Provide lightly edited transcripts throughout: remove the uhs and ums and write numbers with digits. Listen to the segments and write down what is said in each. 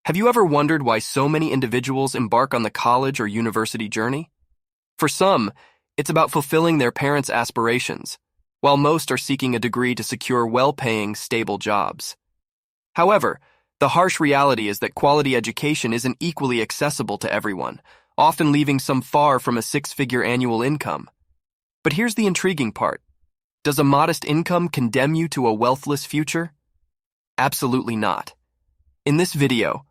Have you ever wondered why so many individuals embark on the college or university journey? For some, it's about fulfilling their parents' aspirations, while most are seeking a degree to secure well-paying, stable jobs. However, the harsh reality is that quality education isn't equally accessible to everyone, often leaving some far from a six-figure annual income. But here's the intriguing part. Does a modest income condemn you to a wealthless future? Absolutely not. In this video,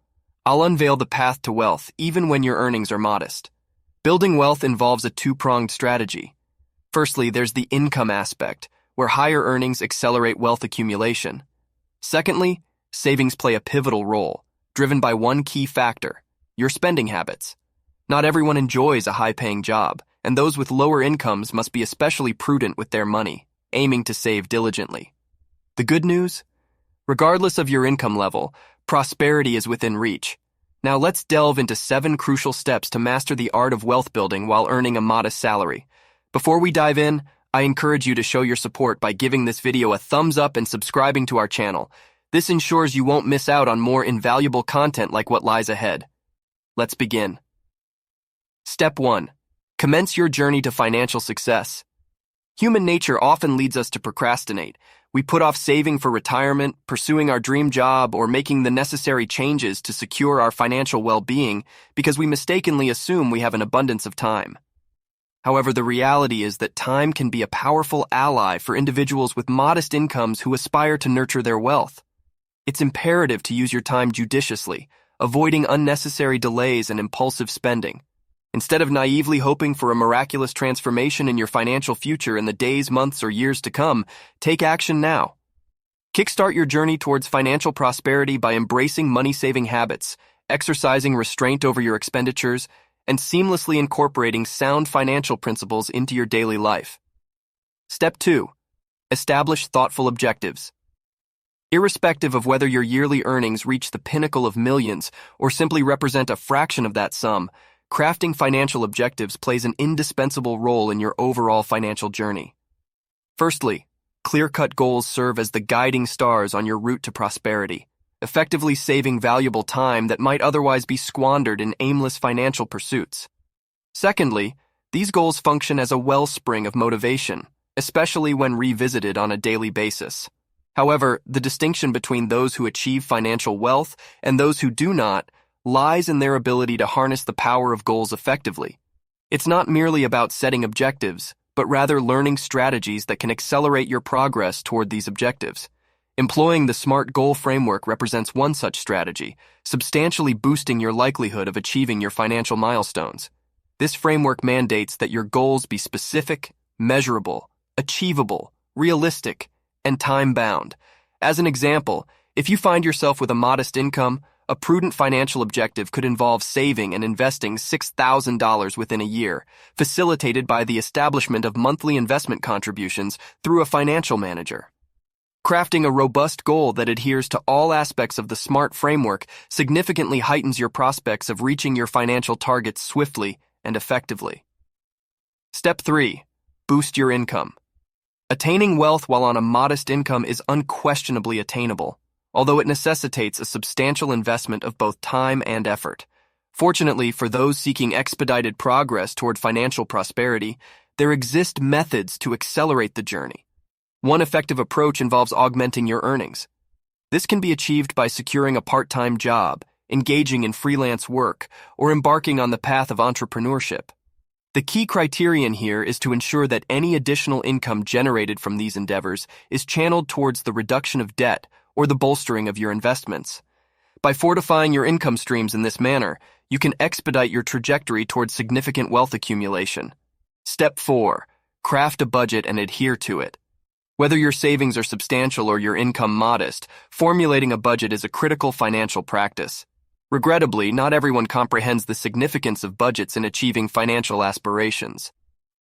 I'll unveil the path to wealth even when your earnings are modest. Building wealth involves a two-pronged strategy. Firstly, there's the income aspect, where higher earnings accelerate wealth accumulation. Secondly, savings play a pivotal role, driven by one key factor: your spending habits. Not everyone enjoys a high-paying job, and those with lower incomes must be especially prudent with their money, aiming to save diligently. The good news? Regardless of your income level, prosperity is within reach. Now let's delve into 7 crucial steps to master the art of wealth building while earning a modest salary. Before we dive in, I encourage you to show your support by giving this video a thumbs up and subscribing to our channel. This ensures you won't miss out on more invaluable content like what lies ahead. Let's begin. Step 1. Commence your journey to financial success. Human nature often leads us to procrastinate. We put off saving for retirement, pursuing our dream job, or making the necessary changes to secure our financial well-being because we mistakenly assume we have an abundance of time. However, the reality is that time can be a powerful ally for individuals with modest incomes who aspire to nurture their wealth. It's imperative to use your time judiciously, avoiding unnecessary delays and impulsive spending. Instead of naively hoping for a miraculous transformation in your financial future in the days, months, or years to come, take action now. Kickstart your journey towards financial prosperity by embracing money-saving habits, exercising restraint over your expenditures, and seamlessly incorporating sound financial principles into your daily life. Step 2. Establish thoughtful objectives. Irrespective of whether your yearly earnings reach the pinnacle of millions or simply represent a fraction of that sum, crafting financial objectives plays an indispensable role in your overall financial journey. Firstly, clear-cut goals serve as the guiding stars on your route to prosperity, effectively saving valuable time that might otherwise be squandered in aimless financial pursuits. Secondly, these goals function as a wellspring of motivation, especially when revisited on a daily basis. However, the distinction between those who achieve financial wealth and those who do not lies in their ability to harness the power of goals effectively. It's not merely about setting objectives, but rather learning strategies that can accelerate your progress toward these objectives. Employing the SMART goal framework represents one such strategy, substantially boosting your likelihood of achieving your financial milestones. This framework mandates that your goals be specific, measurable, achievable, realistic, and time-bound. As an example, if you find yourself with a modest income, a prudent financial objective could involve saving and investing $6,000 within a year, facilitated by the establishment of monthly investment contributions through a financial manager. Crafting a robust goal that adheres to all aspects of the SMART framework significantly heightens your prospects of reaching your financial targets swiftly and effectively. Step 3. Boost your income. Attaining wealth while on a modest income is unquestionably attainable, although it necessitates a substantial investment of both time and effort. Fortunately, for those seeking expedited progress toward financial prosperity, there exist methods to accelerate the journey. One effective approach involves augmenting your earnings. This can be achieved by securing a part-time job, engaging in freelance work, or embarking on the path of entrepreneurship. The key criterion here is to ensure that any additional income generated from these endeavors is channeled towards the reduction of debt or the bolstering of your investments. By fortifying your income streams in this manner, you can expedite your trajectory towards significant wealth accumulation. Step 4. Craft a budget and adhere to it. Whether your savings are substantial or your income modest, formulating a budget is a critical financial practice. Regrettably, not everyone comprehends the significance of budgets in achieving financial aspirations.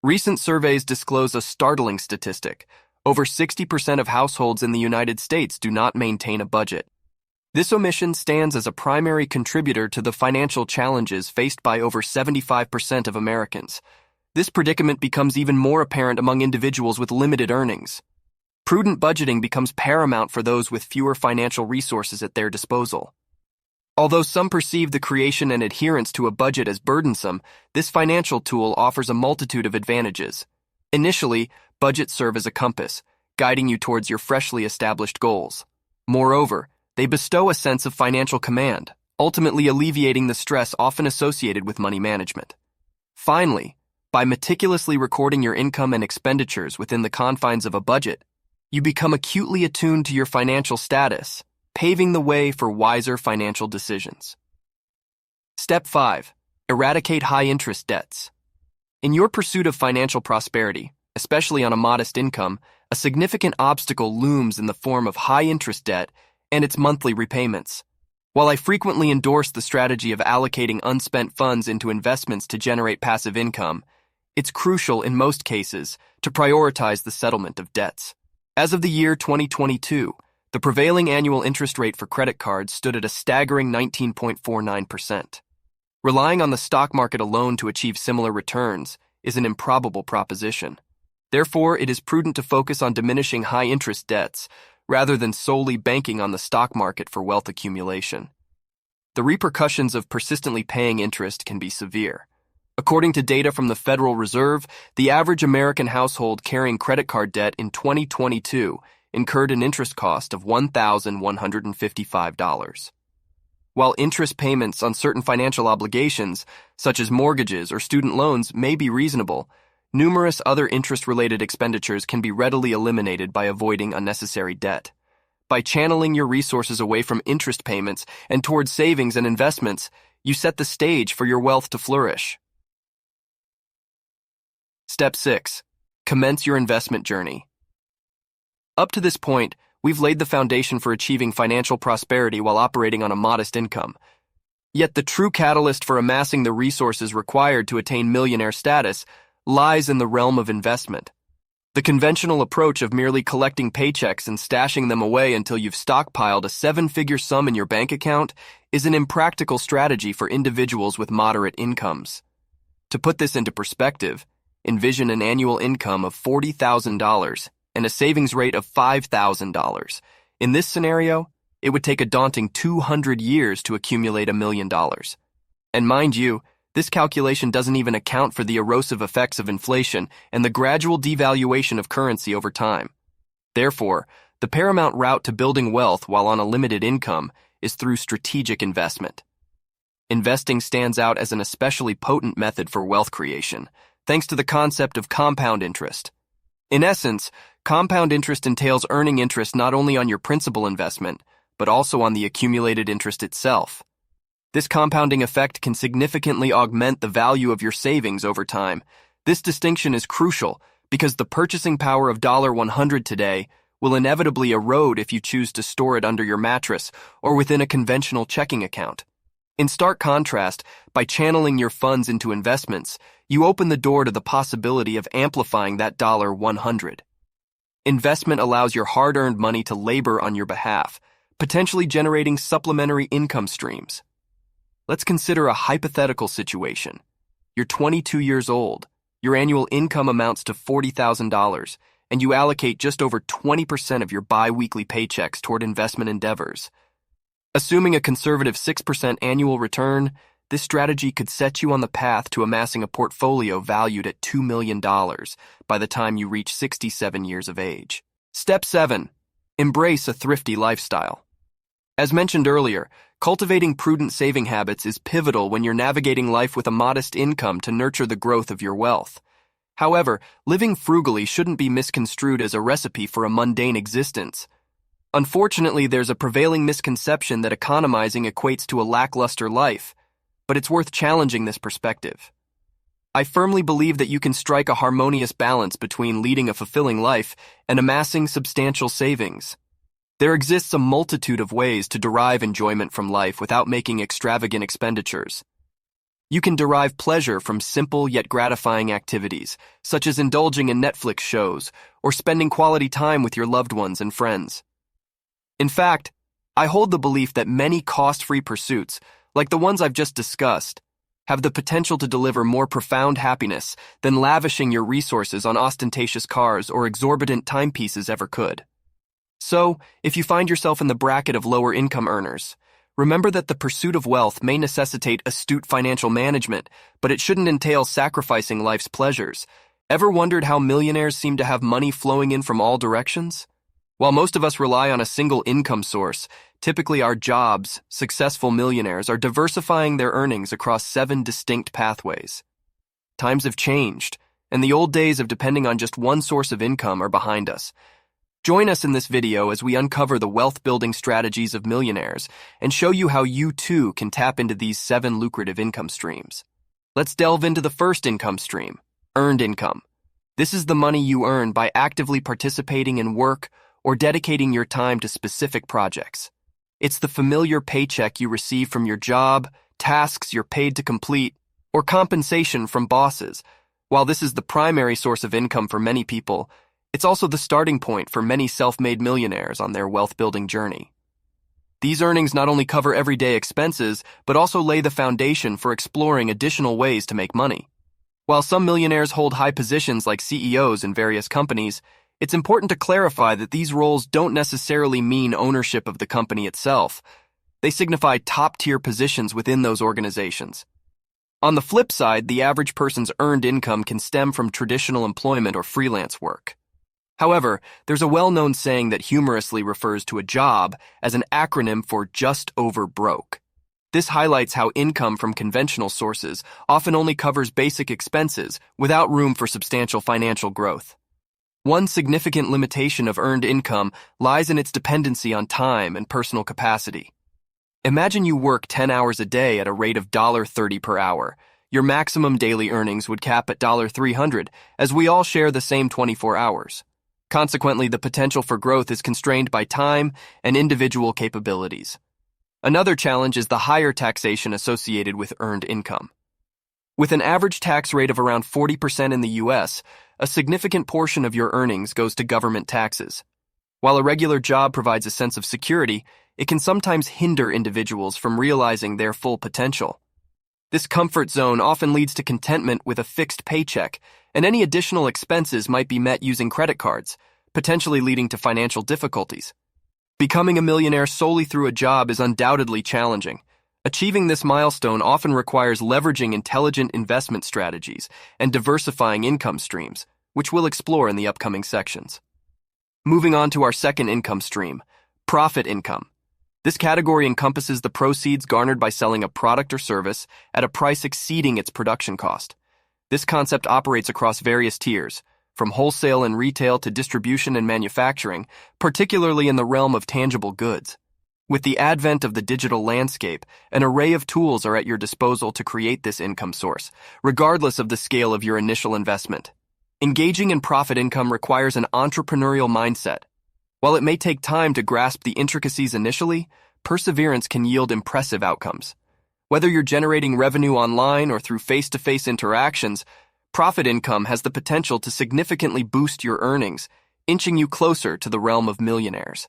Recent surveys disclose a startling statistic. Over 60% of households in the United States do not maintain a budget. This omission stands as a primary contributor to the financial challenges faced by over 75% of Americans. This predicament becomes even more apparent among individuals with limited earnings. Prudent budgeting becomes paramount for those with fewer financial resources at their disposal. Although some perceive the creation and adherence to a budget as burdensome, this financial tool offers a multitude of advantages. Initially, budgets serve as a compass, guiding you towards your freshly established goals. Moreover, they bestow a sense of financial command, ultimately alleviating the stress often associated with money management. Finally, by meticulously recording your income and expenditures within the confines of a budget, you become acutely attuned to your financial status, paving the way for wiser financial decisions. Step 5. Eradicate high-interest debts. In your pursuit of financial prosperity, especially on a modest income, a significant obstacle looms in the form of high-interest debt and its monthly repayments. While I frequently endorse the strategy of allocating unspent funds into investments to generate passive income, it's crucial in most cases to prioritize the settlement of debts. As of the year 2022, the prevailing annual interest rate for credit cards stood at a staggering 19.49%. Relying on the stock market alone to achieve similar returns is an improbable proposition. Therefore, it is prudent to focus on diminishing high-interest debts rather than solely banking on the stock market for wealth accumulation. The repercussions of persistently paying interest can be severe. According to data from the Federal Reserve, the average American household carrying credit card debt in 2022 incurred an interest cost of $1,155. While interest payments on certain financial obligations, such as mortgages or student loans, may be reasonable, numerous other interest-related expenditures can be readily eliminated by avoiding unnecessary debt. By channeling your resources away from interest payments and towards savings and investments, you set the stage for your wealth to flourish. Step 6. Commence your investment journey. Up to this point, we've laid the foundation for achieving financial prosperity while operating on a modest income. Yet the true catalyst for amassing the resources required to attain millionaire status lies in the realm of investment. The conventional approach of merely collecting paychecks and stashing them away until you've stockpiled a seven-figure sum in your bank account is an impractical strategy for individuals with moderate incomes. To put this into perspective, envision an annual income of $40,000 and a savings rate of $5,000. In this scenario, it would take a daunting 200 years to accumulate $1 million. And mind you, this calculation doesn't even account for the erosive effects of inflation and the gradual devaluation of currency over time. Therefore, the paramount route to building wealth while on a limited income is through strategic investment. Investing stands out as an especially potent method for wealth creation, thanks to the concept of compound interest. In essence, compound interest entails earning interest not only on your principal investment, but also on the accumulated interest itself. This compounding effect can significantly augment the value of your savings over time. This distinction is crucial because the purchasing power of $100 today will inevitably erode if you choose to store it under your mattress or within a conventional checking account. In stark contrast, by channeling your funds into investments, you open the door to the possibility of amplifying that $100. Investment allows your hard-earned money to labor on your behalf, potentially generating supplementary income streams. Let's consider a hypothetical situation. You're 22 years old, your annual income amounts to $40,000, and you allocate just over 20% of your bi-weekly paychecks toward investment endeavors. Assuming a conservative 6% annual return, this strategy could set you on the path to amassing a portfolio valued at $2 million by the time you reach 67 years of age. Step 7. Embrace a thrifty lifestyle. As mentioned earlier, cultivating prudent saving habits is pivotal when you're navigating life with a modest income to nurture the growth of your wealth. However, living frugally shouldn't be misconstrued as a recipe for a mundane existence. Unfortunately, there's a prevailing misconception that economizing equates to a lackluster life, but it's worth challenging this perspective. I firmly believe that you can strike a harmonious balance between leading a fulfilling life and amassing substantial savings. There exists a multitude of ways to derive enjoyment from life without making extravagant expenditures. You can derive pleasure from simple yet gratifying activities, such as indulging in Netflix shows or spending quality time with your loved ones and friends. In fact, I hold the belief that many cost-free pursuits, like the ones I've just discussed, have the potential to deliver more profound happiness than lavishing your resources on ostentatious cars or exorbitant timepieces ever could. So, if you find yourself in the bracket of lower income earners, Remember that the pursuit of wealth may necessitate astute financial management, but it shouldn't entail sacrificing life's pleasures. Ever wondered how millionaires seem to have money flowing in from all directions? While most of us rely on a single income source, typically our jobs, successful millionaires are diversifying their earnings across 7 distinct pathways. Times have changed, and the old days of depending on just one source of income are behind us. Join us in this video as we uncover the wealth-building strategies of millionaires and show you how you too can tap into these 7 lucrative income streams. Let's delve into the first income stream, earned income. This is the money you earn by actively participating in work or dedicating your time to specific projects. It's the familiar paycheck you receive from your job, tasks you're paid to complete, or compensation from bosses. While this is the primary source of income for many people, it's also the starting point for many self-made millionaires on their wealth-building journey. These earnings not only cover everyday expenses, but also lay the foundation for exploring additional ways to make money. While some millionaires hold high positions like CEOs in various companies, it's important to clarify that these roles don't necessarily mean ownership of the company itself. They signify top-tier positions within those organizations. On the flip side, the average person's earned income can stem from traditional employment or freelance work. However, there's a well-known saying that humorously refers to a job as an acronym for just over broke. This highlights how income from conventional sources often only covers basic expenses without room for substantial financial growth. One significant limitation of earned income lies in its dependency on time and personal capacity. Imagine you work 10 hours a day at a rate of $30 per hour. Your maximum daily earnings would cap at $300, as we all share the same 24 hours. Consequently, the potential for growth is constrained by time and individual capabilities. Another challenge is the higher taxation associated with earned income. With an average tax rate of around 40% in the U.S., a significant portion of your earnings goes to government taxes. While a regular job provides a sense of security, it can sometimes hinder individuals from realizing their full potential. This comfort zone often leads to contentment with a fixed paycheck, and any additional expenses might be met using credit cards, potentially leading to financial difficulties. Becoming a millionaire solely through a job is undoubtedly challenging. Achieving this milestone often requires leveraging intelligent investment strategies and diversifying income streams, which we'll explore in the upcoming sections. Moving on to our second income stream, profit income. This category encompasses the proceeds garnered by selling a product or service at a price exceeding its production cost. This concept operates across various tiers, from wholesale and retail to distribution and manufacturing, particularly in the realm of tangible goods. With the advent of the digital landscape, an array of tools are at your disposal to create this income source, regardless of the scale of your initial investment. Engaging in profit income requires an entrepreneurial mindset. While it may take time to grasp the intricacies initially, perseverance can yield impressive outcomes. Whether you're generating revenue online or through face-to-face interactions, profit income has the potential to significantly boost your earnings, inching you closer to the realm of millionaires.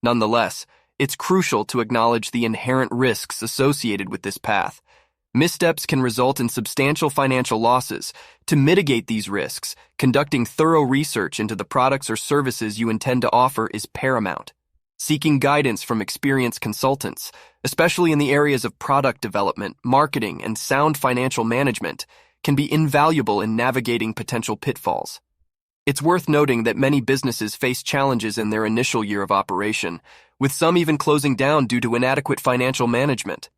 Nonetheless, it's crucial to acknowledge the inherent risks associated with this path. Missteps can result in substantial financial losses. To mitigate these risks, conducting thorough research into the products or services you intend to offer is paramount. Seeking guidance from experienced consultants, especially in the areas of product development, marketing, and sound financial management, can be invaluable in navigating potential pitfalls. It's worth noting that many businesses face challenges in their initial year of operation, with some even closing down due to inadequate financial management.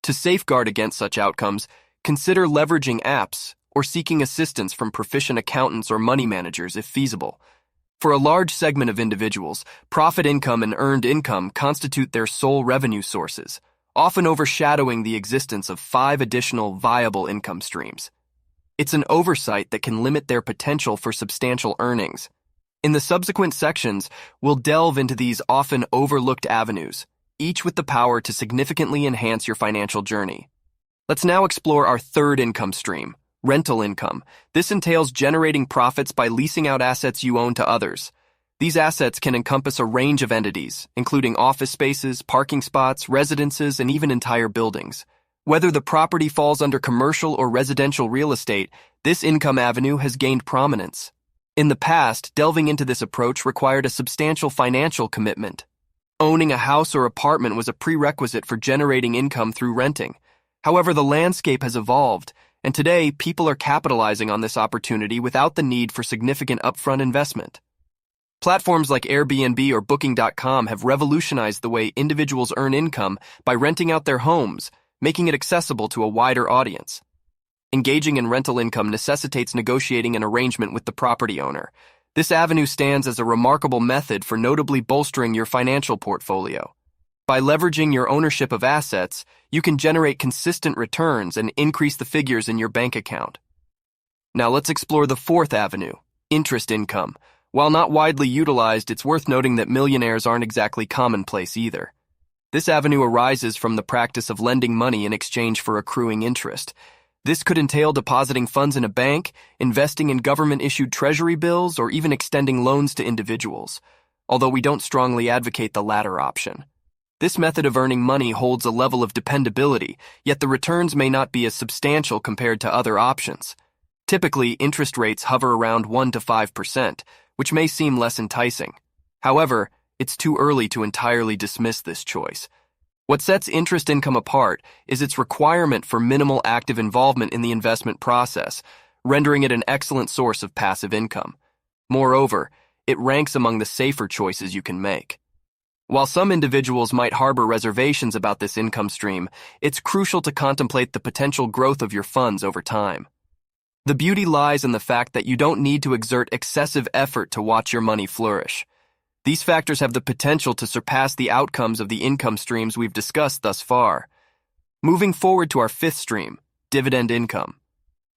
To safeguard against such outcomes, consider leveraging apps or seeking assistance from proficient accountants or money managers if feasible. For a large segment of individuals, profit income and earned income constitute their sole revenue sources, often overshadowing the existence of 5 additional viable income streams. It's an oversight that can limit their potential for substantial earnings. In the subsequent sections, we'll delve into these often overlooked avenues, each with the power to significantly enhance your financial journey. Let's now explore our third income stream, rental income. This entails generating profits by leasing out assets you own to others. These assets can encompass a range of entities, including office spaces, parking spots, residences, and even entire buildings. Whether the property falls under commercial or residential real estate, this income avenue has gained prominence. In the past, delving into this approach required a substantial financial commitment. Owning a house or apartment was a prerequisite for generating income through renting. However, the landscape has evolved, and today people are capitalizing on this opportunity without the need for significant upfront investment. Platforms like Airbnb or Booking.com have revolutionized the way individuals earn income by renting out their homes, making it accessible to a wider audience. Engaging in rental income necessitates negotiating an arrangement with the property owner. This avenue stands as a remarkable method for notably bolstering your financial portfolio. By leveraging your ownership of assets, you can generate consistent returns and increase the figures in your bank account. Now let's explore the fourth avenue, interest income. While not widely utilized, it's worth noting that millionaires aren't exactly commonplace either. This avenue arises from the practice of lending money in exchange for accruing interest. This could entail depositing funds in a bank, investing in government-issued treasury bills, or even extending loans to individuals, although we don't strongly advocate the latter option. This method of earning money holds a level of dependability, yet the returns may not be as substantial compared to other options. Typically, interest rates hover around 1 to 5%, which may seem less enticing. However, it's too early to entirely dismiss this choice. What sets interest income apart is its requirement for minimal active involvement in the investment process, rendering it an excellent source of passive income. Moreover, it ranks among the safer choices you can make. While some individuals might harbor reservations about this income stream, it's crucial to contemplate the potential growth of your funds over time. The beauty lies in the fact that you don't need to exert excessive effort to watch your money flourish. These factors have the potential to surpass the outcomes of the income streams we've discussed thus far. Moving forward to our fifth stream, dividend income.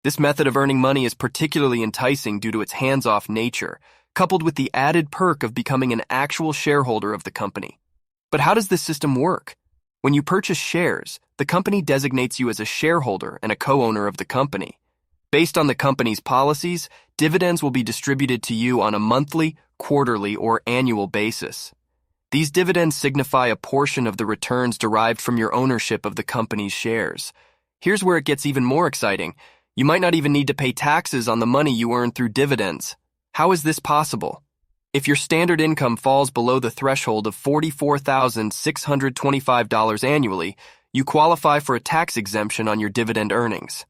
This method of earning money is particularly enticing due to its hands-off nature, coupled with the added perk of becoming an actual shareholder of the company. But how does this system work? When you purchase shares, the company designates you as a shareholder and a co-owner of the company. Based on the company's policies, dividends will be distributed to you on a monthly, quarterly, or annual basis. These dividends signify a portion of the returns derived from your ownership of the company's shares. Here's where it gets even more exciting. You might not even need to pay taxes on the money you earn through dividends. How is this possible? If your standard income falls below the threshold of $44,625 annually, you qualify for a tax exemption on your dividend earnings.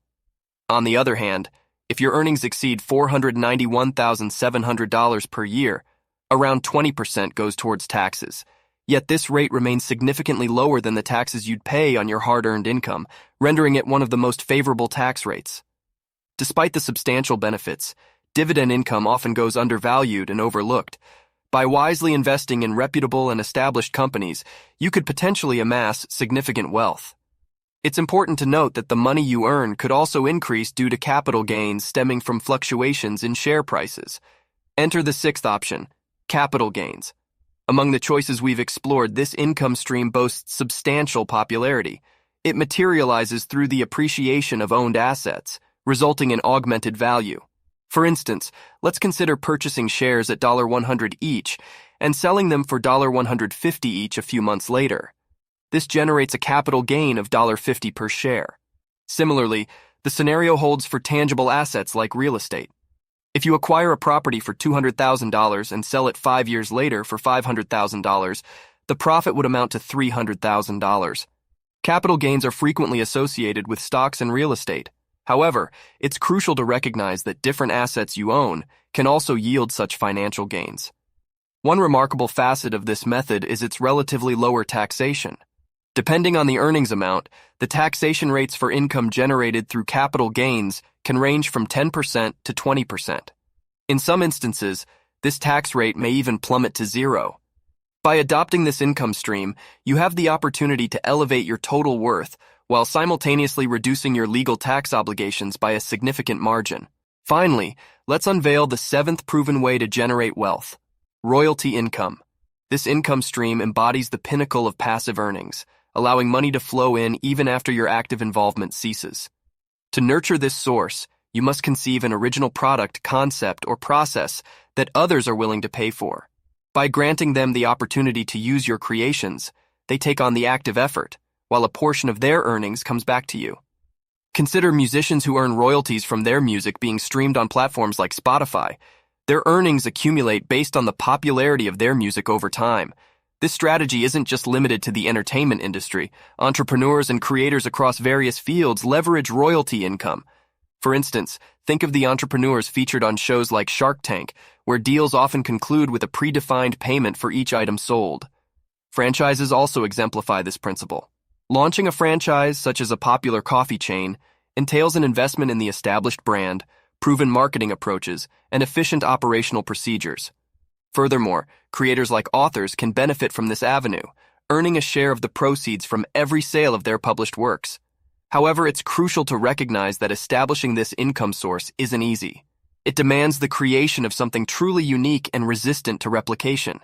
On the other hand, if your earnings exceed $491,700 per year, around 20% goes towards taxes. Yet this rate remains significantly lower than the taxes you'd pay on your hard-earned income, rendering it one of the most favorable tax rates. Despite the substantial benefits, dividend income often goes undervalued and overlooked. By wisely investing in reputable and established companies, you could potentially amass significant wealth. It's important to note that the money you earn could also increase due to capital gains stemming from fluctuations in share prices. Enter the sixth option, capital gains. Among the choices we've explored, this income stream boasts substantial popularity. It materializes through the appreciation of owned assets, resulting in augmented value. For instance, let's consider purchasing shares at $100 each and selling them for $150 each a few months later. This generates a capital gain of $50 per share. Similarly, the scenario holds for tangible assets like real estate. If you acquire a property for $200,000 and sell it 5 years later for $500,000, the profit would amount to $300,000. Capital gains are frequently associated with stocks and real estate. However, it's crucial to recognize that different assets you own can also yield such financial gains. One remarkable facet of this method is its relatively lower taxation. Depending on the earnings amount, the taxation rates for income generated through capital gains can range from 10% to 20%. In some instances, this tax rate may even plummet to zero. By adopting this income stream, you have the opportunity to elevate your total worth while simultaneously reducing your legal tax obligations by a significant margin. Finally, let's unveil the seventh proven way to generate wealth, royalty income. This income stream embodies the pinnacle of passive earnings, allowing money to flow in even after your active involvement ceases. To nurture this source, you must conceive an original product, concept, or process that others are willing to pay for. By granting them the opportunity to use your creations, they take on the active effort, while a portion of their earnings comes back to you. Consider musicians who earn royalties from their music being streamed on platforms like Spotify. Their earnings accumulate based on the popularity of their music over time. This strategy isn't just limited to the entertainment industry. Entrepreneurs and creators across various fields leverage royalty income. For instance, think of the entrepreneurs featured on shows like Shark Tank, where deals often conclude with a predefined payment for each item sold. Franchises also exemplify this principle. Launching a franchise, such as a popular coffee chain, entails an investment in the established brand, proven marketing approaches, and efficient operational procedures. Furthermore, creators like authors can benefit from this avenue, earning a share of the proceeds from every sale of their published works. However, it's crucial to recognize that establishing this income source isn't easy. It demands the creation of something truly unique and resistant to replication.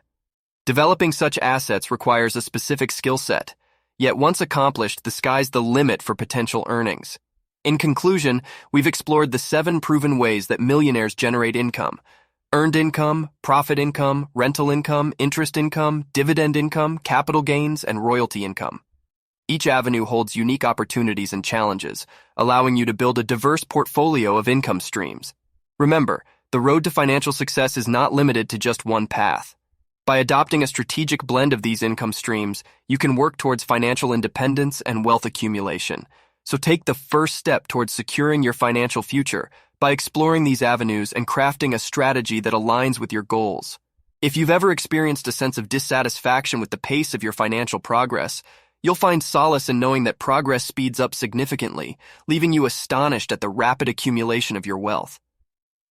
Developing such assets requires a specific skill set, yet once accomplished, the sky's the limit for potential earnings. In conclusion, we've explored the 7 proven ways that millionaires generate income: earned income, profit income, rental income, interest income, dividend income, capital gains, and royalty income. Each avenue holds unique opportunities and challenges, allowing you to build a diverse portfolio of income streams. Remember, the road to financial success is not limited to just one path. By adopting a strategic blend of these income streams, you can work towards financial independence and wealth accumulation. So take the first step towards securing your financial future by exploring these avenues and crafting a strategy that aligns with your goals. If you've ever experienced a sense of dissatisfaction with the pace of your financial progress, you'll find solace in knowing that progress speeds up significantly, leaving you astonished at the rapid accumulation of your wealth.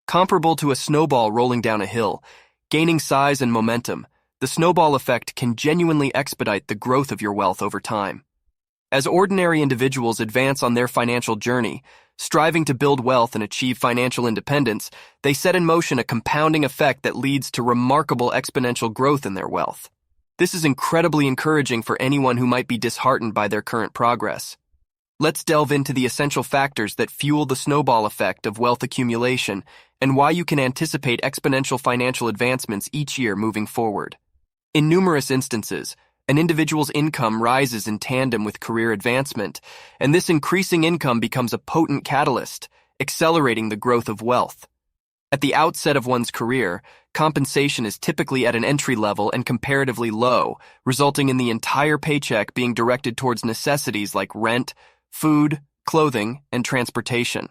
Comparable to a snowball rolling down a hill, gaining size and momentum, the snowball effect can genuinely expedite the growth of your wealth over time. As ordinary individuals advance on their financial journey, striving to build wealth and achieve financial independence, they set in motion a compounding effect that leads to remarkable exponential growth in their wealth. This is incredibly encouraging for anyone who might be disheartened by their current progress. Let's delve into the essential factors that fuel the snowball effect of wealth accumulation and why you can anticipate exponential financial advancements each year moving forward. In numerous instances, an individual's income rises in tandem with career advancement, and this increasing income becomes a potent catalyst, accelerating the growth of wealth. At the outset of one's career, compensation is typically at an entry level and comparatively low, resulting in the entire paycheck being directed towards necessities like rent, food, clothing, and transportation.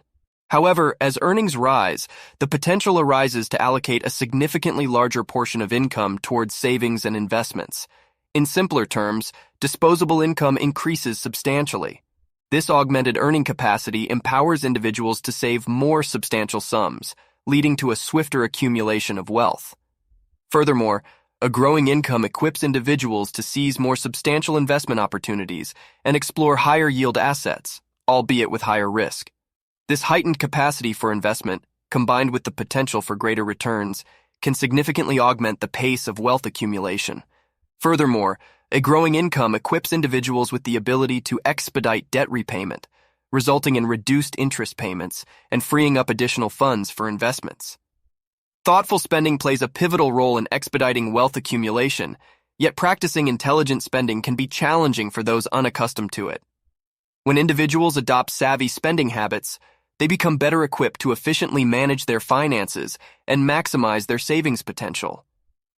However, as earnings rise, the potential arises to allocate a significantly larger portion of income towards savings and investments. In simpler terms, disposable income increases substantially. This augmented earning capacity empowers individuals to save more substantial sums, leading to a swifter accumulation of wealth. Furthermore, a growing income equips individuals to seize more substantial investment opportunities and explore higher yield assets, albeit with higher risk. This heightened capacity for investment, combined with the potential for greater returns, can significantly augment the pace of wealth accumulation. Furthermore, a growing income equips individuals with the ability to expedite debt repayment, resulting in reduced interest payments and freeing up additional funds for investments. Thoughtful spending plays a pivotal role in expediting wealth accumulation, yet practicing intelligent spending can be challenging for those unaccustomed to it. When individuals adopt savvy spending habits, they become better equipped to efficiently manage their finances and maximize their savings potential.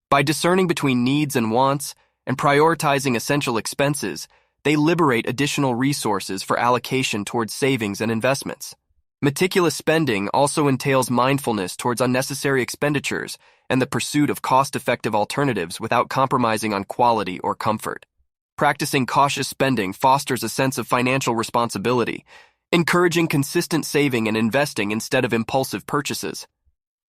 By discerning between needs and wants and prioritizing essential expenses, they liberate additional resources for allocation towards savings and investments. Meticulous spending also entails mindfulness towards unnecessary expenditures and the pursuit of cost-effective alternatives without compromising on quality or comfort. Practicing cautious spending fosters a sense of financial responsibility, encouraging consistent saving and investing instead of impulsive purchases.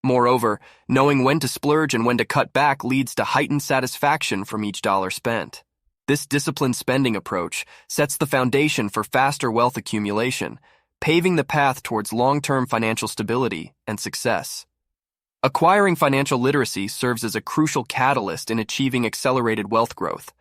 Moreover, knowing when to splurge and when to cut back leads to heightened satisfaction from each dollar spent. This disciplined spending approach sets the foundation for faster wealth accumulation, paving the path towards long-term financial stability and success. Acquiring financial literacy serves as a crucial catalyst in achieving accelerated wealth growth.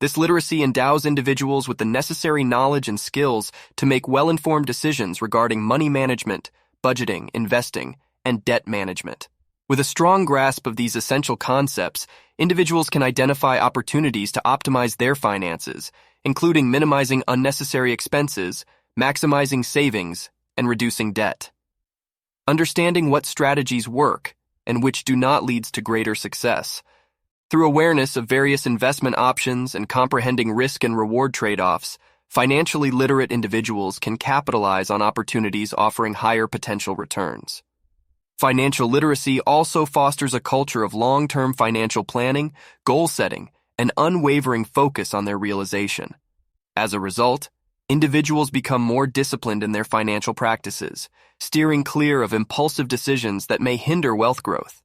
This literacy endows individuals with the necessary knowledge and skills to make well-informed decisions regarding money management, budgeting, investing, and debt management. With a strong grasp of these essential concepts, individuals can identify opportunities to optimize their finances, including minimizing unnecessary expenses, maximizing savings, and reducing debt. Understanding what strategies work and which do not leads to greater success. Through awareness of various investment options and comprehending risk and reward trade-offs, financially literate individuals can capitalize on opportunities offering higher potential returns. Financial literacy also fosters a culture of long-term financial planning, goal setting, and unwavering focus on their realization. As a result, individuals become more disciplined in their financial practices, steering clear of impulsive decisions that may hinder wealth growth.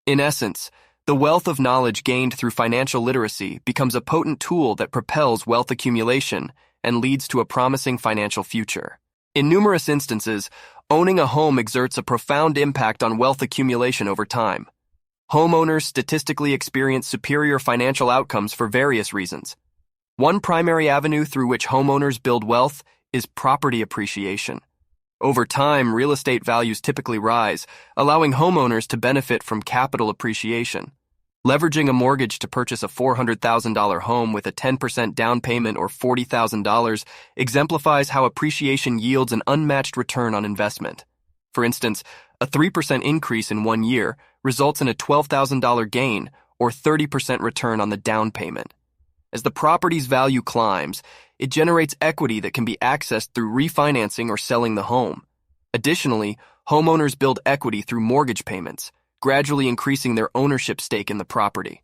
In essence, the wealth of knowledge gained through financial literacy becomes a potent tool that propels wealth accumulation and leads to a promising financial future. In numerous instances, owning a home exerts a profound impact on wealth accumulation over time. Homeowners statistically experience superior financial outcomes for various reasons. One primary avenue through which homeowners build wealth is property appreciation. Over time, real estate values typically rise, allowing homeowners to benefit from capital appreciation. Leveraging a mortgage to purchase a $400,000 home with a 10% down payment or $40,000 exemplifies how appreciation yields an unmatched return on investment. For instance, a 3% increase in 1 year results in a $12,000 gain or 30% return on the down payment. As the property's value climbs, it generates equity that can be accessed through refinancing or selling the home. Additionally, homeowners build equity through mortgage payments, gradually increasing their ownership stake in the property.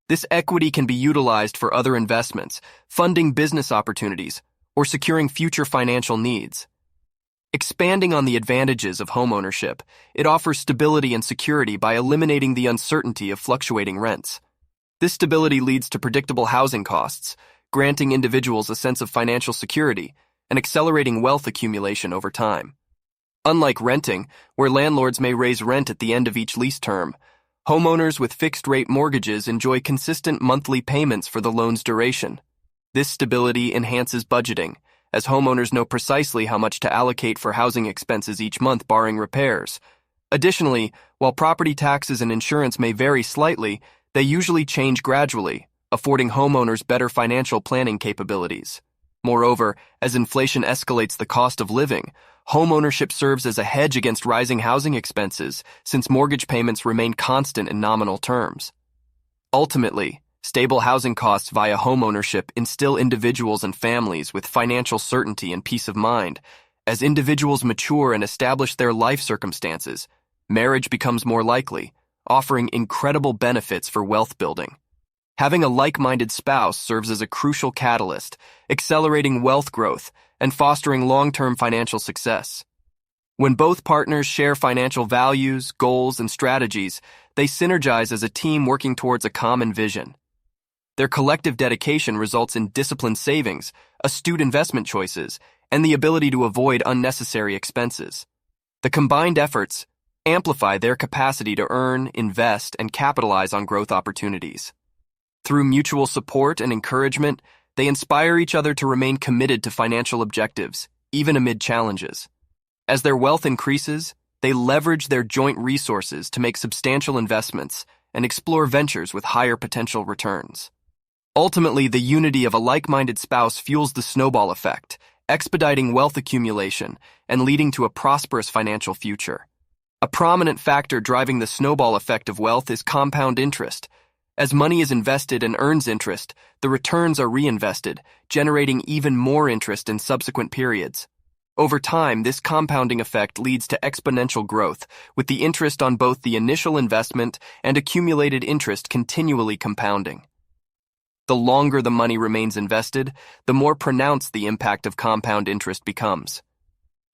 This equity can be utilized for other investments, funding business opportunities, or securing future financial needs. Expanding on the advantages of homeownership, it offers stability and security by eliminating the uncertainty of fluctuating rents. This stability leads to predictable housing costs, granting individuals a sense of financial security and accelerating wealth accumulation over time. Unlike renting, where landlords may raise rent at the end of each lease term, homeowners with fixed-rate mortgages enjoy consistent monthly payments for the loan's duration. This stability enhances budgeting, as homeowners know precisely how much to allocate for housing expenses each month barring repairs. Additionally, while property taxes and insurance may vary slightly, they usually change gradually, affording homeowners better financial planning capabilities. Moreover, as inflation escalates the cost of living, homeownership serves as a hedge against rising housing expenses since mortgage payments remain constant in nominal terms. Ultimately, stable housing costs via homeownership instill individuals and families with financial certainty and peace of mind. As individuals mature and establish their life circumstances, marriage becomes more likely, offering incredible benefits for wealth building. Having a like-minded spouse serves as a crucial catalyst, accelerating wealth growth and fostering long-term financial success. When both partners share financial values, goals, and strategies, they synergize as a team working towards a common vision. Their collective dedication results in disciplined savings, astute investment choices, and the ability to avoid unnecessary expenses. The combined efforts amplify their capacity to earn, invest, and capitalize on growth opportunities. Through mutual support and encouragement, they inspire each other to remain committed to financial objectives, even amid challenges. As their wealth increases, they leverage their joint resources to make substantial investments and explore ventures with higher potential returns. Ultimately, the unity of a like-minded spouse fuels the snowball effect, expediting wealth accumulation and leading to a prosperous financial future. A prominent factor driving the snowball effect of wealth is compound interest. As money is invested and earns interest, the returns are reinvested, generating even more interest in subsequent periods. Over time, this compounding effect leads to exponential growth, with the interest on both the initial investment and accumulated interest continually compounding. The longer the money remains invested, the more pronounced the impact of compound interest becomes.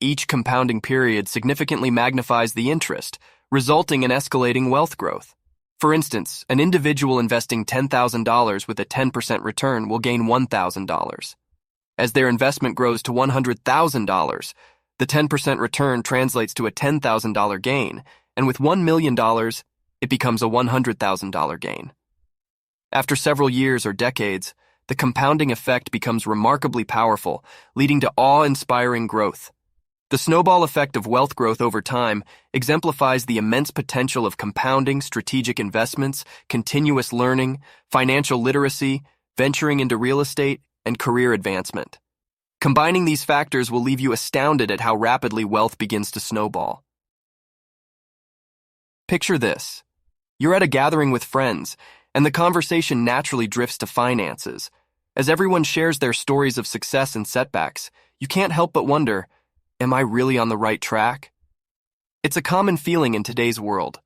Each compounding period significantly magnifies the interest, resulting in escalating wealth growth. For instance, an individual investing $10,000 with a 10% return will gain $1,000. As their investment grows to $100,000, the 10% return translates to a $10,000 gain, and with $1 million, it becomes a $100,000 gain. After several years or decades, the compounding effect becomes remarkably powerful, leading to awe-inspiring growth. The snowball effect of wealth growth over time exemplifies the immense potential of compounding strategic investments, continuous learning, financial literacy, venturing into real estate, and career advancement. Combining these factors will leave you astounded at how rapidly wealth begins to snowball. Picture this. You're at a gathering with friends, and the conversation naturally drifts to finances. As everyone shares their stories of success and setbacks, you can't help but wonder, am I really on the right track? It's a common feeling in today's world.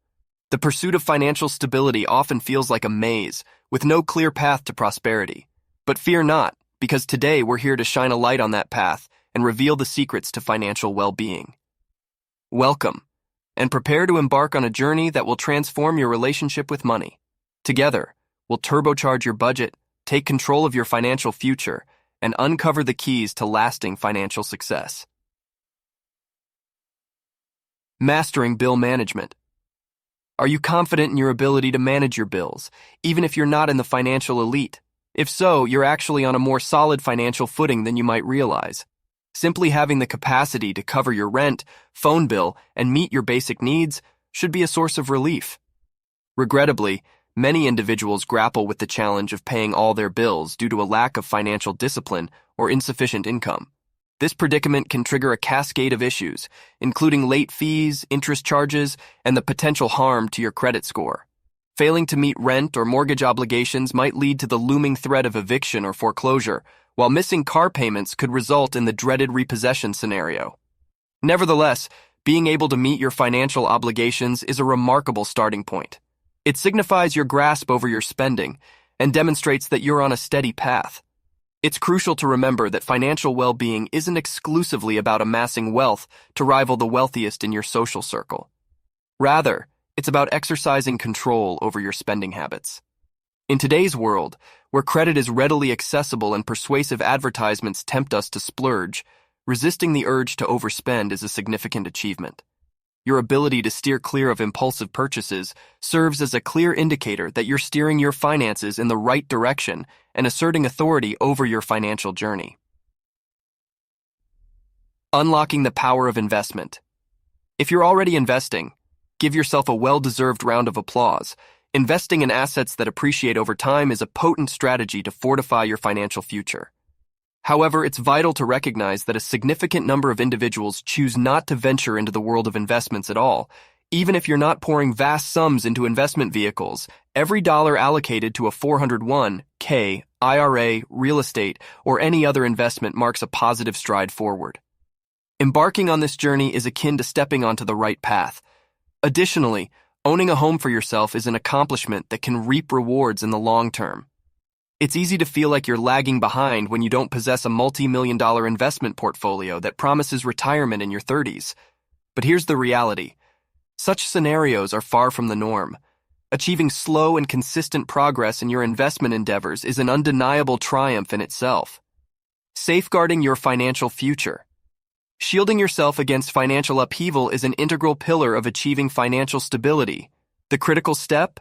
The pursuit of financial stability often feels like a maze, with no clear path to prosperity. But fear not, because today we're here to shine a light on that path and reveal the secrets to financial well-being. Welcome, and prepare to embark on a journey that will transform your relationship with money. Together, we'll turbocharge your budget, take control of your financial future, and uncover the keys to lasting financial success. Mastering bill management. Are you confident in your ability to manage your bills, even if you're not in the financial elite? If so, you're actually on a more solid financial footing than you might realize. Simply having the capacity to cover your rent, phone bill, and meet your basic needs should be a source of relief. Regrettably, many individuals grapple with the challenge of paying all their bills due to a lack of financial discipline or insufficient income. This predicament can trigger a cascade of issues, including late fees, interest charges, and the potential harm to your credit score. Failing to meet rent or mortgage obligations might lead to the looming threat of eviction or foreclosure, while missing car payments could result in the dreaded repossession scenario. Nevertheless, being able to meet your financial obligations is a remarkable starting point. It signifies your grasp over your spending and demonstrates that you're on a steady path. It's crucial to remember that financial well-being isn't exclusively about amassing wealth to rival the wealthiest in your social circle. Rather, it's about exercising control over your spending habits. In today's world, where credit is readily accessible and persuasive advertisements tempt us to splurge, resisting the urge to overspend is a significant achievement. Your ability to steer clear of impulsive purchases serves as a clear indicator that you're steering your finances in the right direction and asserting authority over your financial journey. Unlocking the power of investment. If you're already investing, give yourself a well-deserved round of applause. Investing in assets that appreciate over time is a potent strategy to fortify your financial future. However, it's vital to recognize that a significant number of individuals choose not to venture into the world of investments at all. Even if you're not pouring vast sums into investment vehicles, every dollar allocated to a 401(k), IRA, real estate, or any other investment marks a positive stride forward. Embarking on this journey is akin to stepping onto the right path. Additionally, owning a home for yourself is an accomplishment that can reap rewards in the long term. It's easy to feel like you're lagging behind when you don't possess a multi-million-dollar investment portfolio that promises retirement in your 30s. But here's the reality. Such scenarios are far from the norm. Achieving slow and consistent progress in your investment endeavors is an undeniable triumph in itself. Safeguarding your financial future. Shielding yourself against financial upheaval is an integral pillar of achieving financial stability. The critical step?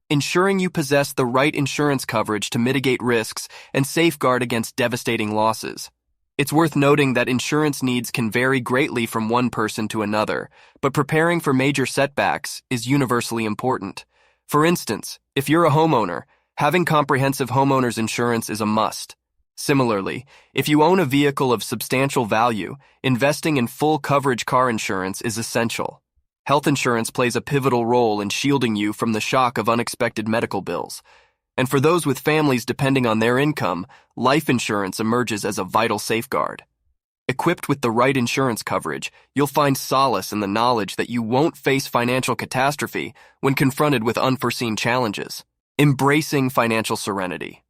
Ensuring you possess the right insurance coverage to mitigate risks and safeguard against devastating losses. It's worth noting that insurance needs can vary greatly from one person to another, but preparing for major setbacks is universally important. For instance, if you're a homeowner, having comprehensive homeowners insurance is a must. Similarly, if you own a vehicle of substantial value, investing in full coverage car insurance is essential. Health insurance plays a pivotal role in shielding you from the shock of unexpected medical bills. And for those with families depending on their income, life insurance emerges as a vital safeguard. Equipped with the right insurance coverage, you'll find solace in the knowledge that you won't face financial catastrophe when confronted with unforeseen challenges. Embracing financial serenity.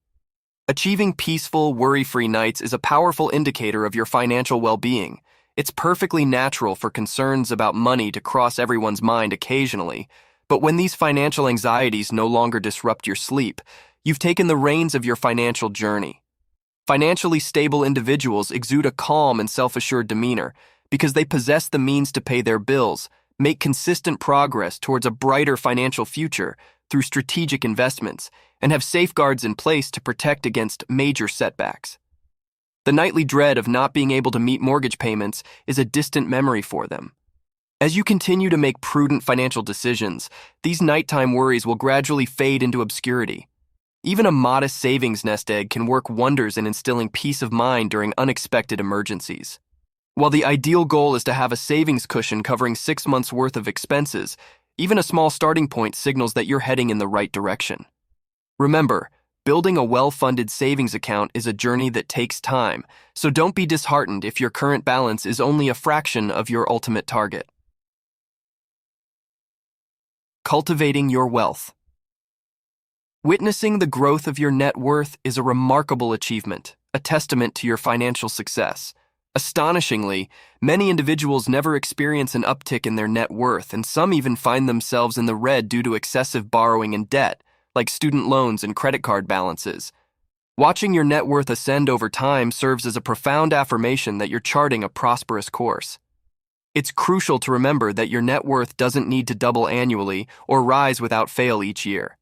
Achieving peaceful, worry-free nights is a powerful indicator of your financial well-being. It's perfectly natural for concerns about money to cross everyone's mind occasionally, but when these financial anxieties no longer disrupt your sleep, you've taken the reins of your financial journey. Financially stable individuals exude a calm and self-assured demeanor because they possess the means to pay their bills, make consistent progress towards a brighter financial future through strategic investments, and have safeguards in place to protect against major setbacks. The nightly dread of not being able to meet mortgage payments is a distant memory for them. As you continue to make prudent financial decisions, these nighttime worries will gradually fade into obscurity. Even a modest savings nest egg can work wonders in instilling peace of mind during unexpected emergencies. While the ideal goal is to have a savings cushion covering 6 months' worth of expenses, even a small starting point signals that you're heading in the right direction. Remember, building a well-funded savings account is a journey that takes time, so don't be disheartened if your current balance is only a fraction of your ultimate target. Cultivating your wealth. Witnessing the growth of your net worth is a remarkable achievement, a testament to your financial success. Astonishingly, many individuals never experience an uptick in their net worth, and some even find themselves in the red due to excessive borrowing and debt, like student loans and credit card balances. Watching your net worth ascend over time serves as a profound affirmation that you're charting a prosperous course. It's crucial to remember that your net worth doesn't need to double annually or rise without fail each year.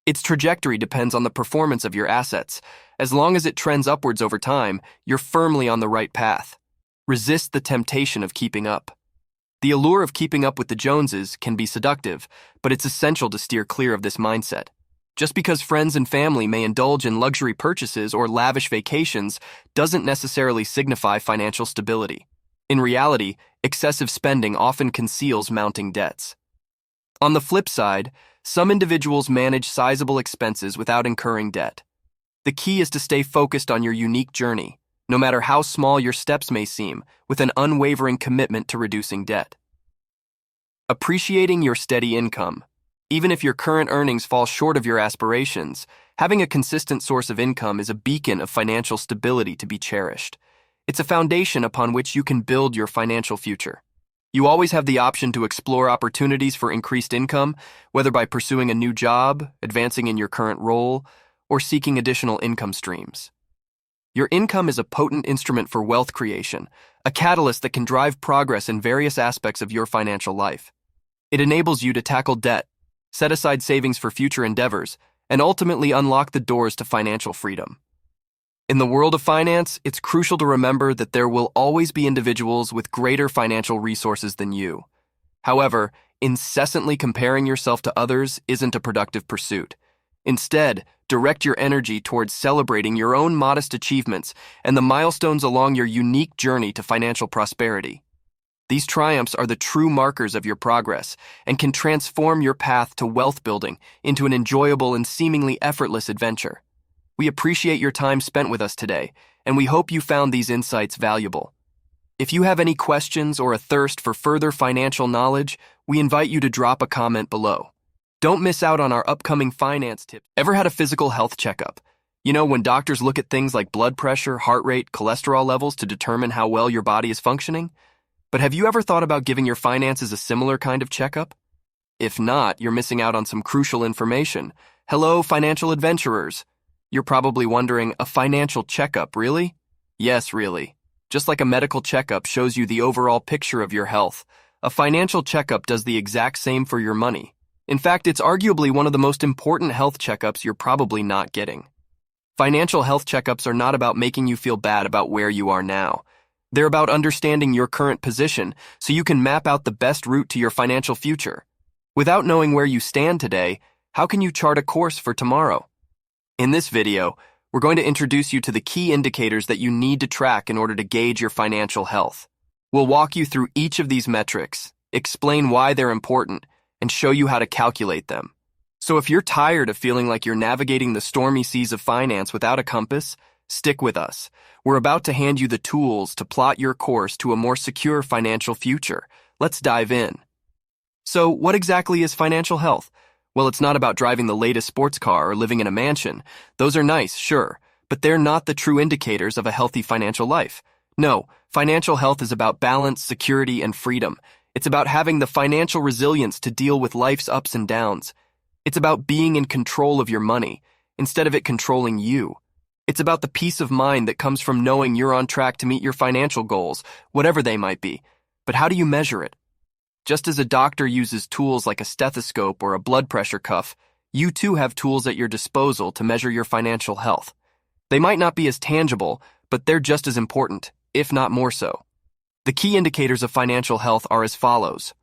Its trajectory depends on the performance of your assets. As long as it trends upwards over time, you're firmly on the right path. Resist the temptation of keeping up. The allure of keeping up with the Joneses can be seductive, but it's essential to steer clear of this mindset. Just because friends and family may indulge in luxury purchases or lavish vacations doesn't necessarily signify financial stability. In reality, excessive spending often conceals mounting debts. On the flip side, some individuals manage sizable expenses without incurring debt. The key is to stay focused on your unique journey, no matter how small your steps may seem, with an unwavering commitment to reducing debt. Appreciating your steady income. Even if your current earnings fall short of your aspirations, having a consistent source of income is a beacon of financial stability to be cherished. It's a foundation upon which you can build your financial future. You always have the option to explore opportunities for increased income, whether by pursuing a new job, advancing in your current role, or seeking additional income streams. Your income is a potent instrument for wealth creation, a catalyst that can drive progress in various aspects of your financial life. It enables you to tackle debt, set aside savings for future endeavors, and ultimately unlock the doors to financial freedom. In the world of finance, it's crucial to remember that there will always be individuals with greater financial resources than you. However, incessantly comparing yourself to others isn't a productive pursuit. Instead, direct your energy towards celebrating your own modest achievements and the milestones along your unique journey to financial prosperity. These triumphs are the true markers of your progress and can transform your path to wealth building into an enjoyable and seemingly effortless adventure. We appreciate your time spent with us today, and we hope you found these insights valuable. If you have any questions or a thirst for further financial knowledge, we invite you to drop a comment below. Don't miss out on our upcoming finance tips. Ever had a physical health checkup? You know, when doctors look at things like blood pressure, heart rate, cholesterol levels to determine how well your body is functioning? But have you ever thought about giving your finances a similar kind of checkup? If not, you're missing out on some crucial information. Hello, financial adventurers. You're probably wondering, a financial checkup, really? Yes, really. Just like a medical checkup shows you the overall picture of your health, a financial checkup does the exact same for your money. In fact, it's arguably one of the most important health checkups you're probably not getting. Financial health checkups are not about making you feel bad about where you are now. They're about understanding your current position so you can map out the best route to your financial future. Without knowing where you stand today, how can you chart a course for tomorrow? In this video, we're going to introduce you to the key indicators that you need to track in order to gauge your financial health. We'll walk you through each of these metrics, explain why they're important, and show you how to calculate them. So if you're tired of feeling like you're navigating the stormy seas of finance without a compass, stick with us. We're about to hand you the tools to plot your course to a more secure financial future. Let's dive in. So, what exactly is financial health? Well, it's not about driving the latest sports car or living in a mansion. Those are nice, sure, but they're not the true indicators of a healthy financial life. No, financial health is about balance, security, and freedom. It's about having the financial resilience to deal with life's ups and downs. It's about being in control of your money, instead of it controlling you. It's about the peace of mind that comes from knowing you're on track to meet your financial goals, whatever they might be. But how do you measure it? Just as a doctor uses tools like a stethoscope or a blood pressure cuff, you too have tools at your disposal to measure your financial health. They might not be as tangible, but they're just as important, if not more so. The key indicators of financial health are as follows.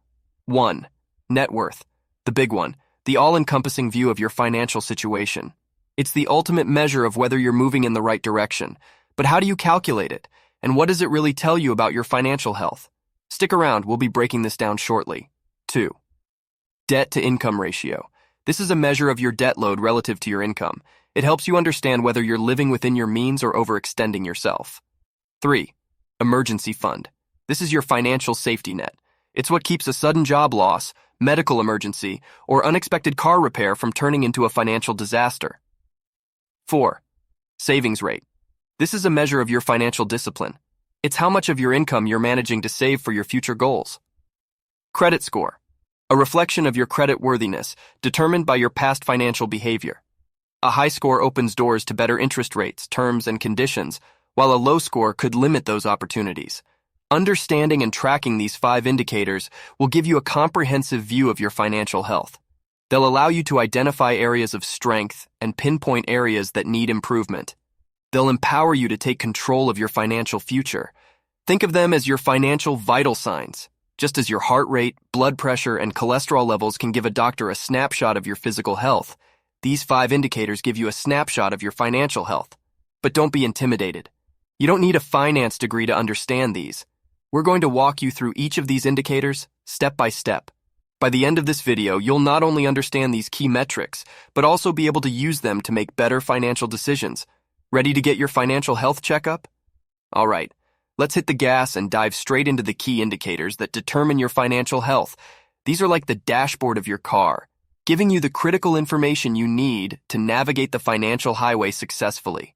1. Net worth. The big one, the all-encompassing view of your financial situation. It's the ultimate measure of whether you're moving in the right direction. But how do you calculate it? And what does it really tell you about your financial health? Stick around, we'll be breaking this down shortly. 2. Debt to income ratio. This is a measure of your debt load relative to your income. It helps you understand whether you're living within your means or overextending yourself. 3. Emergency fund. This is your financial safety net. It's what keeps a sudden job loss, medical emergency, or unexpected car repair from turning into a financial disaster. 4. Savings rate. This is a measure of your financial discipline. It's how much of your income you're managing to save for your future goals. Credit score. A reflection of your credit worthiness, determined by your past financial behavior. A high score opens doors to better interest rates, terms, and conditions, while a low score could limit those opportunities. Understanding and tracking these 5 indicators will give you a comprehensive view of your financial health. They'll allow you to identify areas of strength and pinpoint areas that need improvement. They'll empower you to take control of your financial future. Think of them as your financial vital signs. Just as your heart rate, blood pressure, and cholesterol levels can give a doctor a snapshot of your physical health, these 5 indicators give you a snapshot of your financial health. But don't be intimidated. You don't need a finance degree to understand these. We're going to walk you through each of these indicators, step by step. By the end of this video, you'll not only understand these key metrics, but also be able to use them to make better financial decisions. Ready to get your financial health checkup? All right, let's hit the gas and dive straight into the key indicators that determine your financial health. These are like the dashboard of your car, giving you the critical information you need to navigate the financial highway successfully.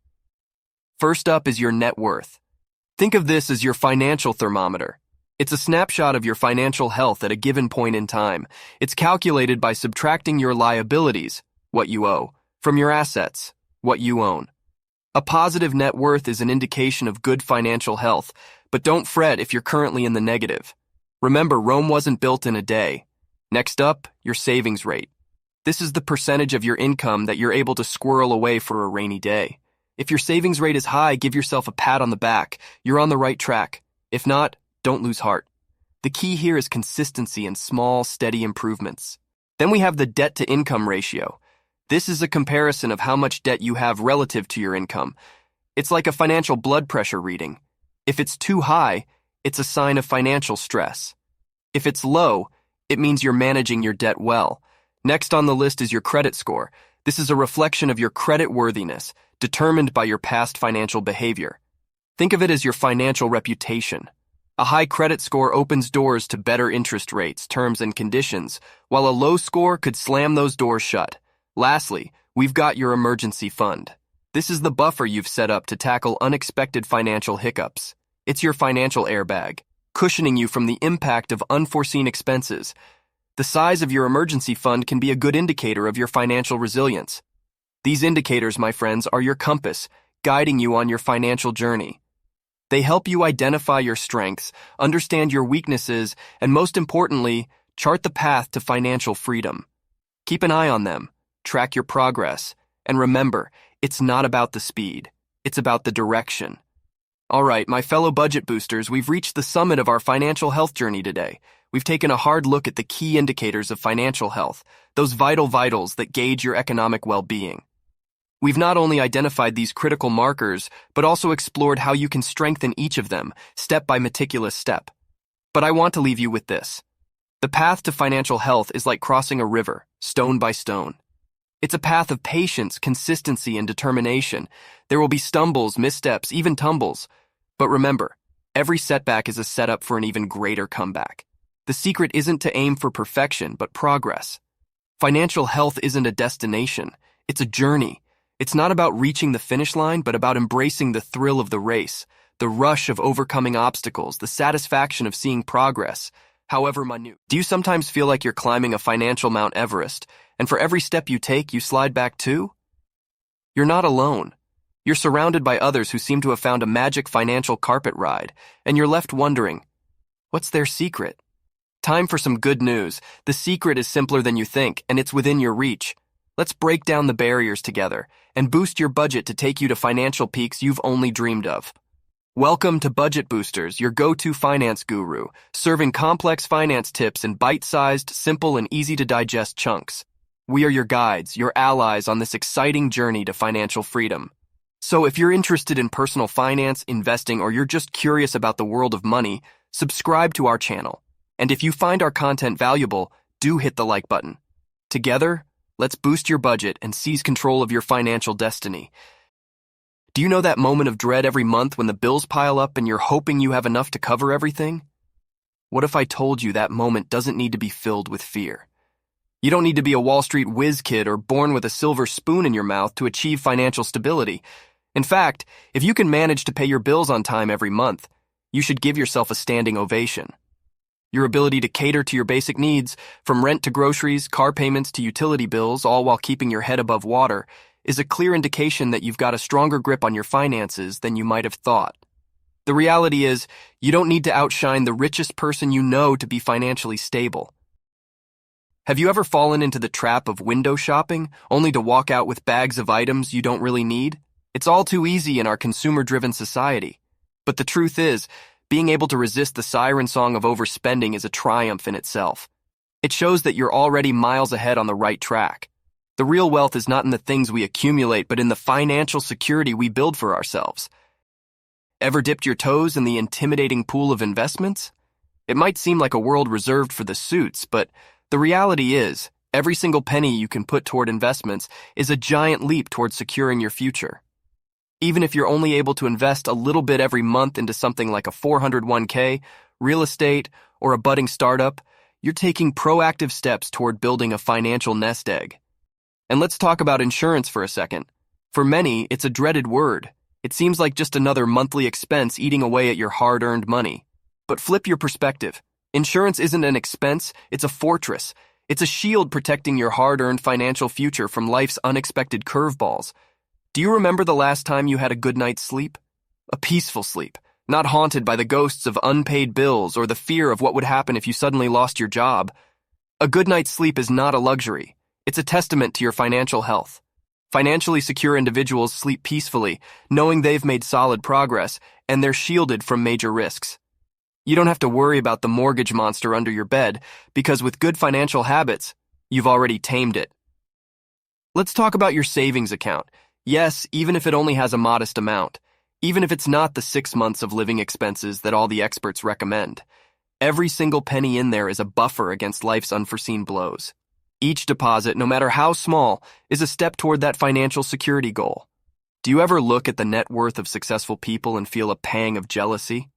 First up is your net worth. Think of this as your financial thermometer. It's a snapshot of your financial health at a given point in time. It's calculated by subtracting your liabilities, what you owe, from your assets, what you own. A positive net worth is an indication of good financial health, but don't fret if you're currently in the negative. Remember, Rome wasn't built in a day. Next up, your savings rate. This is the percentage of your income that you're able to squirrel away for a rainy day. If your savings rate is high, give yourself a pat on the back. You're on the right track. If not, don't lose heart. The key here is consistency and small, steady improvements. Then we have the debt-to-income ratio. This is a comparison of how much debt you have relative to your income. It's like a financial blood pressure reading. If it's too high, it's a sign of financial stress. If it's low, it means you're managing your debt well. Next on the list is your credit score. This is a reflection of your credit worthiness, determined by your past financial behavior. Think of it as your financial reputation. A high credit score opens doors to better interest rates, terms, and conditions, while a low score could slam those doors shut. Lastly, we've got your emergency fund. This is the buffer you've set up to tackle unexpected financial hiccups. It's your financial airbag, cushioning you from the impact of unforeseen expenses. The size of your emergency fund can be a good indicator of your financial resilience. These indicators, my friends, are your compass, guiding you on your financial journey. They help you identify your strengths, understand your weaknesses, and most importantly, chart the path to financial freedom. Keep an eye on them. Track your progress, and remember, it's not about the speed, it's about the direction. All right, my fellow budget boosters, we've reached the summit of our financial health journey today. We've taken a hard look at the key indicators of financial health, those vital vitals that gauge your economic well-being. We've not only identified these critical markers, but also explored how you can strengthen each of them, step by meticulous step. But I want to leave you with this. The path to financial health is like crossing a river, stone by stone. It's a path of patience, consistency, and determination. There will be stumbles, missteps, even tumbles. But remember, every setback is a setup for an even greater comeback. The secret isn't to aim for perfection, but progress. Financial health isn't a destination. It's a journey. It's not about reaching the finish line, but about embracing the thrill of the race, the rush of overcoming obstacles, the satisfaction of seeing progress, however minute. Do you sometimes feel like you're climbing a financial Mount Everest, and for every step you take, you slide back too? You're not alone. You're surrounded by others who seem to have found a magic financial carpet ride, and you're left wondering, what's their secret? Time for some good news. The secret is simpler than you think, and it's within your reach. Let's break down the barriers together and boost your budget to take you to financial peaks you've only dreamed of. Welcome to Budget Boosters, your go-to finance guru, serving complex finance tips in bite-sized, simple, and easy-to-digest chunks. We are your guides, your allies on this exciting journey to financial freedom. So if you're interested in personal finance, investing, or you're just curious about the world of money, subscribe to our channel. And if you find our content valuable, do hit the like button. Together, Let's boost your budget and seize control of your financial destiny. Do you know that moment of dread every month when the bills pile up and you're hoping you have enough to cover everything? What if I told you that moment doesn't need to be filled with fear? You don't need to be a Wall Street whiz kid or born with a silver spoon in your mouth to achieve financial stability. In fact, if you can manage to pay your bills on time every month, you should give yourself a standing ovation. Your ability to cater to your basic needs, from rent to groceries, car payments to utility bills, all while keeping your head above water, is a clear indication that you've got a stronger grip on your finances than you might have thought. The reality is, you don't need to outshine the richest person you know to be financially stable. Have you ever fallen into the trap of window shopping, only to walk out with bags of items you don't really need? It's all too easy in our consumer-driven society. But the truth is, being able to resist the siren song of overspending is a triumph in itself. It shows that you're already miles ahead on the right track. The real wealth is not in the things we accumulate, but in the financial security we build for ourselves. Ever dipped your toes in the intimidating pool of investments? It might seem like a world reserved for the suits, but the reality is, every single penny you can put toward investments is a giant leap toward securing your future. Even if you're only able to invest a little bit every month into something like a 401k, real estate, or a budding startup, you're taking proactive steps toward building a financial nest egg. And let's talk about insurance for a second. For many, it's a dreaded word. It seems like just another monthly expense eating away at your hard-earned money. But flip your perspective. Insurance isn't an expense, it's a fortress. It's a shield protecting your hard-earned financial future from life's unexpected curveballs. Do you remember the last time you had a good night's sleep? A peaceful sleep, not haunted by the ghosts of unpaid bills or the fear of what would happen if you suddenly lost your job. A good night's sleep is not a luxury. It's a testament to your financial health. Financially secure individuals sleep peacefully, knowing they've made solid progress, and they're shielded from major risks. You don't have to worry about the mortgage monster under your bed, because with good financial habits, you've already tamed it. Let's talk about your savings account. Yes, even if it only has a modest amount. Even if it's not the 6 months of living expenses that all the experts recommend. Every single penny in there is a buffer against life's unforeseen blows. Each deposit, no matter how small, is a step toward that financial security goal. Do you ever look at the net worth of successful people and feel a pang of jealousy?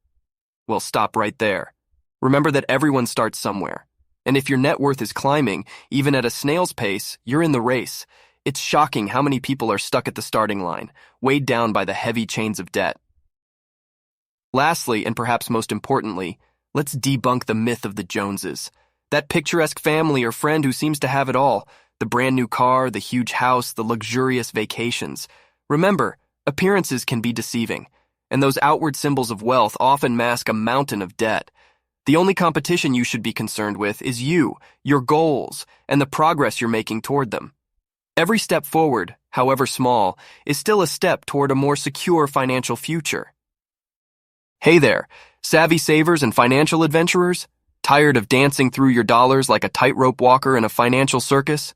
Well, stop right there. Remember that everyone starts somewhere. And if your net worth is climbing, even at a snail's pace, you're in the race. It's shocking how many people are stuck at the starting line, weighed down by the heavy chains of debt. Lastly, and perhaps most importantly, let's debunk the myth of the Joneses. That picturesque family or friend who seems to have it all, the brand new car, the huge house, the luxurious vacations. Remember, appearances can be deceiving, and those outward symbols of wealth often mask a mountain of debt. The only competition you should be concerned with is you, your goals, and the progress you're making toward them. Every step forward, however small, is still a step toward a more secure financial future. Hey there, savvy savers and financial adventurers? Tired of dancing through your dollars like a tightrope walker in a financial circus?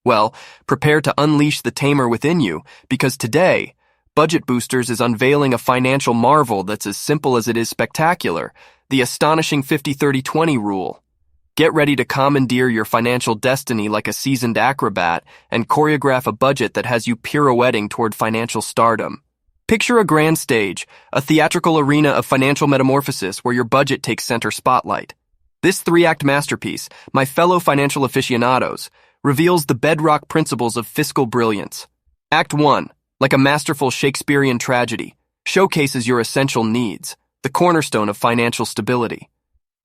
Well, prepare to unleash the tamer within you, because today, Budget Boosters is unveiling a financial marvel that's as simple as it is spectacular, the astonishing 50-30-20 rule. Get ready to commandeer your financial destiny like a seasoned acrobat and choreograph a budget that has you pirouetting toward financial stardom. Picture a grand stage, a theatrical arena of financial metamorphosis where your budget takes center spotlight. This 3-act masterpiece, my fellow financial aficionados, reveals the bedrock principles of fiscal brilliance. Act 1, like a masterful Shakespearean tragedy, showcases your essential needs, the cornerstone of financial stability.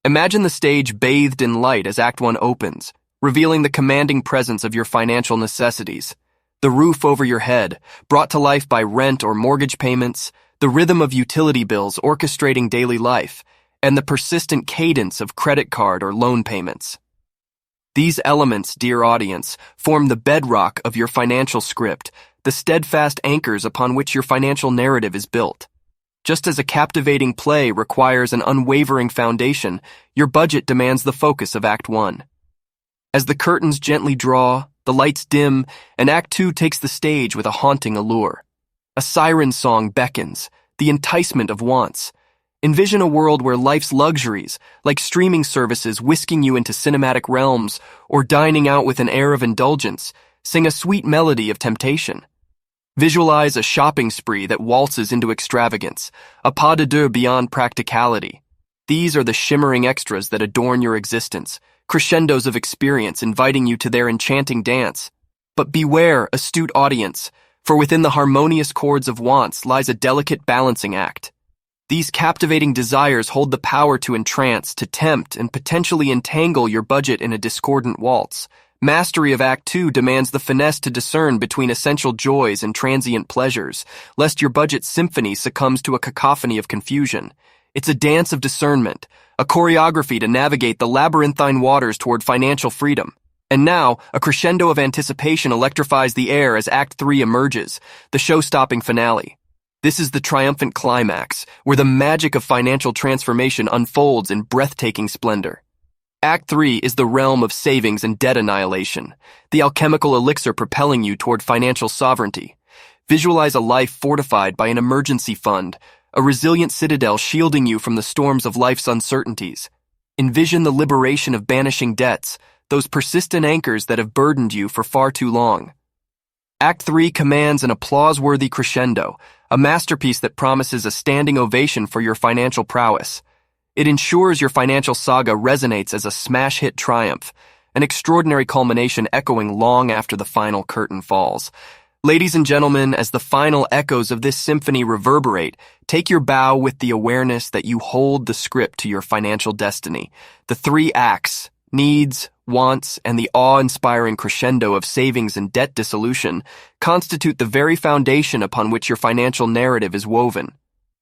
Imagine the stage bathed in light as Act 1 opens, revealing the commanding presence of your financial necessities. The roof over your head, brought to life by rent or mortgage payments, the rhythm of utility bills orchestrating daily life, and the persistent cadence of credit card or loan payments. These elements, dear audience, form the bedrock of your financial script, the steadfast anchors upon which your financial narrative is built. Just as a captivating play requires an unwavering foundation, your budget demands the focus of Act 1. As the curtains gently draw, the lights dim, and Act 2 takes the stage with a haunting allure. A siren song beckons, the enticement of wants. Envision a world where life's luxuries, like streaming services whisking you into cinematic realms or dining out with an air of indulgence, sing a sweet melody of temptation. Visualize a shopping spree that waltzes into extravagance, a pas de deux beyond practicality. These are the shimmering extras that adorn your existence, crescendos of experience inviting you to their enchanting dance. But beware, astute audience, for within the harmonious chords of wants lies a delicate balancing act. These captivating desires hold the power to entrance, to tempt, and potentially entangle your budget in a discordant waltz. Mastery of Act 2 demands the finesse to discern between essential joys and transient pleasures, lest your budget symphony succumbs to a cacophony of confusion. It's a dance of discernment, a choreography to navigate the labyrinthine waters toward financial freedom. And now, a crescendo of anticipation electrifies the air as Act 3 emerges, the show-stopping finale. This is the triumphant climax, where the magic of financial transformation unfolds in breathtaking splendor. Act 3 is the realm of savings and debt annihilation, the alchemical elixir propelling you toward financial sovereignty. Visualize a life fortified by an emergency fund, a resilient citadel shielding you from the storms of life's uncertainties. Envision the liberation of banishing debts, those persistent anchors that have burdened you for far too long. Act 3 commands an applause-worthy crescendo, a masterpiece that promises a standing ovation for your financial prowess. It ensures your financial saga resonates as a smash-hit triumph, an extraordinary culmination echoing long after the final curtain falls. Ladies and gentlemen, as the final echoes of this symphony reverberate, take your bow with the awareness that you hold the script to your financial destiny. The 3 acts, needs, wants, and the awe-inspiring crescendo of savings and debt dissolution constitute the very foundation upon which your financial narrative is woven.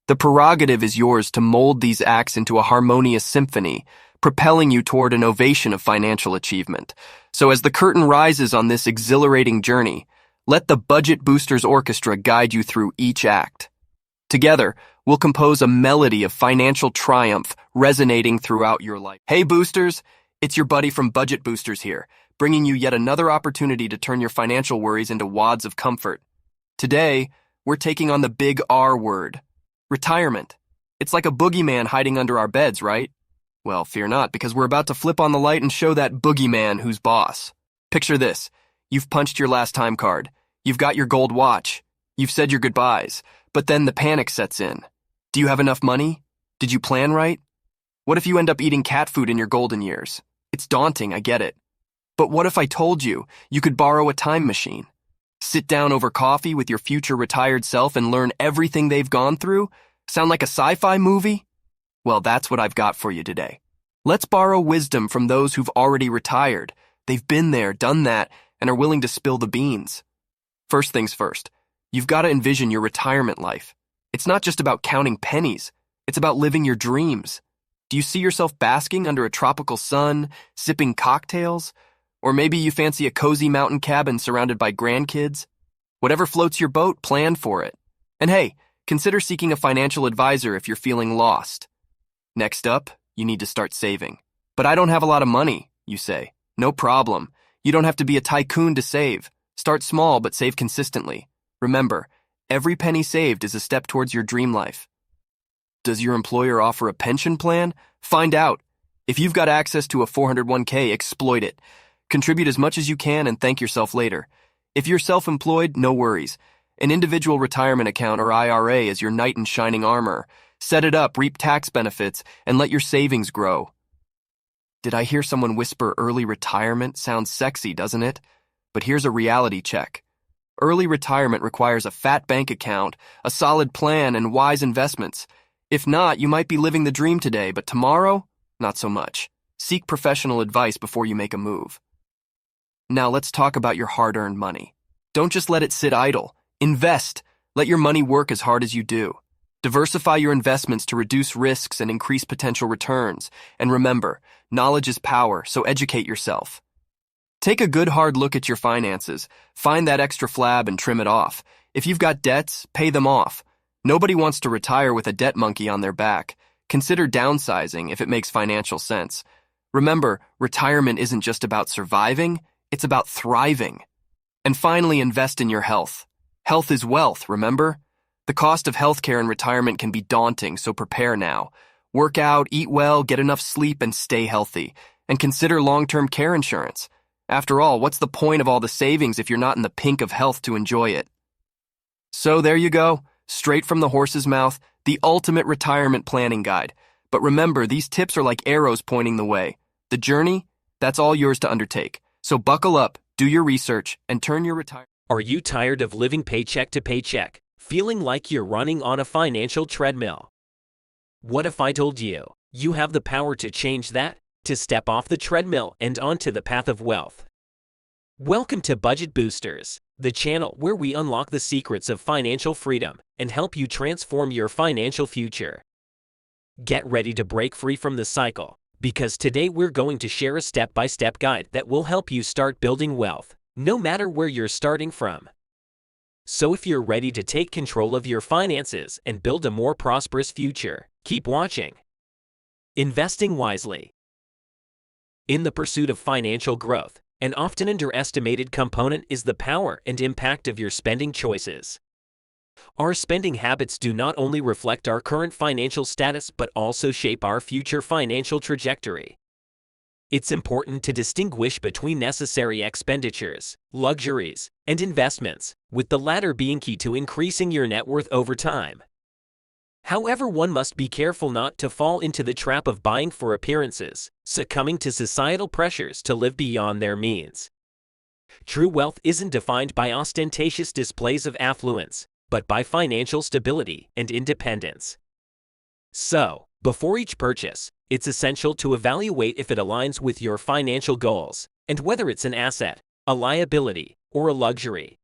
The prerogative is yours to mold these acts into a harmonious symphony, propelling you toward an ovation of financial achievement. So as the curtain rises on this exhilarating journey, let the Budget Boosters Orchestra guide you through each act. Together, we'll compose a melody of financial triumph resonating throughout your life. Hey Boosters! It's your buddy from Budget Boosters here, bringing you yet another opportunity to turn your financial worries into wads of comfort. Today, we're taking on the big R word, retirement. It's like a boogeyman hiding under our beds, right? Well, fear not, because we're about to flip on the light and show that boogeyman who's boss. Picture this. You've punched your last time card. You've got your gold watch. You've said your goodbyes. But then the panic sets in. Do you have enough money? Did you plan right? What if you end up eating cat food in your golden years? It's daunting, I get it. But what if I told you you could borrow a time machine? Sit down over coffee with your future retired self and learn everything they've gone through? Sound like a sci-fi movie? Well, that's what I've got for you today. Let's borrow wisdom from those who've already retired. They've been there, done that, and are willing to spill the beans. First things first, you've got to envision your retirement life. It's not just about counting pennies. It's about living your dreams. Do you see yourself basking under a tropical sun, sipping cocktails? Or maybe you fancy a cozy mountain cabin surrounded by grandkids? Whatever floats your boat, plan for it. And hey, consider seeking a financial advisor if you're feeling lost. Next up, you need to start saving. But I don't have a lot of money, you say. No problem. You don't have to be a tycoon to save. Start small but save consistently. Remember, every penny saved is a step towards your dream life. Does your employer offer a pension plan? Find out. If you've got access to a 401k, exploit it. Contribute as much as you can and thank yourself later. If you're self-employed, no worries. An individual retirement account or IRA is your knight in shining armor. Set it up, reap tax benefits, and let your savings grow. Did I hear someone whisper early retirement? Sounds sexy, doesn't it? But here's a reality check. Early retirement requires a fat bank account, a solid plan, and wise investments. If not, you might be living the dream today, but tomorrow, not so much. Seek professional advice before you make a move. Now let's talk about your hard-earned money. Don't just let it sit idle. Invest. Let your money work as hard as you do. Diversify your investments to reduce risks and increase potential returns. And remember, knowledge is power, so educate yourself. Take a good hard look at your finances. Find that extra flab and trim it off. If you've got debts, pay them off. Nobody wants to retire with a debt monkey on their back. Consider downsizing if it makes financial sense. Remember, retirement isn't just about surviving, it's about thriving. And finally, invest in your health. Health is wealth, remember? The cost of healthcare in retirement can be daunting, so prepare now. Work out, eat well, get enough sleep, and stay healthy. And consider long-term care insurance. After all, what's the point of all the savings if you're not in the pink of health to enjoy it? So there you go, straight from the horse's mouth, the ultimate retirement planning guide. But remember, these tips are like arrows pointing the way. The journey, that's all yours to undertake. So buckle up, do your research, and turn your retirement. Are you tired of living paycheck to paycheck, feeling like you're running on a financial treadmill? What if I told you, you have the power to change that, to step off the treadmill and onto the path of wealth? Welcome to Budget Boosters, the channel where we unlock the secrets of financial freedom and help you transform your financial future. Get ready to break free from the cycle, because today we're going to share a step-by-step guide that will help you start building wealth, no matter where you're starting from. So if you're ready to take control of your finances and build a more prosperous future, keep watching. Investing wisely. In the pursuit of financial growth, an often underestimated component is the power and impact of your spending choices. Our spending habits do not only reflect our current financial status but also shape our future financial trajectory. It's important to distinguish between necessary expenditures, luxuries, and investments, with the latter being key to increasing your net worth over time. However, one must be careful not to fall into the trap of buying for appearances, succumbing to societal pressures to live beyond their means. True wealth isn't defined by ostentatious displays of affluence, but by financial stability and independence. So, before each purchase, it's essential to evaluate if it aligns with your financial goals and whether it's an asset, a liability, or a luxury.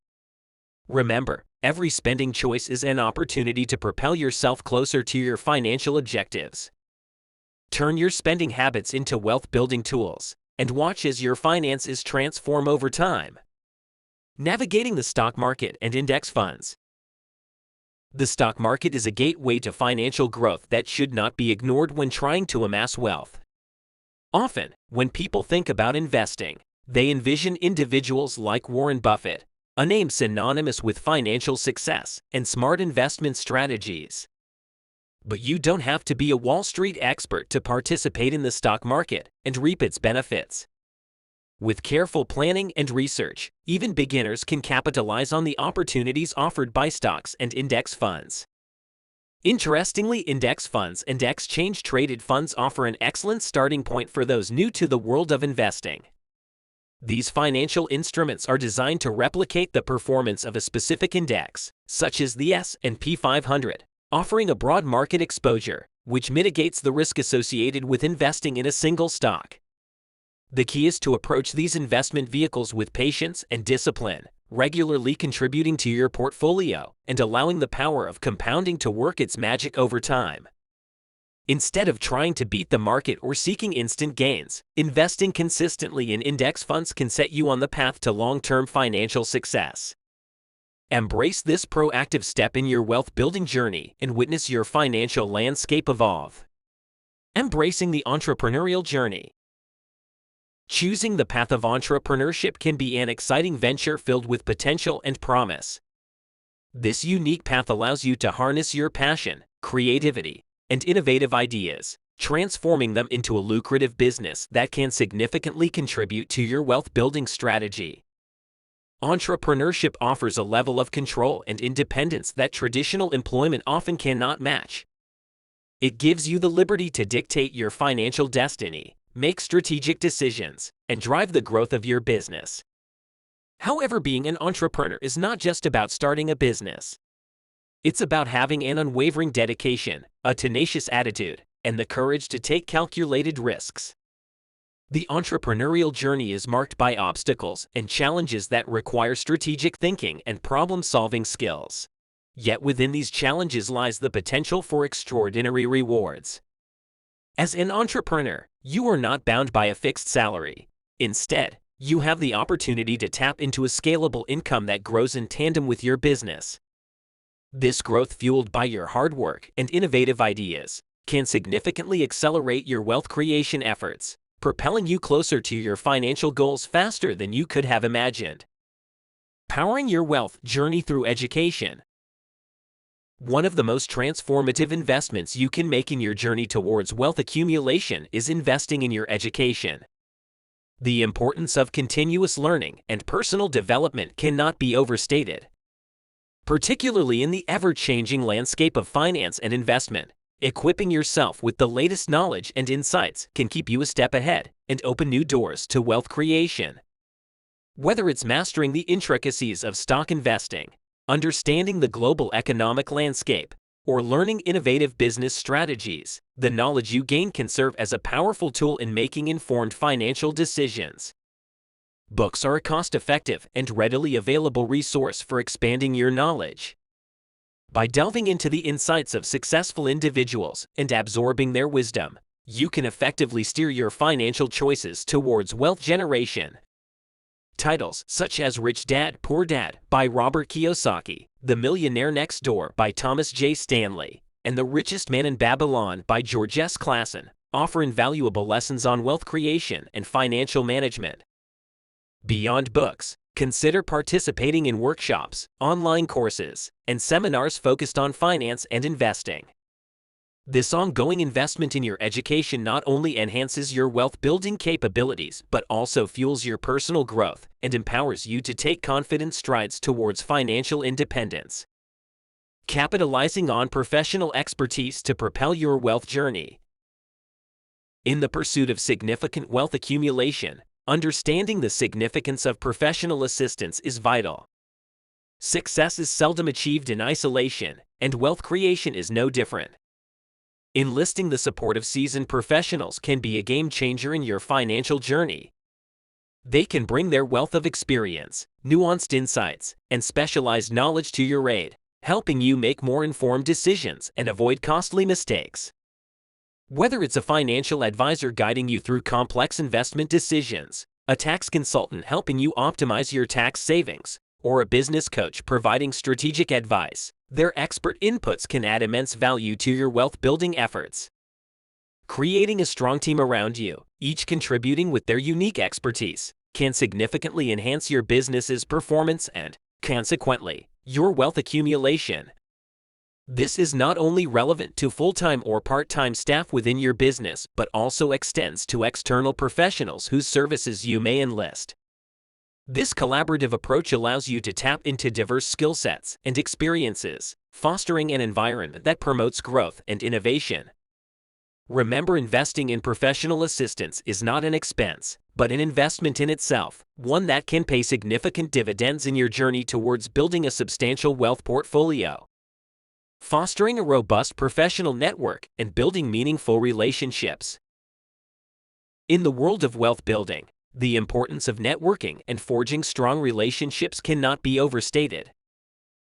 Remember, every spending choice is an opportunity to propel yourself closer to your financial objectives. Turn your spending habits into wealth-building tools and watch as your finances transform over time. Navigating the stock market and index funds. The stock market is a gateway to financial growth that should not be ignored when trying to amass wealth. Often, when people think about investing, they envision individuals like Warren Buffett, a name synonymous with financial success and smart investment strategies. But you don't have to be a Wall Street expert to participate in the stock market and reap its benefits. With careful planning and research, even beginners can capitalize on the opportunities offered by stocks and index funds. Interestingly, index funds and exchange-traded funds offer an excellent starting point for those new to the world of investing. These financial instruments are designed to replicate the performance of a specific index, such as the S&P 500, offering a broad market exposure, which mitigates the risk associated with investing in a single stock. The key is to approach these investment vehicles with patience and discipline, regularly contributing to your portfolio and allowing the power of compounding to work its magic over time. Instead of trying to beat the market or seeking instant gains, investing consistently in index funds can set you on the path to long-term financial success. Embrace this proactive step in your wealth-building journey and witness your financial landscape evolve. Embracing the entrepreneurial journey. Choosing the path of entrepreneurship can be an exciting venture filled with potential and promise. This unique path allows you to harness your passion, creativity, and innovative ideas, transforming them into a lucrative business that can significantly contribute to your wealth-building strategy. Entrepreneurship offers a level of control and independence that traditional employment often cannot match. It gives you the liberty to dictate your financial destiny, make strategic decisions, and drive the growth of your business. However, being an entrepreneur is not just about starting a business. It's about having an unwavering dedication, a tenacious attitude, and the courage to take calculated risks. The entrepreneurial journey is marked by obstacles and challenges that require strategic thinking and problem-solving skills. Yet within these challenges lies the potential for extraordinary rewards. As an entrepreneur, you are not bound by a fixed salary. Instead, you have the opportunity to tap into a scalable income that grows in tandem with your business. This growth, fueled by your hard work and innovative ideas, can significantly accelerate your wealth creation efforts, propelling you closer to your financial goals faster than you could have imagined. Powering your wealth journey through education. One of the most transformative investments you can make in your journey towards wealth accumulation is investing in your education. The importance of continuous learning and personal development cannot be overstated. Particularly in the ever-changing landscape of finance and investment, equipping yourself with the latest knowledge and insights can keep you a step ahead and open new doors to wealth creation. Whether it's mastering the intricacies of stock investing, understanding the global economic landscape, or learning innovative business strategies, the knowledge you gain can serve as a powerful tool in making informed financial decisions. Books are a cost-effective and readily available resource for expanding your knowledge. By delving into the insights of successful individuals and absorbing their wisdom, you can effectively steer your financial choices towards wealth generation. Titles such as Rich Dad, Poor Dad by Robert Kiyosaki, The Millionaire Next Door by Thomas J. Stanley, and The Richest Man in Babylon by George S. Clason offer invaluable lessons on wealth creation and financial management. Beyond books, consider participating in workshops, online courses, and seminars focused on finance and investing. This ongoing investment in your education not only enhances your wealth-building capabilities but also fuels your personal growth and empowers you to take confident strides towards financial independence. Capitalizing on professional expertise to propel your wealth journey. In the pursuit of significant wealth accumulation, understanding the significance of professional assistance is vital. Success is seldom achieved in isolation, and wealth creation is no different. Enlisting the support of seasoned professionals can be a game changer in your financial journey. They can bring their wealth of experience, nuanced insights, and specialized knowledge to your aid, helping you make more informed decisions and avoid costly mistakes. Whether it's a financial advisor guiding you through complex investment decisions, a tax consultant helping you optimize your tax savings, or a business coach providing strategic advice, their expert inputs can add immense value to your wealth-building efforts. Creating a strong team around you, each contributing with their unique expertise, can significantly enhance your business's performance and, consequently, your wealth accumulation. This is not only relevant to full-time or part-time staff within your business, but also extends to external professionals whose services you may enlist. This collaborative approach allows you to tap into diverse skill sets and experiences, fostering an environment that promotes growth and innovation. Remember, investing in professional assistance is not an expense, but an investment in itself, one that can pay significant dividends in your journey towards building a substantial wealth portfolio. Fostering a robust professional network and building meaningful relationships. In the world of wealth building, the importance of networking and forging strong relationships cannot be overstated.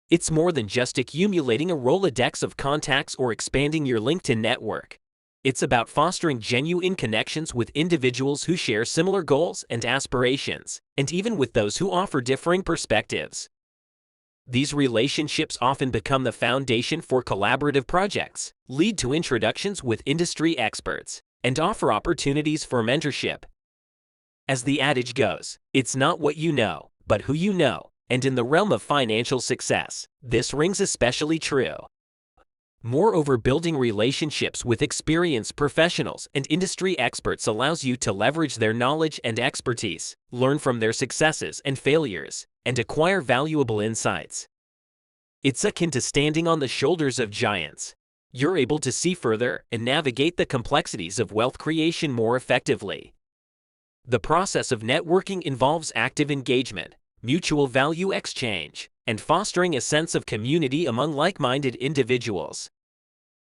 It's more than just accumulating a Rolodex of contacts or expanding your LinkedIn network. It's about fostering genuine connections with individuals who share similar goals and aspirations, and even with those who offer differing perspectives. These relationships often become the foundation for collaborative projects, lead to introductions with industry experts, and offer opportunities for mentorship. As the adage goes, it's not what you know, but who you know, and in the realm of financial success, this rings especially true. Moreover, building relationships with experienced professionals and industry experts allows you to leverage their knowledge and expertise, learn from their successes and failures, and acquire valuable insights. It's akin to standing on the shoulders of giants. You're able to see further and navigate the complexities of wealth creation more effectively. The process of networking involves active engagement, mutual value exchange, and fostering a sense of community among like-minded individuals.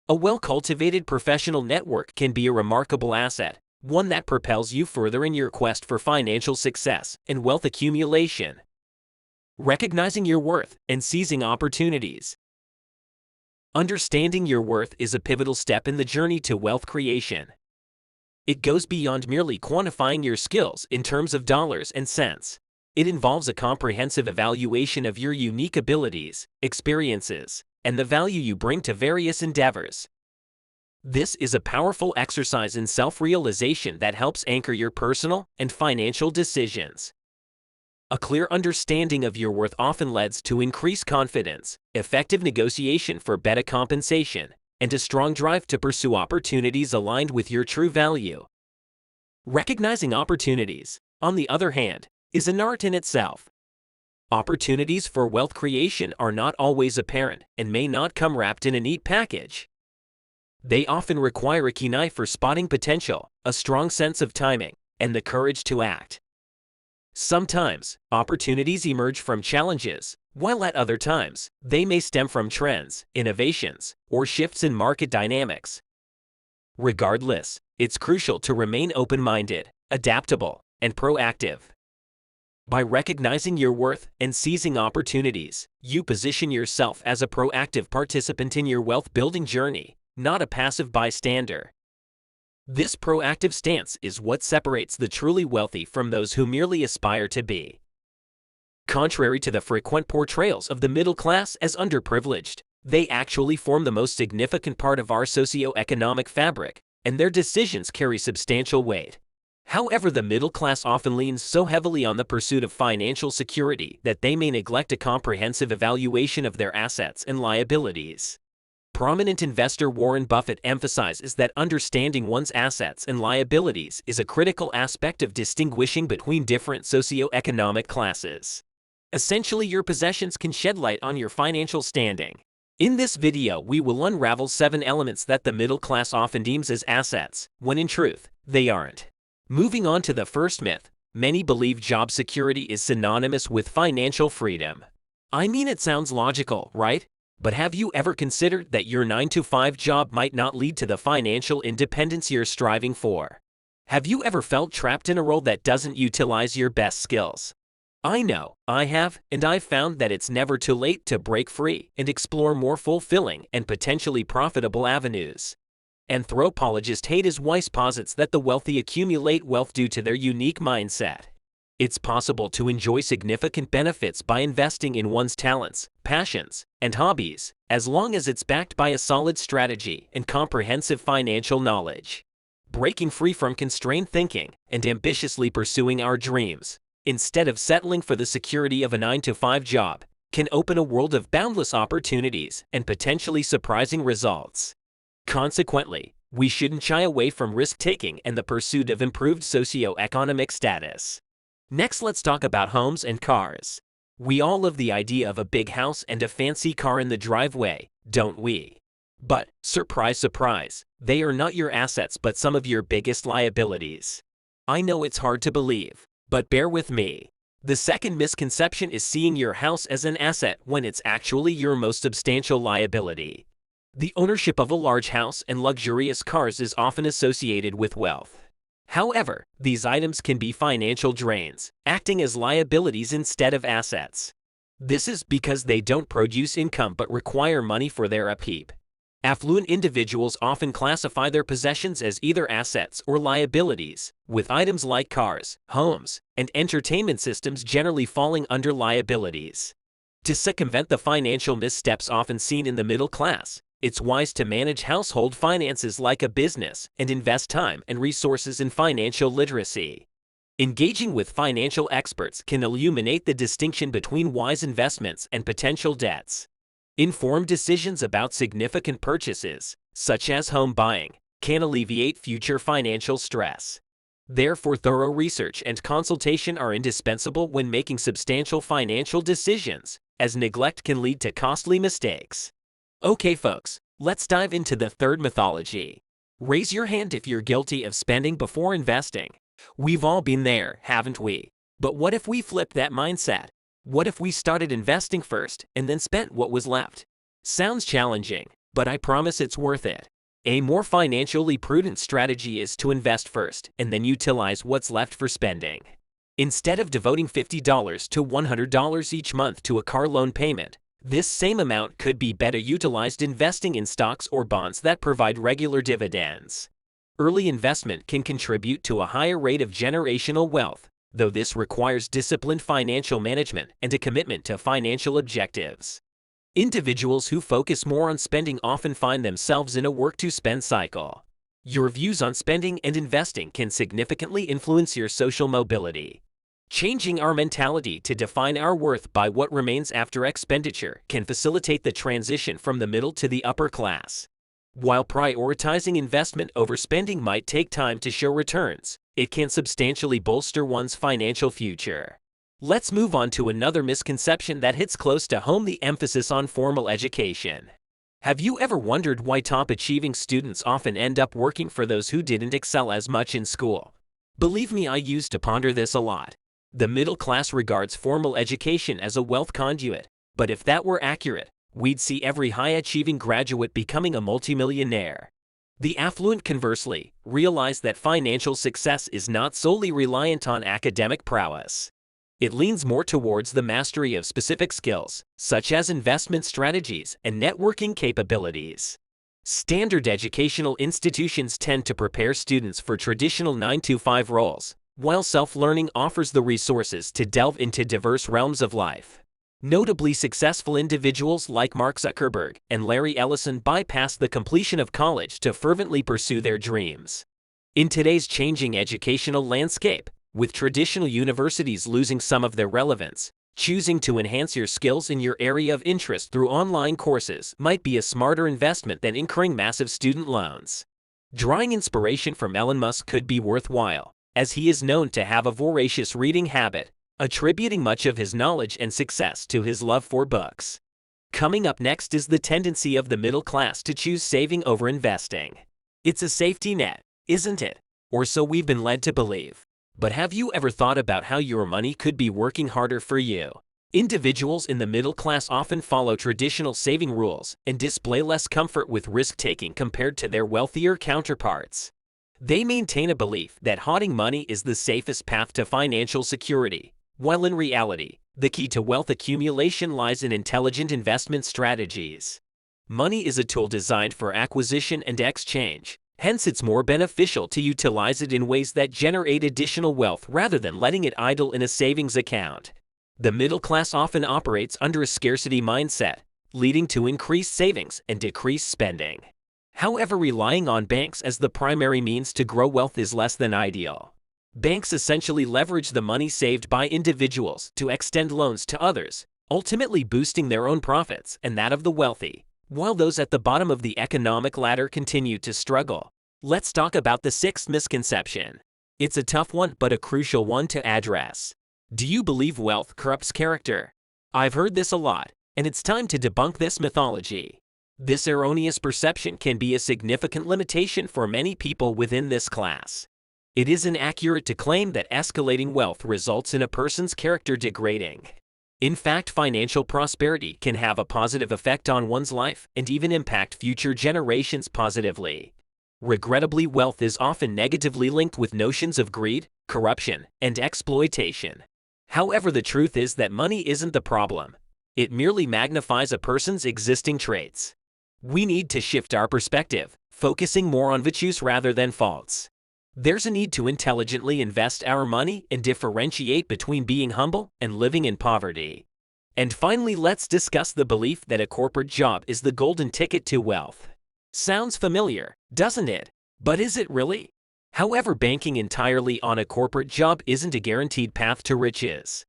A well-cultivated professional network can be a remarkable asset, one that propels you further in your quest for financial success and wealth accumulation. Recognizing your worth and seizing opportunities. Understanding your worth is a pivotal step in the journey to wealth creation. It goes beyond merely quantifying your skills in terms of dollars and cents. It involves a comprehensive evaluation of your unique abilities, experiences, and the value you bring to various endeavors. This is a powerful exercise in self-realization that helps anchor your personal and financial decisions. A clear understanding of your worth often leads to increased confidence, effective negotiation for better compensation, and a strong drive to pursue opportunities aligned with your true value. Recognizing opportunities, on the other hand, is an art in itself. Opportunities for wealth creation are not always apparent and may not come wrapped in a neat package. They often require a keen eye for spotting potential, a strong sense of timing, and the courage to act. Sometimes, opportunities emerge from challenges, while at other times, they may stem from trends, innovations, or shifts in market dynamics. Regardless, it's crucial to remain open-minded, adaptable, and proactive. By recognizing your worth and seizing opportunities, you position yourself as a proactive participant in your wealth-building journey, not a passive bystander. This proactive stance is what separates the truly wealthy from those who merely aspire to be. Contrary to the frequent portrayals of the middle class as underprivileged, they actually form the most significant part of our socio-economic fabric, and their decisions carry substantial weight. However, the middle class often leans so heavily on the pursuit of financial security that they may neglect a comprehensive evaluation of their assets and liabilities. Prominent investor Warren Buffett emphasizes that understanding one's assets and liabilities is a critical aspect of distinguishing between different socioeconomic classes. Essentially, your possessions can shed light on your financial standing. In this video, we will unravel 7 elements that the middle class often deems as assets, when in truth, they aren't. Moving on to the first myth, many believe job security is synonymous with financial freedom. I mean, it sounds logical, right? But have you ever considered that your 9-to-5 job might not lead to the financial independence you're striving for? Have you ever felt trapped in a role that doesn't utilize your best skills? I know, I have, and I've found that it's never too late to break free and explore more fulfilling and potentially profitable avenues. Anthropologist Hayes Weiss posits that the wealthy accumulate wealth due to their unique mindset. It's possible to enjoy significant benefits by investing in one's talents, passions, and hobbies, as long as it's backed by a solid strategy and comprehensive financial knowledge. Breaking free from constrained thinking and ambitiously pursuing our dreams, instead of settling for the security of a 9-to-5 job, can open a world of boundless opportunities and potentially surprising results. Consequently, we shouldn't shy away from risk-taking and the pursuit of improved socioeconomic status. Next, let's talk about homes and cars. We all love the idea of a big house and a fancy car in the driveway, don't we? But, surprise, surprise, they are not your assets but some of your biggest liabilities. I know it's hard to believe, but bear with me. The second misconception is seeing your house as an asset when it's actually your most substantial liability. The ownership of a large house and luxurious cars is often associated with wealth. However, these items can be financial drains, acting as liabilities instead of assets. This is because they don't produce income but require money for their upkeep. Affluent individuals often classify their possessions as either assets or liabilities, with items like cars, homes, and entertainment systems generally falling under liabilities. To circumvent the financial missteps often seen in the middle class, it's wise to manage household finances like a business and invest time and resources in financial literacy. Engaging with financial experts can illuminate the distinction between wise investments and potential debts. Informed decisions about significant purchases, such as home buying, can alleviate future financial stress. Therefore, thorough research and consultation are indispensable when making substantial financial decisions, as neglect can lead to costly mistakes. Okay folks, let's dive into the third mythology. Raise your hand if you're guilty of spending before investing. We've all been there, haven't we? But what if we flipped that mindset? What if we started investing first and then spent what was left? Sounds challenging, but I promise it's worth it. A more financially prudent strategy is to invest first and then utilize what's left for spending. Instead of devoting $50 to $100 each month to a car loan payment, this same amount could be better utilized investing in stocks or bonds that provide regular dividends. Early investment can contribute to a higher rate of generational wealth, though this requires disciplined financial management and a commitment to financial objectives. Individuals who focus more on spending often find themselves in a work-to-spend cycle. Your views on spending and investing can significantly influence your social mobility. Changing our mentality to define our worth by what remains after expenditure can facilitate the transition from the middle to the upper class. While prioritizing investment over spending might take time to show returns, it can substantially bolster one's financial future. Let's move on to another misconception that hits close to home: the emphasis on formal education. Have you ever wondered why top-achieving students often end up working for those who didn't excel as much in school? Believe me, I used to ponder this a lot. The middle class regards formal education as a wealth conduit, but if that were accurate, we'd see every high-achieving graduate becoming a multimillionaire. The affluent, conversely, realize that financial success is not solely reliant on academic prowess. It leans more towards the mastery of specific skills, such as investment strategies and networking capabilities. Standard educational institutions tend to prepare students for traditional 9-to-5 roles, while self-learning offers the resources to delve into diverse realms of life. Notably successful individuals like Mark Zuckerberg and Larry Ellison bypass the completion of college to fervently pursue their dreams. In today's changing educational landscape, with traditional universities losing some of their relevance, choosing to enhance your skills in your area of interest through online courses might be a smarter investment than incurring massive student loans. Drawing inspiration from Elon Musk could be worthwhile, as he is known to have a voracious reading habit, attributing much of his knowledge and success to his love for books. Coming up next is the tendency of the middle class to choose saving over investing. It's a safety net, isn't it? Or so we've been led to believe. But have you ever thought about how your money could be working harder for you? Individuals in the middle class often follow traditional saving rules and display less comfort with risk-taking compared to their wealthier counterparts. They maintain a belief that hoarding money is the safest path to financial security, while in reality, the key to wealth accumulation lies in intelligent investment strategies. Money is a tool designed for acquisition and exchange. Hence, it's more beneficial to utilize it in ways that generate additional wealth rather than letting it idle in a savings account. The middle class often operates under a scarcity mindset, leading to increased savings and decreased spending. However, relying on banks as the primary means to grow wealth is less than ideal. Banks essentially leverage the money saved by individuals to extend loans to others, ultimately boosting their own profits and that of the wealthy, while those at the bottom of the economic ladder continue to struggle. Let's talk about the sixth misconception. It's a tough one, but a crucial one to address. Do you believe wealth corrupts character? I've heard this a lot, and it's time to debunk this mythology. This erroneous perception can be a significant limitation for many people within this class. It is inaccurate to claim that escalating wealth results in a person's character degrading. In fact, financial prosperity can have a positive effect on one's life and even impact future generations positively. Regrettably, wealth is often negatively linked with notions of greed, corruption, and exploitation. However, the truth is that money isn't the problem. It merely magnifies a person's existing traits. We need to shift our perspective, focusing more on virtues rather than faults. There's a need to intelligently invest our money and differentiate between being humble and living in poverty. And finally, let's discuss the belief that a corporate job is the golden ticket to wealth. Sounds familiar, doesn't it? But is it really? However, banking entirely on a corporate job isn't a guaranteed path to riches.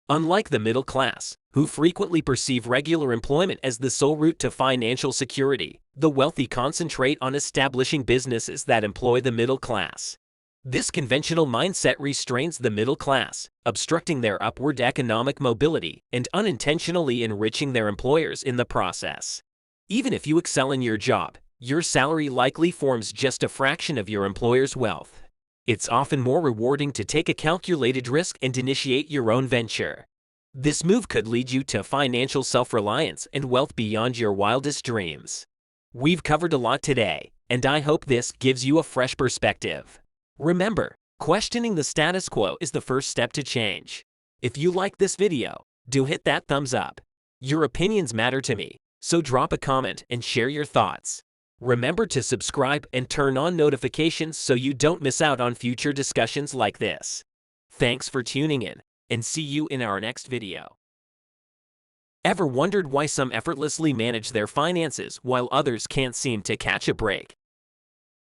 Unlike the middle class, who frequently perceive regular employment as the sole route to financial security, the wealthy concentrate on establishing businesses that employ the middle class. This conventional mindset restrains the middle class, obstructing their upward economic mobility and unintentionally enriching their employers in the process. Even if you excel in your job, your salary likely forms just a fraction of your employer's wealth. It's often more rewarding to take a calculated risk and initiate your own venture. This move could lead you to financial self-reliance and wealth beyond your wildest dreams. We've covered a lot today, and I hope this gives you a fresh perspective. Remember, questioning the status quo is the first step to change. If you like this video, do hit that thumbs up. Your opinions matter to me, so drop a comment and share your thoughts. Remember to subscribe and turn on notifications so you don't miss out on future discussions like this. Thanks for tuning in, and see you in our next video. Ever wondered why some effortlessly manage their finances while others can't seem to catch a break?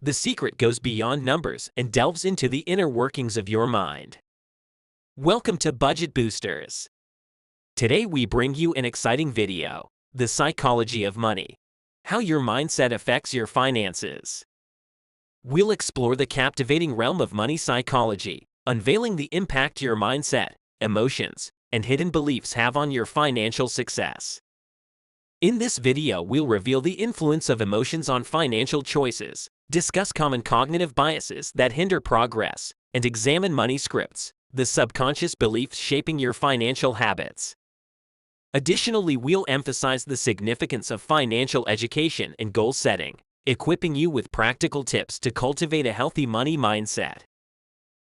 The secret goes beyond numbers and delves into the inner workings of your mind. Welcome to Budget Boosters. Today we bring you an exciting video, The Psychology of Money, how your mindset affects your finances. We'll explore the captivating realm of money psychology, unveiling the impact your mindset, emotions, and hidden beliefs have on your financial success. In this video, we'll reveal the influence of emotions on financial choices, discuss common cognitive biases that hinder progress, and examine money scripts, the subconscious beliefs shaping your financial habits. Additionally, we'll emphasize the significance of financial education and goal setting, equipping you with practical tips to cultivate a healthy money mindset.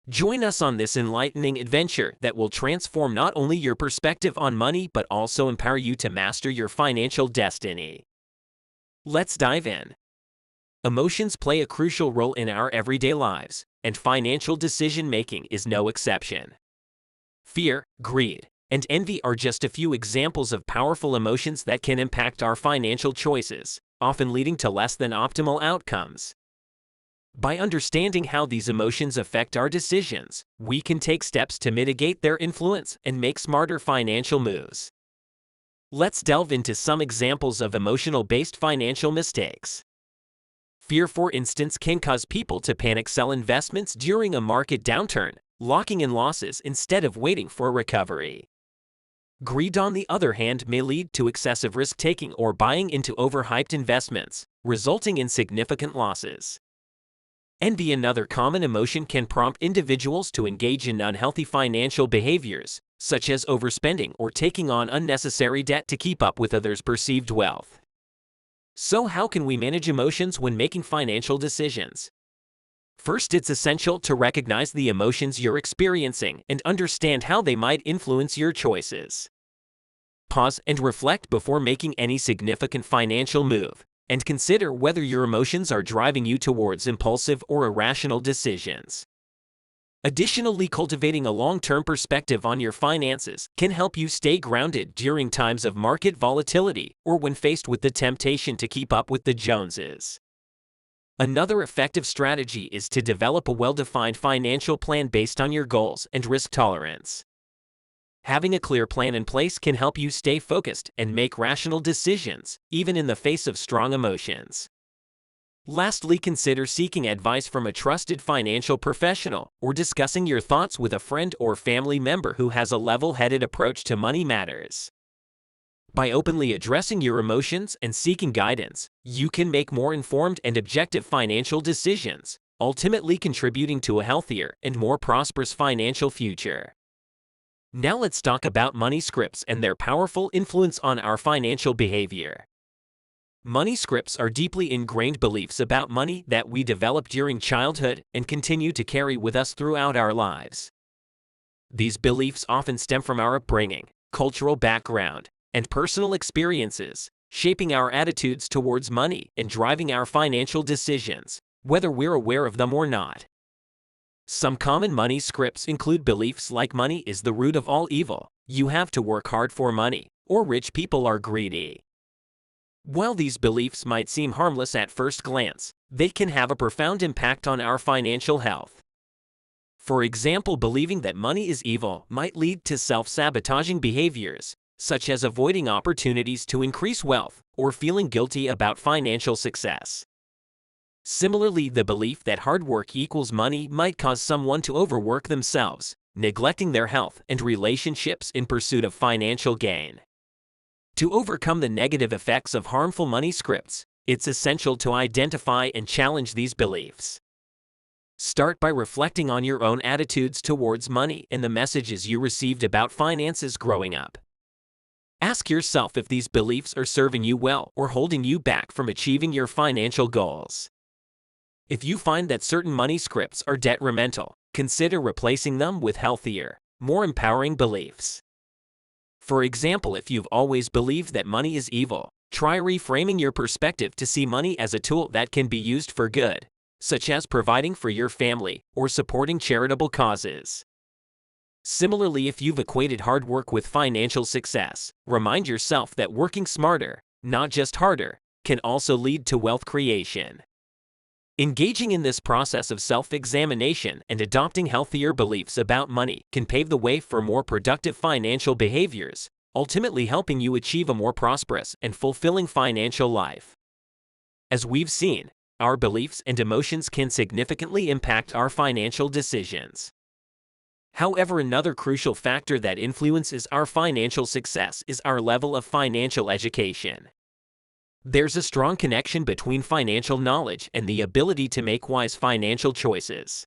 Join us on this enlightening adventure that will transform not only your perspective on money but also empower you to master your financial destiny. Let's dive in. Emotions play a crucial role in our everyday lives, and financial decision-making is no exception. Fear, greed, and envy are just a few examples of powerful emotions that can impact our financial choices, often leading to less than optimal outcomes. By understanding how these emotions affect our decisions, we can take steps to mitigate their influence and make smarter financial moves. Let's delve into some examples of emotional-based financial mistakes. Fear, for instance, can cause people to panic sell investments during a market downturn, locking in losses instead of waiting for a recovery. Greed, on the other hand, may lead to excessive risk-taking or buying into overhyped investments, resulting in significant losses. Envy, another common emotion, can prompt individuals to engage in unhealthy financial behaviors, such as overspending or taking on unnecessary debt to keep up with others' perceived wealth. So how can we manage emotions when making financial decisions? First, it's essential to recognize the emotions you're experiencing and understand how they might influence your choices. Pause and reflect before making any significant financial move, and consider whether your emotions are driving you towards impulsive or irrational decisions. Additionally, cultivating a long-term perspective on your finances can help you stay grounded during times of market volatility or when faced with the temptation to keep up with the Joneses. Another effective strategy is to develop a well-defined financial plan based on your goals and risk tolerance. Having a clear plan in place can help you stay focused and make rational decisions, even in the face of strong emotions. Lastly, consider seeking advice from a trusted financial professional or discussing your thoughts with a friend or family member who has a level-headed approach to money matters. By openly addressing your emotions and seeking guidance, you can make more informed and objective financial decisions, ultimately contributing to a healthier and more prosperous financial future. Now let's talk about money scripts and their powerful influence on our financial behavior. Money scripts are deeply ingrained beliefs about money that we develop during childhood and continue to carry with us throughout our lives. These beliefs often stem from our upbringing, cultural background, and personal experiences, shaping our attitudes towards money and driving our financial decisions, whether we're aware of them or not. Some common money scripts include beliefs like money is the root of all evil, you have to work hard for money, or rich people are greedy. While these beliefs might seem harmless at first glance, they can have a profound impact on our financial health. For example, believing that money is evil might lead to self-sabotaging behaviors, such as avoiding opportunities to increase wealth or feeling guilty about financial success. Similarly, the belief that hard work equals money might cause someone to overwork themselves, neglecting their health and relationships in pursuit of financial gain. To overcome the negative effects of harmful money scripts, it's essential to identify and challenge these beliefs. Start by reflecting on your own attitudes towards money and the messages you received about finances growing up. Ask yourself if these beliefs are serving you well or holding you back from achieving your financial goals. If you find that certain money scripts are detrimental, consider replacing them with healthier, more empowering beliefs. For example, if you've always believed that money is evil, try reframing your perspective to see money as a tool that can be used for good, such as providing for your family or supporting charitable causes. Similarly, if you've equated hard work with financial success, remind yourself that working smarter, not just harder, can also lead to wealth creation. Engaging in this process of self-examination and adopting healthier beliefs about money can pave the way for more productive financial behaviors, ultimately helping you achieve a more prosperous and fulfilling financial life. As we've seen, our beliefs and emotions can significantly impact our financial decisions. However, another crucial factor that influences our financial success is our level of financial education. There's a strong connection between financial knowledge and the ability to make wise financial choices.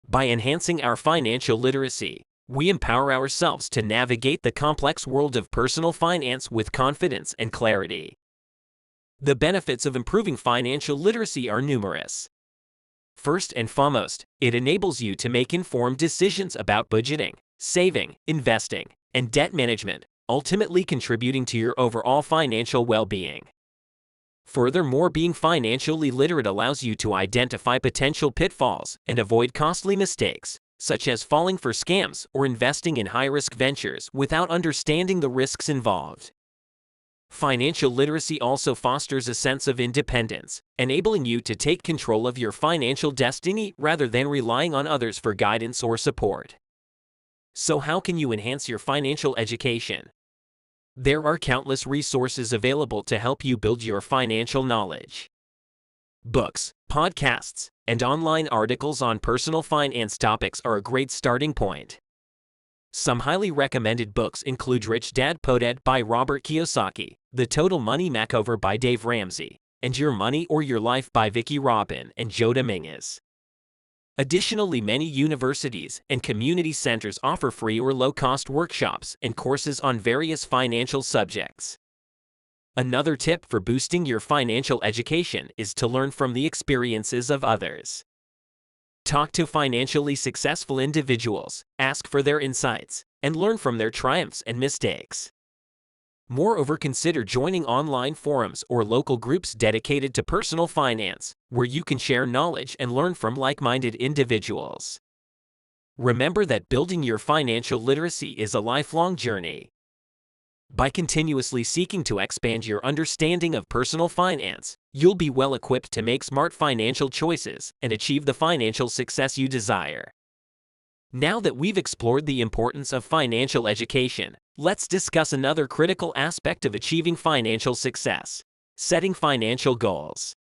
By enhancing our financial literacy, we empower ourselves to navigate the complex world of personal finance with confidence and clarity. The benefits of improving financial literacy are numerous. First and foremost, it enables you to make informed decisions about budgeting, saving, investing, and debt management, ultimately contributing to your overall financial well-being. Furthermore, being financially literate allows you to identify potential pitfalls and avoid costly mistakes, such as falling for scams or investing in high-risk ventures without understanding the risks involved. Financial literacy also fosters a sense of independence, enabling you to take control of your financial destiny rather than relying on others for guidance or support. So how can you enhance your financial education? There are countless resources available to help you build your financial knowledge. Books, podcasts, and online articles on personal finance topics are a great starting point. Some highly recommended books include Rich Dad Poor Dad by Robert Kiyosaki, The Total Money Makeover by Dave Ramsey, and Your Money or Your Life by Vicki Robin and Joe Dominguez. Additionally, many universities and community centers offer free or low-cost workshops and courses on various financial subjects. Another tip for boosting your financial education is to learn from the experiences of others. Talk to financially successful individuals, ask for their insights, and learn from their triumphs and mistakes. Moreover, consider joining online forums or local groups dedicated to personal finance, where you can share knowledge and learn from like-minded individuals. Remember that building your financial literacy is a lifelong journey. By continuously seeking to expand your understanding of personal finance, you'll be well equipped to make smart financial choices and achieve the financial success you desire. Now that we've explored the importance of financial education, let's discuss another critical aspect of achieving financial success: setting financial goals.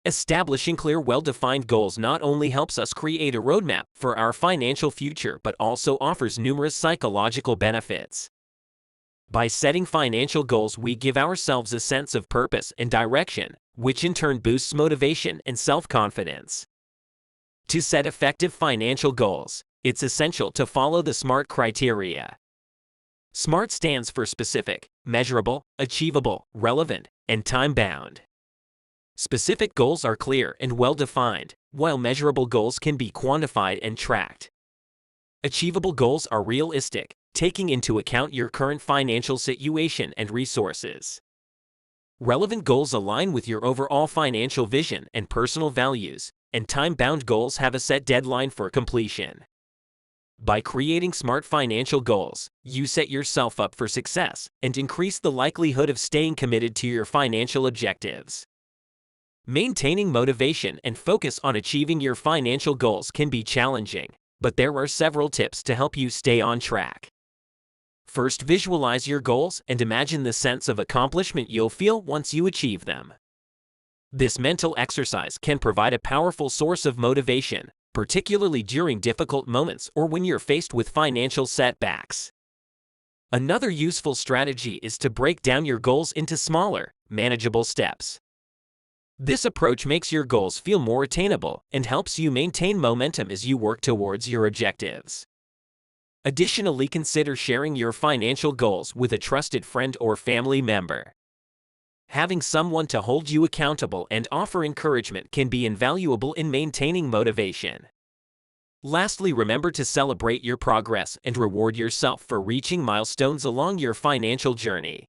Establishing clear, well-defined goals not only helps us create a roadmap for our financial future but also offers numerous psychological benefits. By setting financial goals, we give ourselves a sense of purpose and direction, which in turn boosts motivation and self-confidence. To set effective financial goals, it's essential to follow the SMART criteria. SMART stands for specific, measurable, achievable, relevant, and time-bound. Specific goals are clear and well-defined, while measurable goals can be quantified and tracked. Achievable goals are realistic, taking into account your current financial situation and resources. Relevant goals align with your overall financial vision and personal values, and time-bound goals have a set deadline for completion. By creating smart financial goals, you set yourself up for success and increase the likelihood of staying committed to your financial objectives. Maintaining motivation and focus on achieving your financial goals can be challenging, but there are several tips to help you stay on track. First, visualize your goals and imagine the sense of accomplishment you'll feel once you achieve them. This mental exercise can provide a powerful source of motivation, particularly during difficult moments or when you're faced with financial setbacks. Another useful strategy is to break down your goals into smaller, manageable steps. This approach makes your goals feel more attainable and helps you maintain momentum as you work towards your objectives. Additionally, consider sharing your financial goals with a trusted friend or family member. Having someone to hold you accountable and offer encouragement can be invaluable in maintaining motivation. Lastly, remember to celebrate your progress and reward yourself for reaching milestones along your financial journey.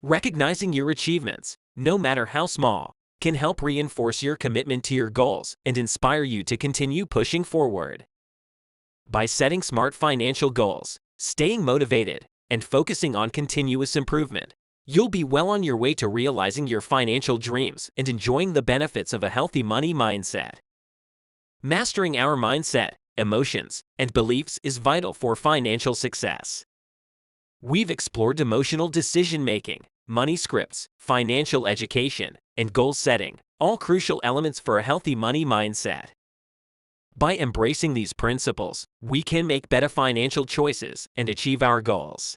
Recognizing your achievements, no matter how small, can help reinforce your commitment to your goals and inspire you to continue pushing forward. By setting smart financial goals, staying motivated, and focusing on continuous improvement, you'll be well on your way to realizing your financial dreams and enjoying the benefits of a healthy money mindset. Mastering our mindset, emotions, and beliefs is vital for financial success. We've explored emotional decision-making, money scripts, financial education, and goal setting, all crucial elements for a healthy money mindset. By embracing these principles, we can make better financial choices and achieve our goals.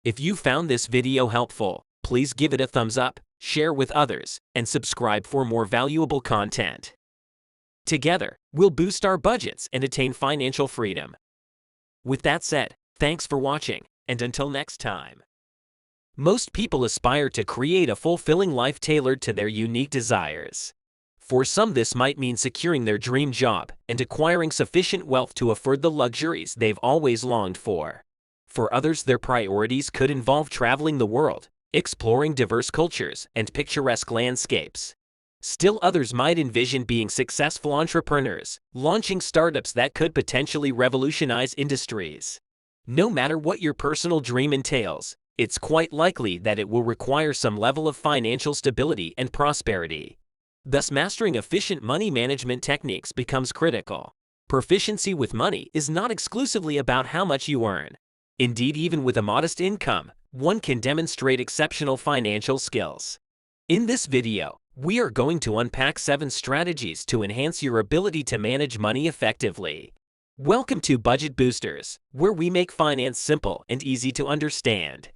If you found this video helpful, please give it a thumbs up, share with others, and subscribe for more valuable content. Together, we'll boost our budgets and attain financial freedom. With that said, thanks for watching, and until next time. Most people aspire to create a fulfilling life tailored to their unique desires. For some, this might mean securing their dream job and acquiring sufficient wealth to afford the luxuries they've always longed for. For others, their priorities could involve traveling the world, exploring diverse cultures and picturesque landscapes. Still others might envision being successful entrepreneurs, launching startups that could potentially revolutionize industries. No matter what your personal dream entails, it's quite likely that it will require some level of financial stability and prosperity. Thus, mastering efficient money management techniques becomes critical. Proficiency with money is not exclusively about how much you earn. Indeed, even with a modest income, one can demonstrate exceptional financial skills. In this video, we are going to unpack 7 strategies to enhance your ability to manage money effectively. Welcome to Budget Boosters, where we make finance simple and easy to understand.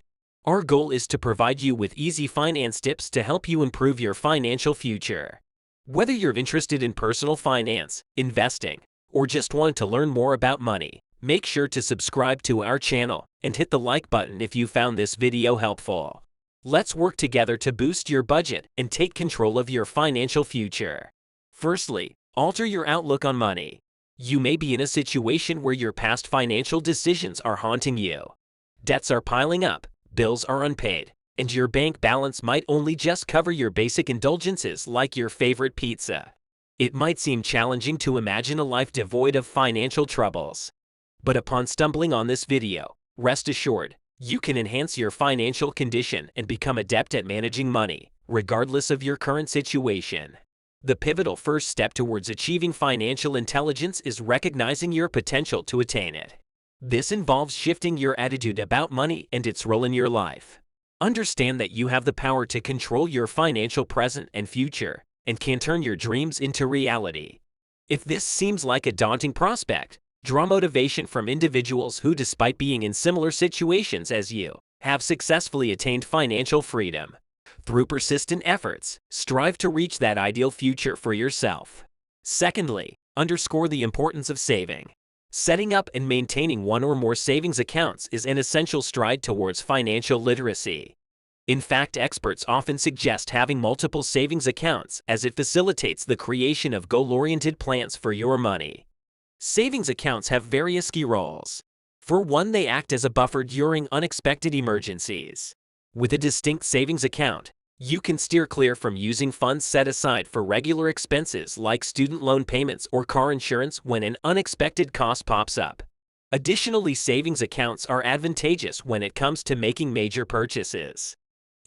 Our goal is to provide you with easy finance tips to help you improve your financial future. Whether you're interested in personal finance, investing, or just want to learn more about money, make sure to subscribe to our channel and hit the like button if you found this video helpful. Let's work together to boost your budget and take control of your financial future. Firstly, alter your outlook on money. You may be in a situation where your past financial decisions are haunting you. Debts are piling up, bills are unpaid, and your bank balance might only just cover your basic indulgences like your favorite pizza. It might seem challenging to imagine a life devoid of financial troubles. But upon stumbling on this video, rest assured, you can enhance your financial condition and become adept at managing money, regardless of your current situation. The pivotal first step towards achieving financial intelligence is recognizing your potential to attain it. This involves shifting your attitude about money and its role in your life. Understand that you have the power to control your financial present and future, and can turn your dreams into reality. If this seems like a daunting prospect, draw motivation from individuals who, despite being in similar situations as you, have successfully attained financial freedom. Through persistent efforts, strive to reach that ideal future for yourself. Secondly, underscore the importance of saving. Setting up and maintaining one or more savings accounts is an essential stride towards financial literacy. In fact, experts often suggest having multiple savings accounts as it facilitates the creation of goal-oriented plans for your money. Savings accounts have various key roles. For one, they act as a buffer during unexpected emergencies. With a distinct savings account, you can steer clear from using funds set aside for regular expenses like student loan payments or car insurance when an unexpected cost pops up. Additionally, savings accounts are advantageous when it comes to making major purchases.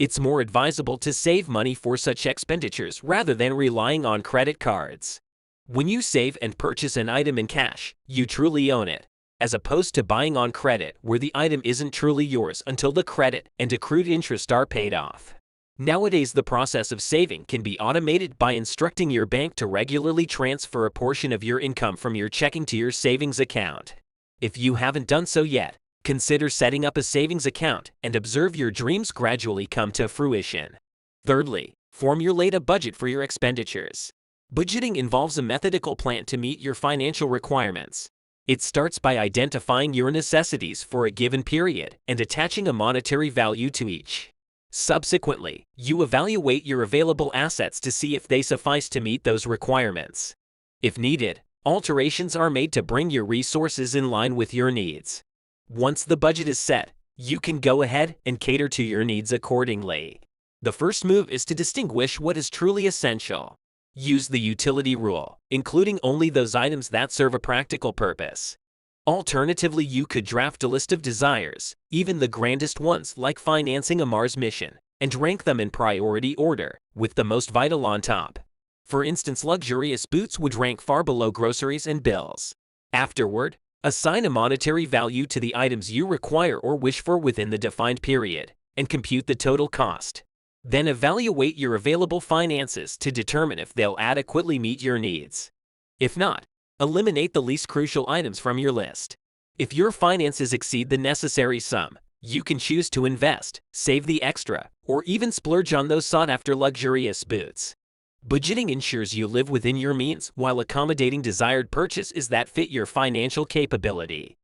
It's more advisable to save money for such expenditures rather than relying on credit cards. When you save and purchase an item in cash, you truly own it, as opposed to buying on credit where the item isn't truly yours until the credit and accrued interest are paid off. Nowadays, the process of saving can be automated by instructing your bank to regularly transfer a portion of your income from your checking to your savings account. If you haven't done so yet, consider setting up a savings account and observe your dreams gradually come to fruition. Thirdly, formulate a budget for your expenditures. Budgeting involves a methodical plan to meet your financial requirements. It starts by identifying your necessities for a given period and attaching a monetary value to each. Subsequently, you evaluate your available assets to see if they suffice to meet those requirements. If needed, alterations are made to bring your resources in line with your needs. Once the budget is set, you can go ahead and cater to your needs accordingly. The first move is to distinguish what is truly essential. Use the utility rule, including only those items that serve a practical purpose. Alternatively, you could draft a list of desires, even the grandest ones like financing a Mars mission, and rank them in priority order, with the most vital on top. For instance, luxurious boots would rank far below groceries and bills. Afterward, assign a monetary value to the items you require or wish for within the defined period, and compute the total cost. Then evaluate your available finances to determine if they'll adequately meet your needs. If not, eliminate the least crucial items from your list. If your finances exceed the necessary sum, you can choose to invest, save the extra, or even splurge on those sought-after luxurious boots. Budgeting ensures you live within your means while accommodating desired purchases that fit your financial capability.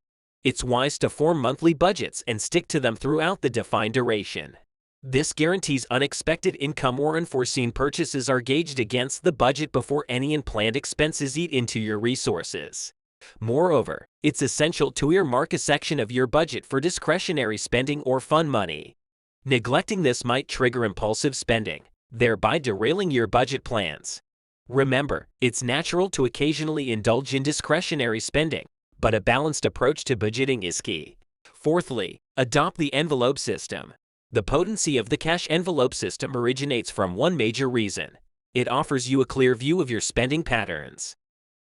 It's wise to form monthly budgets and stick to them throughout the defined duration. This guarantees unexpected income or unforeseen purchases are gauged against the budget before any unplanned expenses eat into your resources. Moreover, it's essential to earmark a section of your budget for discretionary spending or fun money. Neglecting this might trigger impulsive spending, thereby derailing your budget plans. Remember, it's natural to occasionally indulge in discretionary spending, but a balanced approach to budgeting is key. Fourthly, adopt the envelope system. The potency of the cash envelope system originates from one major reason. It offers you a clear view of your spending patterns.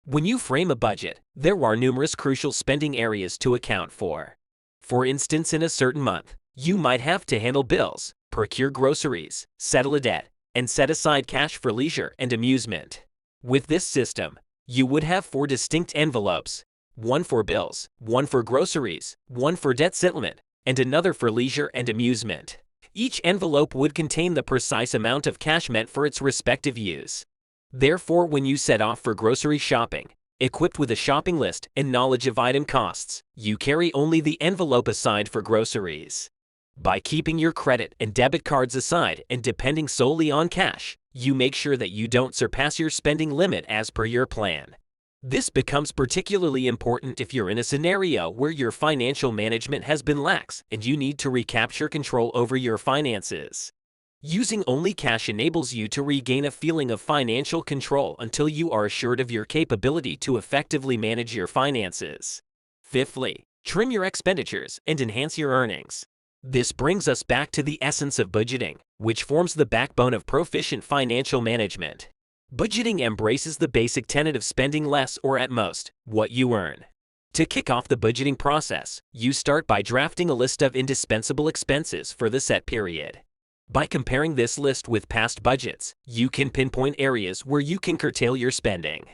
When you frame a budget, there are numerous crucial spending areas to account for. For instance, in a certain month, you might have to handle bills, procure groceries, settle a debt, and set aside cash for leisure and amusement. With this system, you would have 4 distinct envelopes: one for bills, one for groceries, one for debt settlement, and another for leisure and amusement. Each envelope would contain the precise amount of cash meant for its respective use. Therefore, when you set off for grocery shopping, equipped with a shopping list and knowledge of item costs, you carry only the envelope assigned for groceries. By keeping your credit and debit cards aside and depending solely on cash, you make sure that you don't surpass your spending limit as per your plan. This becomes particularly important if you're in a scenario where your financial management has been lax and you need to recapture control over your finances. Using only cash enables you to regain a feeling of financial control until you are assured of your capability to effectively manage your finances. Fifthly, trim your expenditures and enhance your earnings. This brings us back to the essence of budgeting, which forms the backbone of proficient financial management. Budgeting embraces the basic tenet of spending less or at most what you earn. To kick off the budgeting process, you start by drafting a list of indispensable expenses for the set period. By comparing this list with past budgets, you can pinpoint areas where you can curtail your spending.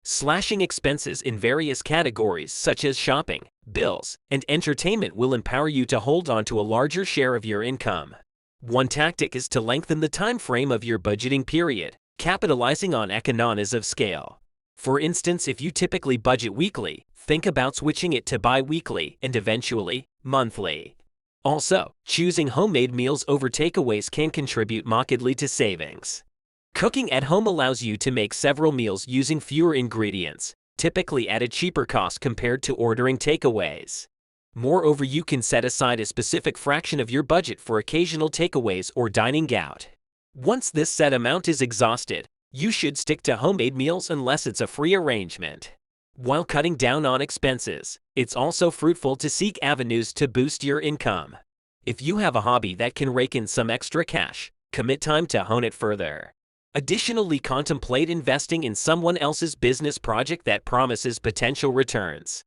Slashing expenses in various categories such as shopping, bills, and entertainment will empower you to hold on to a larger share of your income. One tactic is to lengthen the time frame of your budgeting period, capitalizing on economies of scale. For instance, if you typically budget weekly, think about switching it to bi-weekly and eventually monthly. Also, choosing homemade meals over takeaways can contribute markedly to savings. Cooking at home allows you to make several meals using fewer ingredients, typically at a cheaper cost compared to ordering takeaways. Moreover, you can set aside a specific fraction of your budget for occasional takeaways or dining out. Once this set amount is exhausted, you should stick to homemade meals unless it's a free arrangement. While cutting down on expenses, it's also fruitful to seek avenues to boost your income. If you have a hobby that can rake in some extra cash, commit time to hone it further. Additionally, contemplate investing in someone else's business project that promises potential returns.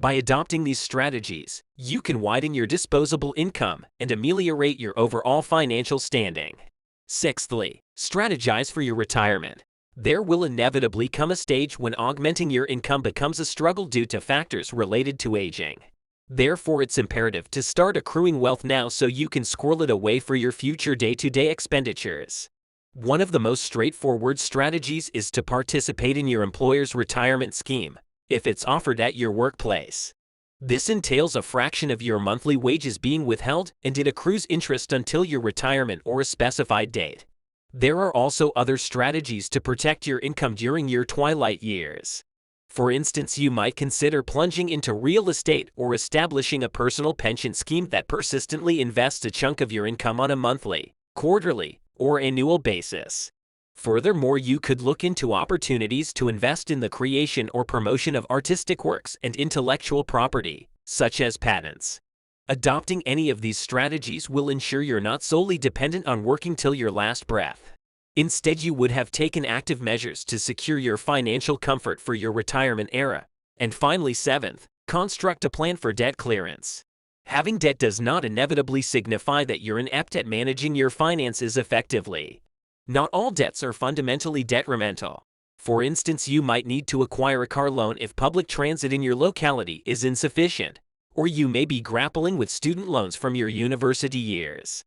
By adopting these strategies, you can widen your disposable income and ameliorate your overall financial standing. Sixthly, strategize for your retirement. There will inevitably come a stage when augmenting your income becomes a struggle due to factors related to aging. Therefore, it's imperative to start accruing wealth now so you can squirrel it away for your future day-to-day expenditures. One of the most straightforward strategies is to participate in your employer's retirement scheme, if it's offered at your workplace. This entails a fraction of your monthly wages being withheld, and it accrues interest until your retirement or a specified date. There are also other strategies to protect your income during your twilight years. For instance, you might consider plunging into real estate or establishing a personal pension scheme that persistently invests a chunk of your income on a monthly, quarterly, or annual basis. Furthermore, you could look into opportunities to invest in the creation or promotion of artistic works and intellectual property, such as patents. Adopting any of these strategies will ensure you're not solely dependent on working till your last breath. Instead, you would have taken active measures to secure your financial comfort for your retirement era. And finally, seventh, construct a plan for debt clearance. Having debt does not inevitably signify that you're inept at managing your finances effectively. Not all debts are fundamentally detrimental. For instance, you might need to acquire a car loan if public transit in your locality is insufficient, or you may be grappling with student loans from your university years.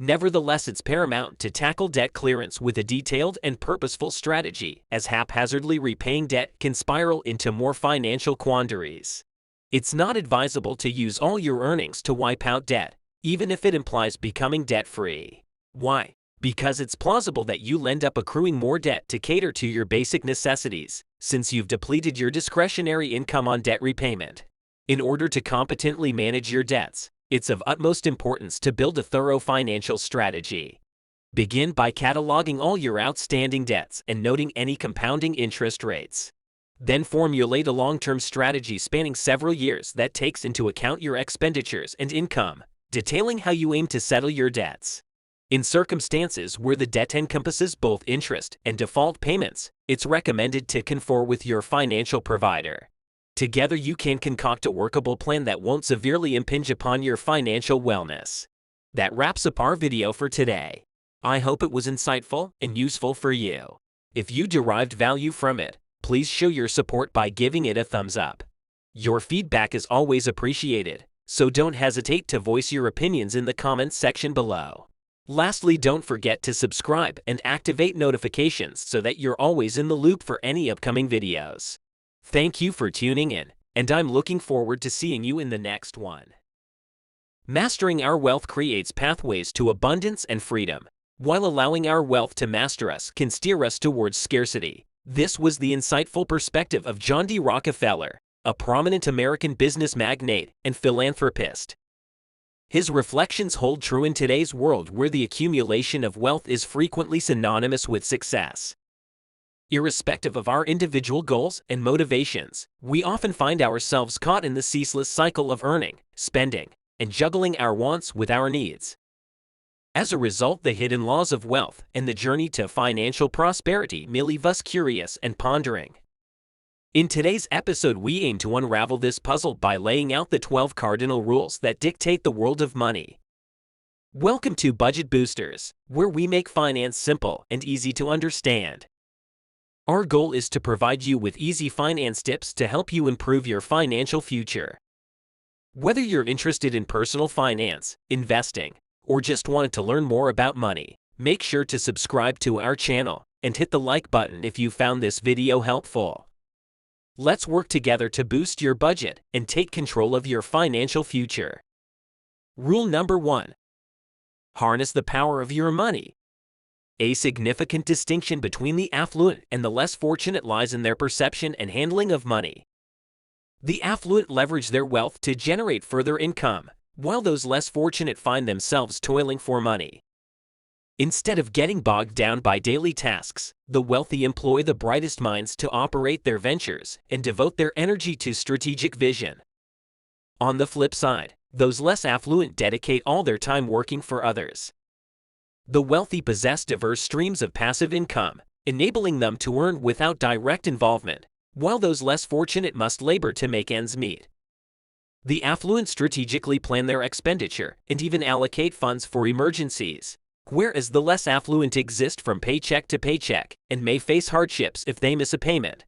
Nevertheless, it's paramount to tackle debt clearance with a detailed and purposeful strategy, as haphazardly repaying debt can spiral into more financial quandaries. It's not advisable to use all your earnings to wipe out debt, even if it implies becoming debt-free. Why? Because it's plausible that you'll end up accruing more debt to cater to your basic necessities, since you've depleted your discretionary income on debt repayment. In order to competently manage your debts, it's of utmost importance to build a thorough financial strategy. Begin by cataloging all your outstanding debts and noting any compounding interest rates. Then formulate a long-term strategy spanning several years that takes into account your expenditures and income, detailing how you aim to settle your debts. In circumstances where the debt encompasses both interest and default payments, it's recommended to confer with your financial provider. Together you can concoct a workable plan that won't severely impinge upon your financial wellness. That wraps up our video for today. I hope it was insightful and useful for you. If you derived value from it, please show your support by giving it a thumbs up. Your feedback is always appreciated, so don't hesitate to voice your opinions in the comments section below. Lastly, don't forget to subscribe and activate notifications so that you're always in the loop for any upcoming videos. Thank you for tuning in, and I'm looking forward to seeing you in the next one. Mastering our wealth creates pathways to abundance and freedom, while allowing our wealth to master us can steer us towards scarcity. This was the insightful perspective of John D. Rockefeller, a prominent American business magnate and philanthropist. His reflections hold true in today's world where the accumulation of wealth is frequently synonymous with success. Irrespective of our individual goals and motivations, we often find ourselves caught in the ceaseless cycle of earning, spending, and juggling our wants with our needs. As a result, the hidden laws of wealth and the journey to financial prosperity may leave us curious and pondering. In today's episode, we aim to unravel this puzzle by laying out the 12 cardinal rules that dictate the world of money. Welcome to Budget Boosters, where we make finance simple and easy to understand. Our goal is to provide you with easy finance tips to help you improve your financial future. Whether you're interested in personal finance, investing, or just wanted to learn more about money, make sure to subscribe to our channel and hit the like button if you found this video helpful. Let's work together to boost your budget and take control of your financial future. Rule number 1. Harness the power of your money. A significant distinction between the affluent and the less fortunate lies in their perception and handling of money. The affluent leverage their wealth to generate further income, while those less fortunate find themselves toiling for money. Instead of getting bogged down by daily tasks, the wealthy employ the brightest minds to operate their ventures and devote their energy to strategic vision. On the flip side, those less affluent dedicate all their time working for others. The wealthy possess diverse streams of passive income, enabling them to earn without direct involvement, while those less fortunate must labor to make ends meet. The affluent strategically plan their expenditure and even allocate funds for emergencies, whereas the less affluent exist from paycheck to paycheck and may face hardships if they miss a payment.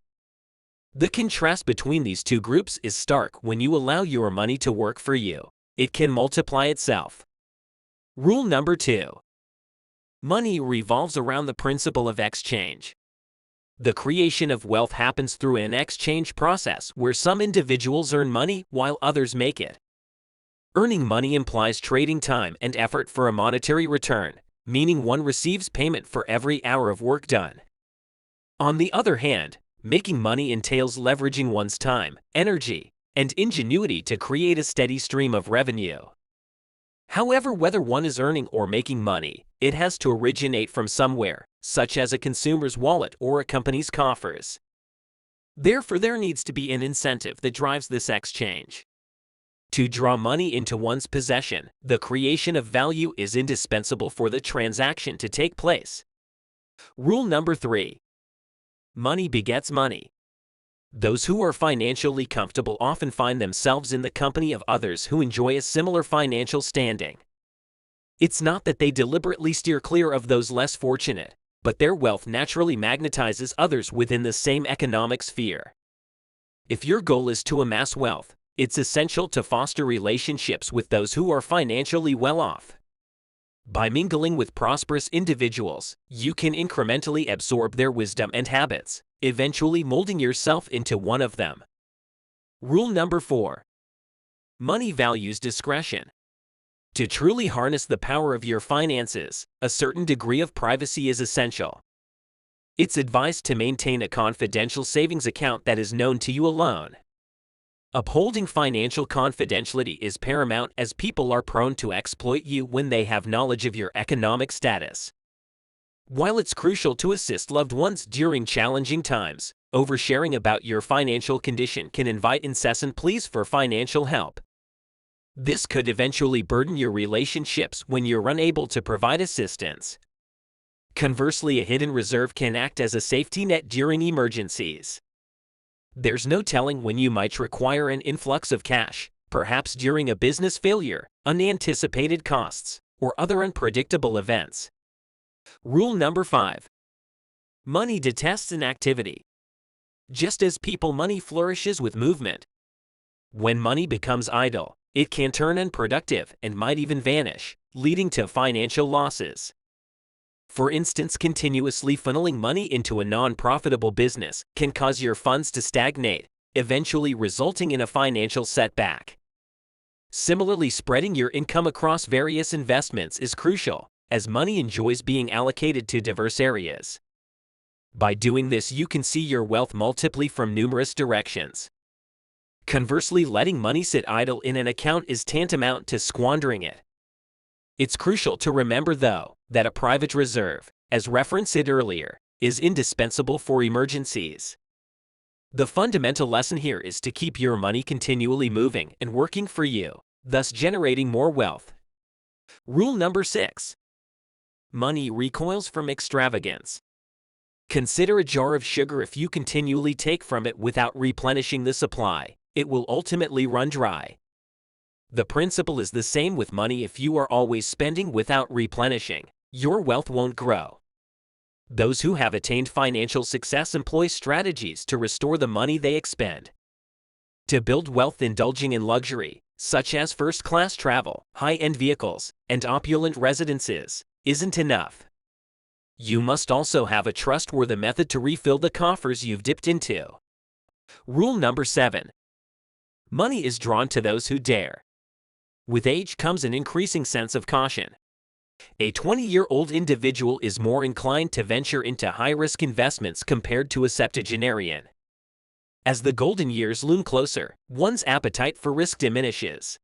The contrast between these two groups is stark when you allow your money to work for you. It can multiply itself. Rule number 2. Money revolves around the principle of exchange. The creation of wealth happens through an exchange process where some individuals earn money while others make it. Earning money implies trading time and effort for a monetary return, meaning one receives payment for every hour of work done. On the other hand, making money entails leveraging one's time, energy, and ingenuity to create a steady stream of revenue. However, whether one is earning or making money, it has to originate from somewhere, such as a consumer's wallet or a company's coffers. Therefore, there needs to be an incentive that drives this exchange. To draw money into one's possession, the creation of value is indispensable for the transaction to take place. Rule number 3. Money begets money. Those who are financially comfortable often find themselves in the company of others who enjoy a similar financial standing. It's not that they deliberately steer clear of those less fortunate, but their wealth naturally magnetizes others within the same economic sphere. If your goal is to amass wealth, it's essential to foster relationships with those who are financially well off. By mingling with prosperous individuals, you can incrementally absorb their wisdom and habits, eventually molding yourself into one of them. Rule number 4. Money values discretion. To truly harness the power of your finances, a certain degree of privacy is essential. It's advised to maintain a confidential savings account that is known to you alone. Upholding financial confidentiality is paramount as people are prone to exploit you when they have knowledge of your economic status. While it's crucial to assist loved ones during challenging times, oversharing about your financial condition can invite incessant pleas for financial help. This could eventually burden your relationships when you're unable to provide assistance. Conversely, a hidden reserve can act as a safety net during emergencies. There's no telling when you might require an influx of cash, perhaps during a business failure, unanticipated costs, or other unpredictable events. Rule number 5. Money detests inactivity. Just as money flourishes with movement. When money becomes idle, it can turn unproductive and might even vanish, leading to financial losses. For instance, continuously funneling money into a non-profitable business can cause your funds to stagnate, eventually resulting in a financial setback. Similarly, spreading your income across various investments is crucial, as money enjoys being allocated to diverse areas. By doing this, you can see your wealth multiply from numerous directions. Conversely, letting money sit idle in an account is tantamount to squandering it. It's crucial to remember, though, that a private reserve, as referenced earlier, is indispensable for emergencies. The fundamental lesson here is to keep your money continually moving and working for you, thus generating more wealth. Rule number 6. Money recoils from extravagance. Consider a jar of sugar. If you continually take from it without replenishing the supply, it will ultimately run dry. The principle is the same with money. If you are always spending without replenishing, your wealth won't grow. Those who have attained financial success employ strategies to restore the money they expend. To build wealth, indulging in luxury, such as first-class travel, high-end vehicles, and opulent residences, isn't enough. You must also have a trustworthy method to refill the coffers you've dipped into. Rule number 7. Money is drawn to those who dare. With age comes an increasing sense of caution. A 20-year-old individual is more inclined to venture into high-risk investments compared to a septuagenarian. As the golden years loom closer, one's appetite for risk diminishes.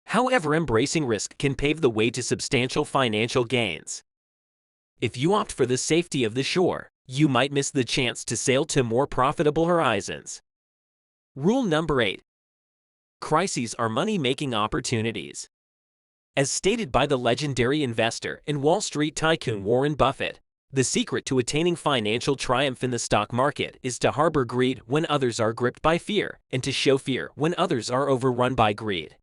However, embracing risk can pave the way to substantial financial gains. If you opt for the safety of the shore, you might miss the chance to sail to more profitable horizons. Rule number 8. Crises are money-making opportunities. As stated by the legendary investor and Wall Street tycoon Warren Buffett, the secret to attaining financial triumph in the stock market is to harbor greed when others are gripped by fear, and to show fear when others are overrun by greed.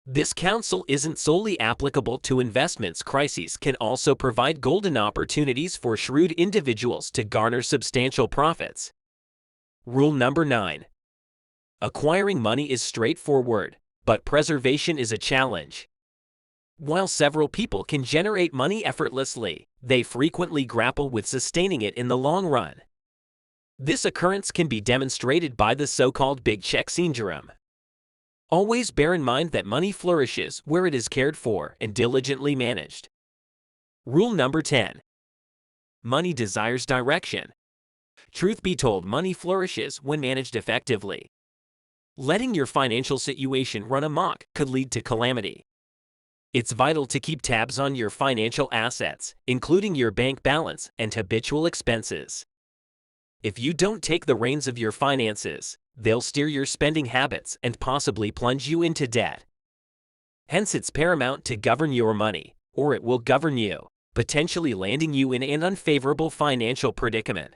This counsel isn't solely applicable to investments. Crises can also provide golden opportunities for shrewd individuals to garner substantial profits. Rule number 9. Acquiring money is straightforward, but preservation is a challenge. While several people can generate money effortlessly, they frequently grapple with sustaining it in the long run. This occurrence can be demonstrated by the so-called big check syndrome. Always bear in mind that money flourishes where it is cared for and diligently managed. Rule number 10. Money desires direction. Truth be told, money flourishes when managed effectively. Letting your financial situation run amok could lead to calamity. It's vital to keep tabs on your financial assets, including your bank balance and habitual expenses. If you don't take the reins of your finances, they'll steer your spending habits and possibly plunge you into debt. Hence, it's paramount to govern your money, or it will govern you, potentially landing you in an unfavorable financial predicament.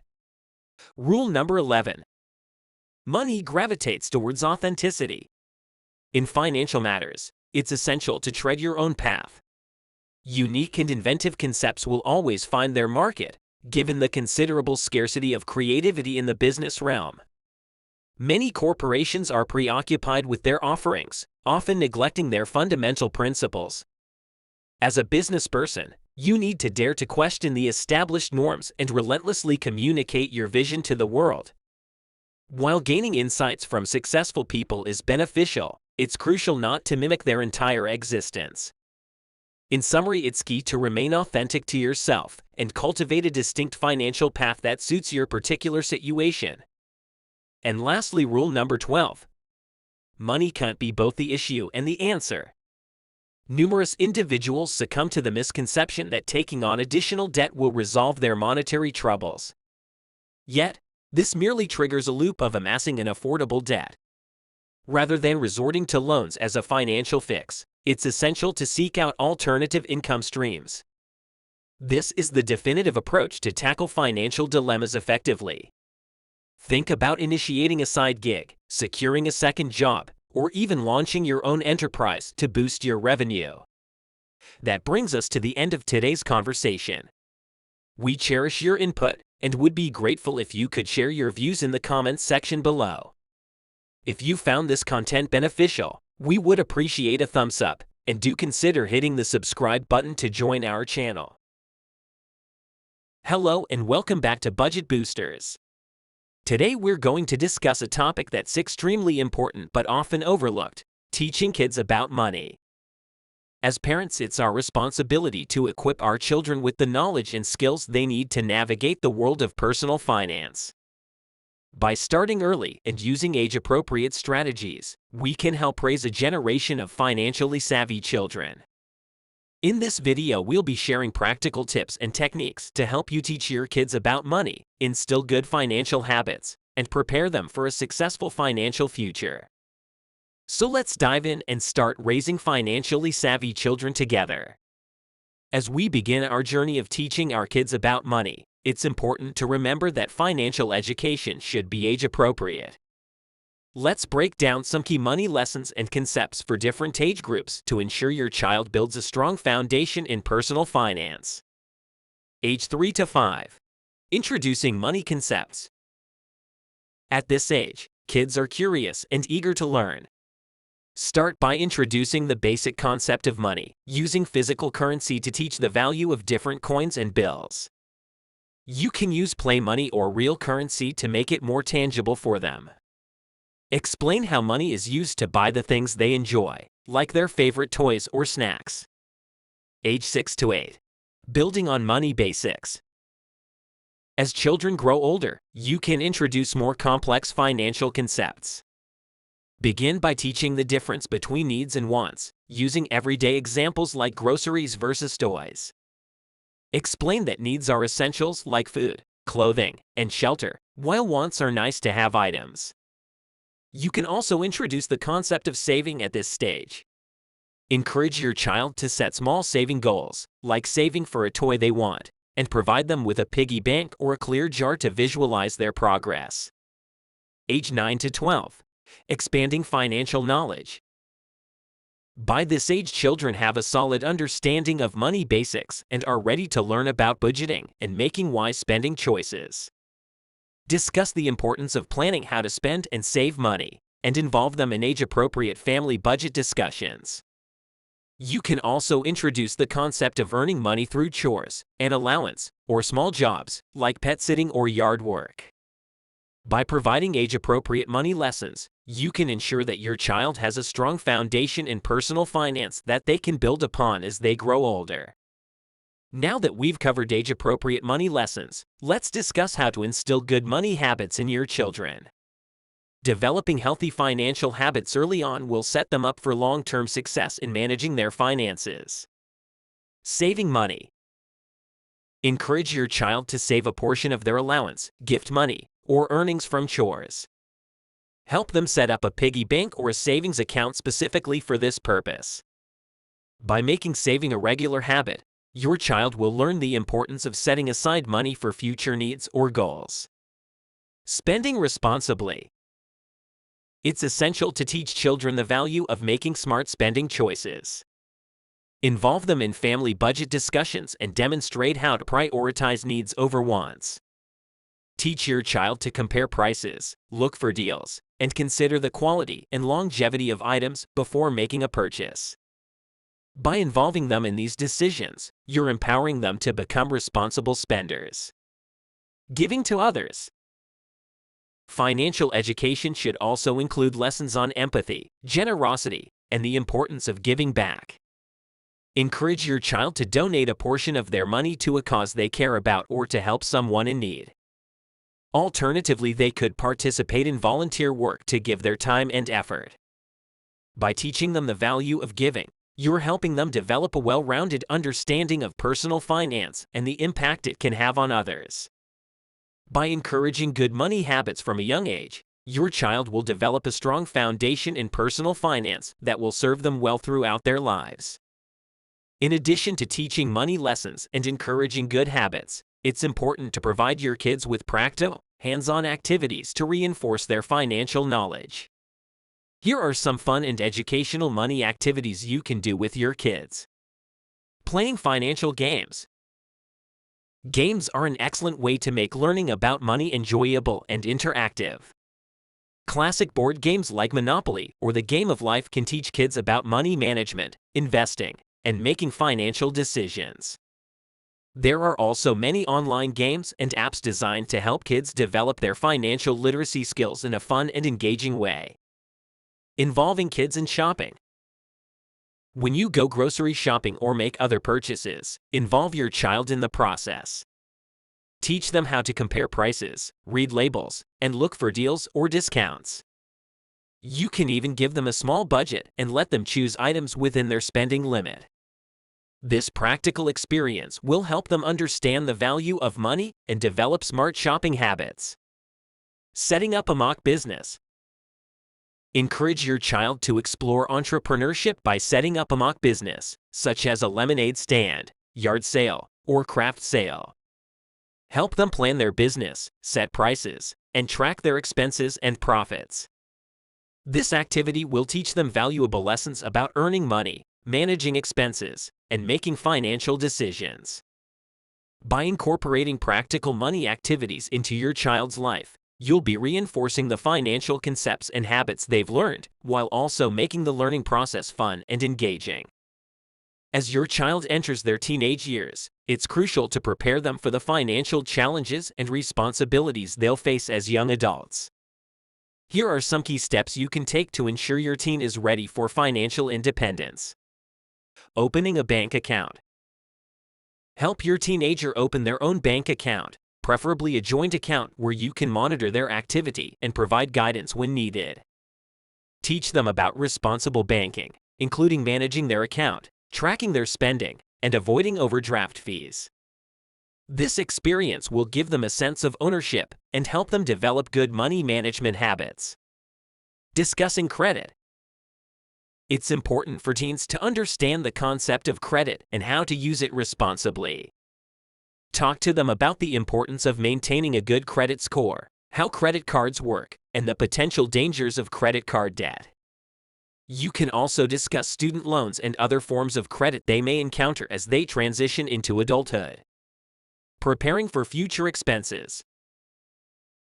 Rule number 11. Money gravitates towards authenticity. In financial matters, it's essential to tread your own path. Unique and inventive concepts will always find their market, given the considerable scarcity of creativity in the business realm. Many corporations are preoccupied with their offerings, often neglecting their fundamental principles. As a business person, you need to dare to question the established norms and relentlessly communicate your vision to the world. While gaining insights from successful people is beneficial, it's crucial not to mimic their entire existence. In summary, it's key to remain authentic to yourself and cultivate a distinct financial path that suits your particular situation. And lastly, rule number 12. Money can't be both the issue and the answer. Numerous individuals succumb to the misconception that taking on additional debt will resolve their monetary troubles. Yet, this merely triggers a loop of amassing an affordable debt. Rather than resorting to loans as a financial fix, it's essential to seek out alternative income streams. This is the definitive approach to tackle financial dilemmas effectively. Think about initiating a side gig, securing a second job, or even launching your own enterprise to boost your revenue. That brings us to the end of today's conversation. We cherish your input and would be grateful if you could share your views in the comments section below. If you found this content beneficial, we would appreciate a thumbs up, and do consider hitting the subscribe button to join our channel. Hello and welcome back to Budget Boosters. Today we're going to discuss a topic that's extremely important but often overlooked: teaching kids about money. As parents, it's our responsibility to equip our children with the knowledge and skills they need to navigate the world of personal finance. By starting early and using age-appropriate strategies, we can help raise a generation of financially savvy children. In this video, we'll be sharing practical tips and techniques to help you teach your kids about money, instill good financial habits, and prepare them for a successful financial future. So let's dive in and start raising financially savvy children together. As we begin our journey of teaching our kids about money, it's important to remember that financial education should be age-appropriate. Let's break down some key money lessons and concepts for different age groups to ensure your child builds a strong foundation in personal finance. Age 3 to 5. Introducing money concepts. At this age, kids are curious and eager to learn. Start by introducing the basic concept of money, using physical currency to teach the value of different coins and bills. You can use play money or real currency to make it more tangible for them. Explain how money is used to buy the things they enjoy, like their favorite toys or snacks. Age 6 to 8. Building on money basics. As children grow older, you can introduce more complex financial concepts. Begin by teaching the difference between needs and wants, using everyday examples like groceries versus toys. Explain that needs are essentials like food, clothing, and shelter, while wants are nice-to-have items. You can also introduce the concept of saving at this stage. Encourage your child to set small saving goals, like saving for a toy they want, and provide them with a piggy bank or a clear jar to visualize their progress. Age 9 to 12. Expanding financial knowledge. By this age, children have a solid understanding of money basics and are ready to learn about budgeting and making wise spending choices. Discuss the importance of planning how to spend and save money, and involve them in age-appropriate family budget discussions. You can also introduce the concept of earning money through chores, an allowance, or small jobs, like pet sitting or yard work. By providing age-appropriate money lessons, you can ensure that your child has a strong foundation in personal finance that they can build upon as they grow older. Now that we've covered age-appropriate money lessons, let's discuss how to instill good money habits in your children. Developing healthy financial habits early on will set them up for long-term success in managing their finances. Saving money. Encourage your child to save a portion of their allowance, gift money, or earnings from chores. Help them set up a piggy bank or a savings account specifically for this purpose. By making saving a regular habit, your child will learn the importance of setting aside money for future needs or goals. Spending responsibly. It's essential to teach children the value of making smart spending choices. Involve them in family budget discussions and demonstrate how to prioritize needs over wants. Teach your child to compare prices, look for deals, and consider the quality and longevity of items before making a purchase. By involving them in these decisions, you're empowering them to become responsible spenders. Giving to others. Financial education should also include lessons on empathy, generosity, and the importance of giving back. Encourage your child to donate a portion of their money to a cause they care about or to help someone in need. Alternatively, they could participate in volunteer work to give their time and effort. By teaching them the value of giving, you're helping them develop a well-rounded understanding of personal finance and the impact it can have on others. By encouraging good money habits from a young age, your child will develop a strong foundation in personal finance that will serve them well throughout their lives. In addition to teaching money lessons and encouraging good habits, it's important to provide your kids with practical, hands-on activities to reinforce their financial knowledge. Here are some fun and educational money activities you can do with your kids. Playing financial games. Games are an excellent way to make learning about money enjoyable and interactive. Classic board games like Monopoly or the Game of Life can teach kids about money management, investing, and making financial decisions. There are also many online games and apps designed to help kids develop their financial literacy skills in a fun and engaging way. Involving kids in shopping. When you go grocery shopping or make other purchases, involve your child in the process. Teach them how to compare prices, read labels, and look for deals or discounts. You can even give them a small budget and let them choose items within their spending limit. This practical experience will help them understand the value of money and develop smart shopping habits. Setting up a mock business. Encourage your child to explore entrepreneurship by setting up a mock business, such as a lemonade stand, yard sale, or craft sale. Help them plan their business, set prices, and track their expenses and profits. This activity will teach them valuable lessons about earning money, managing expenses, and making financial decisions. By incorporating practical money activities into your child's life, you'll be reinforcing the financial concepts and habits they've learned, while also making the learning process fun and engaging. As your child enters their teenage years, it's crucial to prepare them for the financial challenges and responsibilities they'll face as young adults. Here are some key steps you can take to ensure your teen is ready for financial independence. Opening a bank account. Help your teenager open their own bank account, preferably a joint account where you can monitor their activity and provide guidance when needed. Teach them about responsible banking, including managing their account, tracking their spending, and avoiding overdraft fees. This experience will give them a sense of ownership and help them develop good money management habits. Discussing credit. It's important for teens to understand the concept of credit and how to use it responsibly. Talk to them about the importance of maintaining a good credit score, how credit cards work, and the potential dangers of credit card debt. You can also discuss student loans and other forms of credit they may encounter as they transition into adulthood. Preparing for future expenses.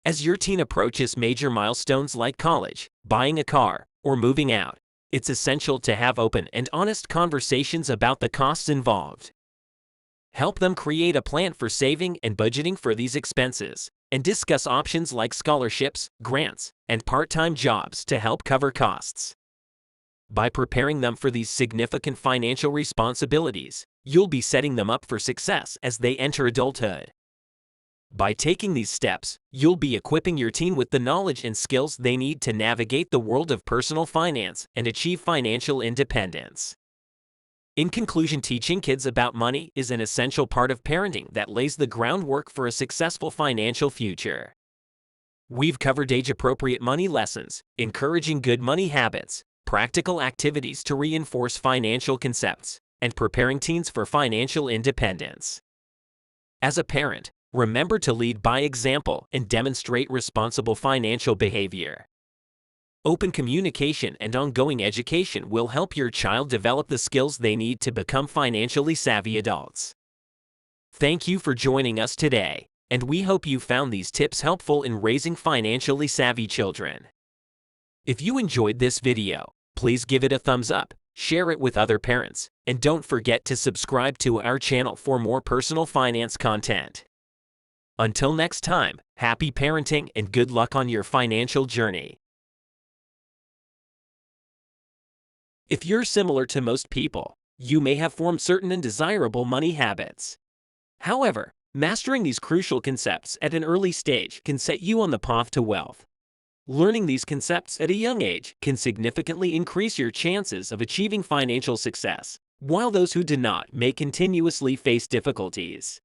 As your teen approaches major milestones like college, buying a car, or moving out, it's essential to have open and honest conversations about the costs involved. Help them create a plan for saving and budgeting for these expenses, and discuss options like scholarships, grants, and part-time jobs to help cover costs. By preparing them for these significant financial responsibilities, you'll be setting them up for success as they enter adulthood. By taking these steps, you'll be equipping your teen with the knowledge and skills they need to navigate the world of personal finance and achieve financial independence. In conclusion, teaching kids about money is an essential part of parenting that lays the groundwork for a successful financial future. We've covered age-appropriate money lessons, encouraging good money habits, practical activities to reinforce financial concepts, and preparing teens for financial independence. As a parent, remember to lead by example and demonstrate responsible financial behavior. Open communication and ongoing education will help your child develop the skills they need to become financially savvy adults. Thank you for joining us today, and we hope you found these tips helpful in raising financially savvy children. If you enjoyed this video, please give it a thumbs up, share it with other parents, and don't forget to subscribe to our channel for more personal finance content. Until next time, happy parenting and good luck on your financial journey. If you're similar to most people, you may have formed certain undesirable money habits. However, mastering these crucial concepts at an early stage can set you on the path to wealth. Learning these concepts at a young age can significantly increase your chances of achieving financial success, while those who do not may continuously face difficulties.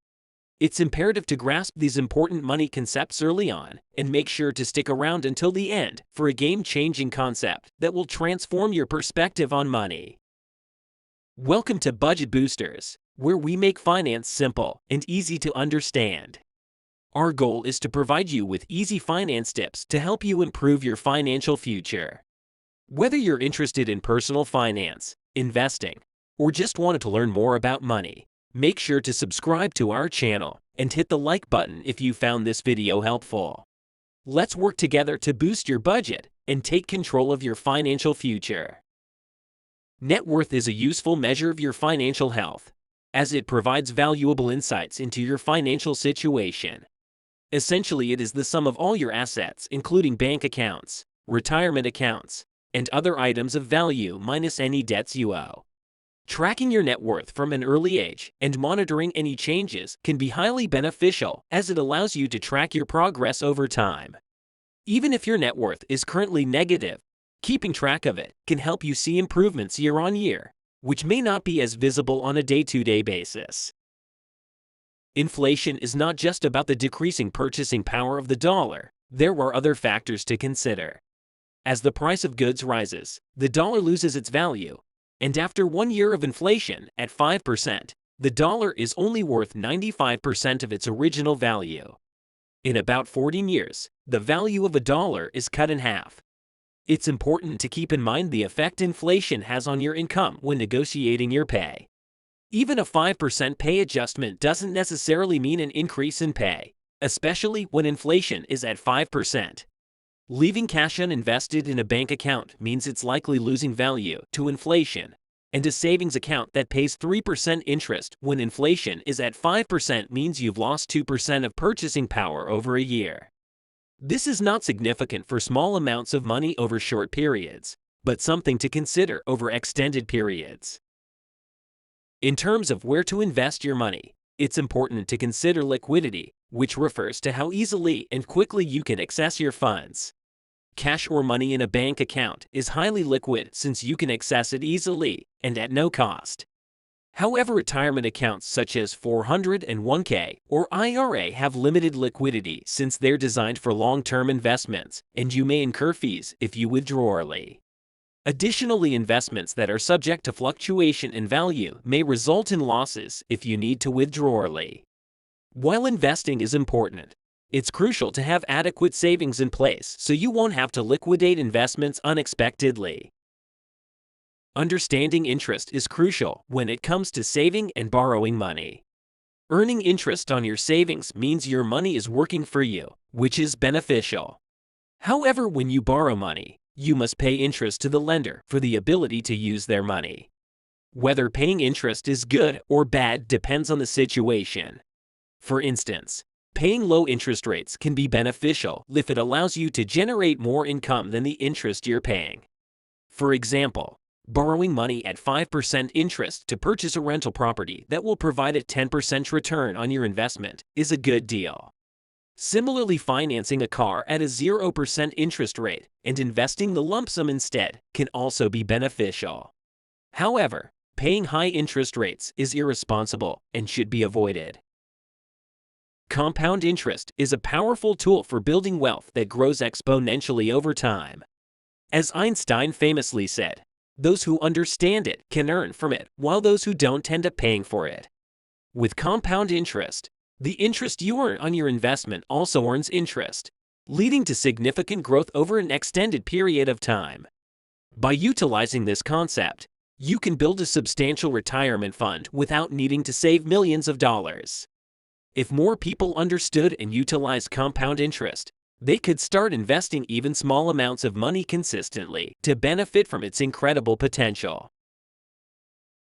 It's imperative to grasp these important money concepts early on and make sure to stick around until the end for a game-changing concept that will transform your perspective on money. Welcome to Budget Boosters, where we make finance simple and easy to understand. Our goal is to provide you with easy finance tips to help you improve your financial future. Whether you're interested in personal finance, investing, or just wanted to learn more about money, make sure to subscribe to our channel and hit the like button if you found this video helpful. Let's work together to boost your budget and take control of your financial future. Net worth is a useful measure of your financial health, as it provides valuable insights into your financial situation. Essentially, it is the sum of all your assets, including bank accounts, retirement accounts, and other items of value minus any debts you owe. Tracking your net worth from an early age and monitoring any changes can be highly beneficial, as it allows you to track your progress over time. Even if your net worth is currently negative, keeping track of it can help you see improvements year on year, which may not be as visible on a day-to-day basis. Inflation is not just about the decreasing purchasing power of the dollar. There are other factors to consider. As the price of goods rises, the dollar loses its value. And after 1 year of inflation at 5%, the dollar is only worth 95% of its original value. In about 14 years, the value of a dollar is cut in half. It's important to keep in mind the effect inflation has on your income when negotiating your pay. Even a 5% pay adjustment doesn't necessarily mean an increase in pay, especially when inflation is at 5%. Leaving cash uninvested in a bank account means it's likely losing value to inflation, and a savings account that pays 3% interest when inflation is at 5% means you've lost 2% of purchasing power over a year. This is not significant for small amounts of money over short periods, but something to consider over extended periods. In terms of where to invest your money, it's important to consider liquidity, which refers to how easily and quickly you can access your funds. Cash or money in a bank account is highly liquid since you can access it easily and at no cost. However, retirement accounts such as 401k or IRA have limited liquidity since they're designed for long-term investments, and you may incur fees if you withdraw early. Additionally, investments that are subject to fluctuation in value may result in losses if you need to withdraw early. While investing is important, it's crucial to have adequate savings in place so you won't have to liquidate investments unexpectedly. Understanding interest is crucial when it comes to saving and borrowing money. Earning interest on your savings means your money is working for you, which is beneficial. However, when you borrow money, you must pay interest to the lender for the ability to use their money. Whether paying interest is good or bad depends on the situation. For instance, paying low interest rates can be beneficial if it allows you to generate more income than the interest you're paying. For example, borrowing money at 5% interest to purchase a rental property that will provide a 10% return on your investment is a good deal. Similarly, financing a car at a 0% interest rate and investing the lump sum instead can also be beneficial. However, paying high interest rates is irresponsible and should be avoided. Compound interest is a powerful tool for building wealth that grows exponentially over time. As Einstein famously said, those who understand it can earn from it, while those who don't end up paying for it. With compound interest, the interest you earn on your investment also earns interest, leading to significant growth over an extended period of time. By utilizing this concept, you can build a substantial retirement fund without needing to save millions of dollars. If more people understood and utilized compound interest, they could start investing even small amounts of money consistently to benefit from its incredible potential.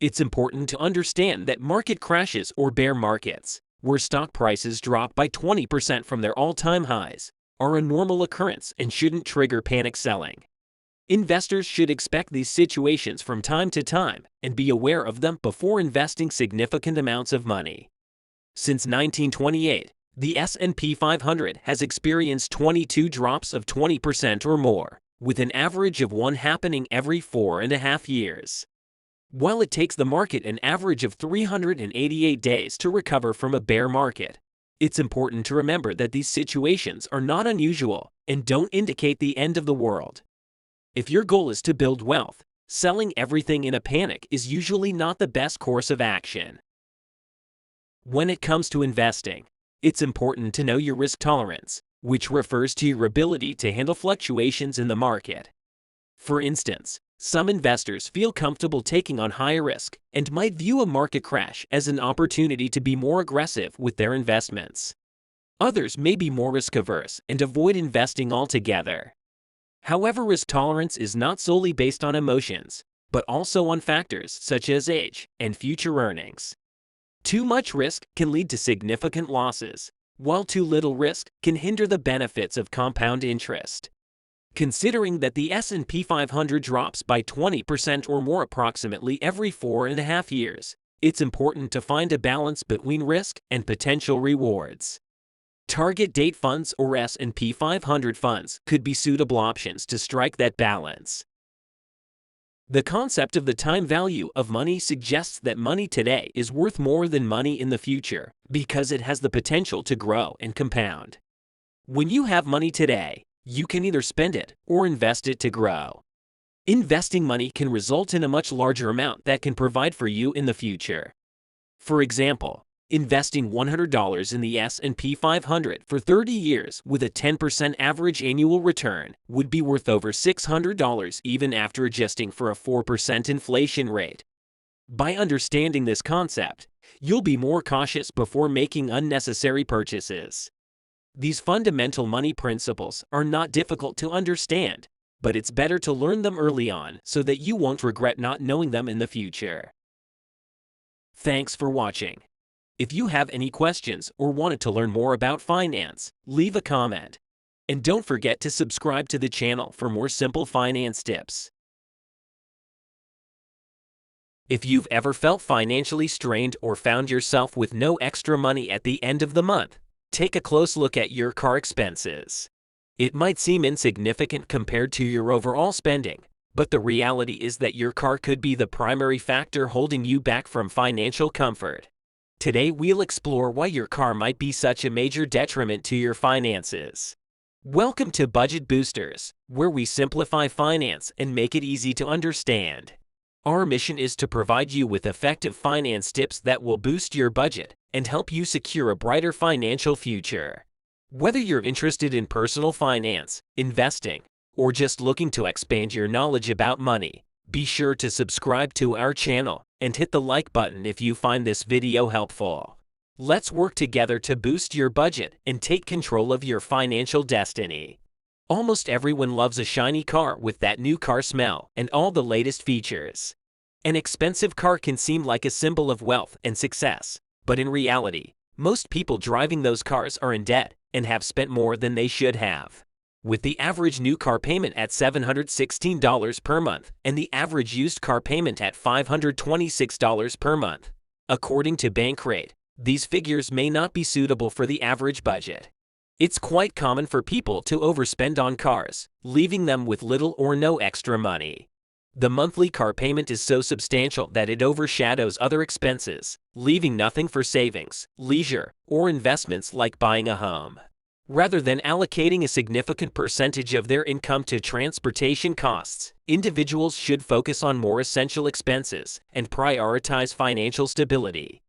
It's important to understand that market crashes or bear markets, where stock prices drop by 20% from their all-time highs, are a normal occurrence and shouldn't trigger panic selling. Investors should expect these situations from time to time and be aware of them before investing significant amounts of money. Since 1928, the S&P 500 has experienced 22 drops of 20% or more, with an average of one happening every 4.5 years. While it takes the market an average of 388 days to recover from a bear market, it's important to remember that these situations are not unusual and don't indicate the end of the world. If your goal is to build wealth, selling everything in a panic is usually not the best course of action. When it comes to investing, it's important to know your risk tolerance, which refers to your ability to handle fluctuations in the market. For instance, some investors feel comfortable taking on higher risk and might view a market crash as an opportunity to be more aggressive with their investments. Others may be more risk-averse and avoid investing altogether. However, risk tolerance is not solely based on emotions, but also on factors such as age and future earnings. Too much risk can lead to significant losses, while too little risk can hinder the benefits of compound interest. Considering that the S&P 500 drops by 20% or more approximately every 4.5 years, it's important to find a balance between risk and potential rewards. Target date funds or S&P 500 funds could be suitable options to strike that balance. The concept of the time value of money suggests that money today is worth more than money in the future because it has the potential to grow and compound. When you have money today, you can either spend it or invest it to grow. Investing money can result in a much larger amount that can provide for you in the future. For example, investing $100 in the S&P 500 for 30 years with a 10% average annual return would be worth over $600 even after adjusting for a 4% inflation rate. By understanding this concept, you'll be more cautious before making unnecessary purchases. These fundamental money principles are not difficult to understand, but it's better to learn them early on so that you won't regret not knowing them in the future. Thanks for watching. If you have any questions or wanted to learn more about finance, leave a comment. And don't forget to subscribe to the channel for more simple finance tips. If you've ever felt financially strained or found yourself with no extra money at the end of the month, take a close look at your car expenses. It might seem insignificant compared to your overall spending, but the reality is that your car could be the primary factor holding you back from financial comfort. Today we'll explore why your car might be such a major detriment to your finances. Welcome to Budget Boosters, where we simplify finance and make it easy to understand. Our mission is to provide you with effective finance tips that will boost your budget and help you secure a brighter financial future. Whether you're interested in personal finance, investing, or just looking to expand your knowledge about money, be sure to subscribe to our channel and hit the like button if you find this video helpful. Let's work together to boost your budget and take control of your financial destiny. Almost everyone loves a shiny car with that new car smell and all the latest features. An expensive car can seem like a symbol of wealth and success, but in reality, most people driving those cars are in debt and have spent more than they should have. With the average new car payment at $716 per month and the average used car payment at $526 per month. According to Bankrate, these figures may not be suitable for the average budget. It's quite common for people to overspend on cars, leaving them with little or no extra money. The monthly car payment is so substantial that it overshadows other expenses, leaving nothing for savings, leisure, or investments like buying a home. Rather than allocating a significant percentage of their income to transportation costs, individuals should focus on more essential expenses and prioritize financial stability.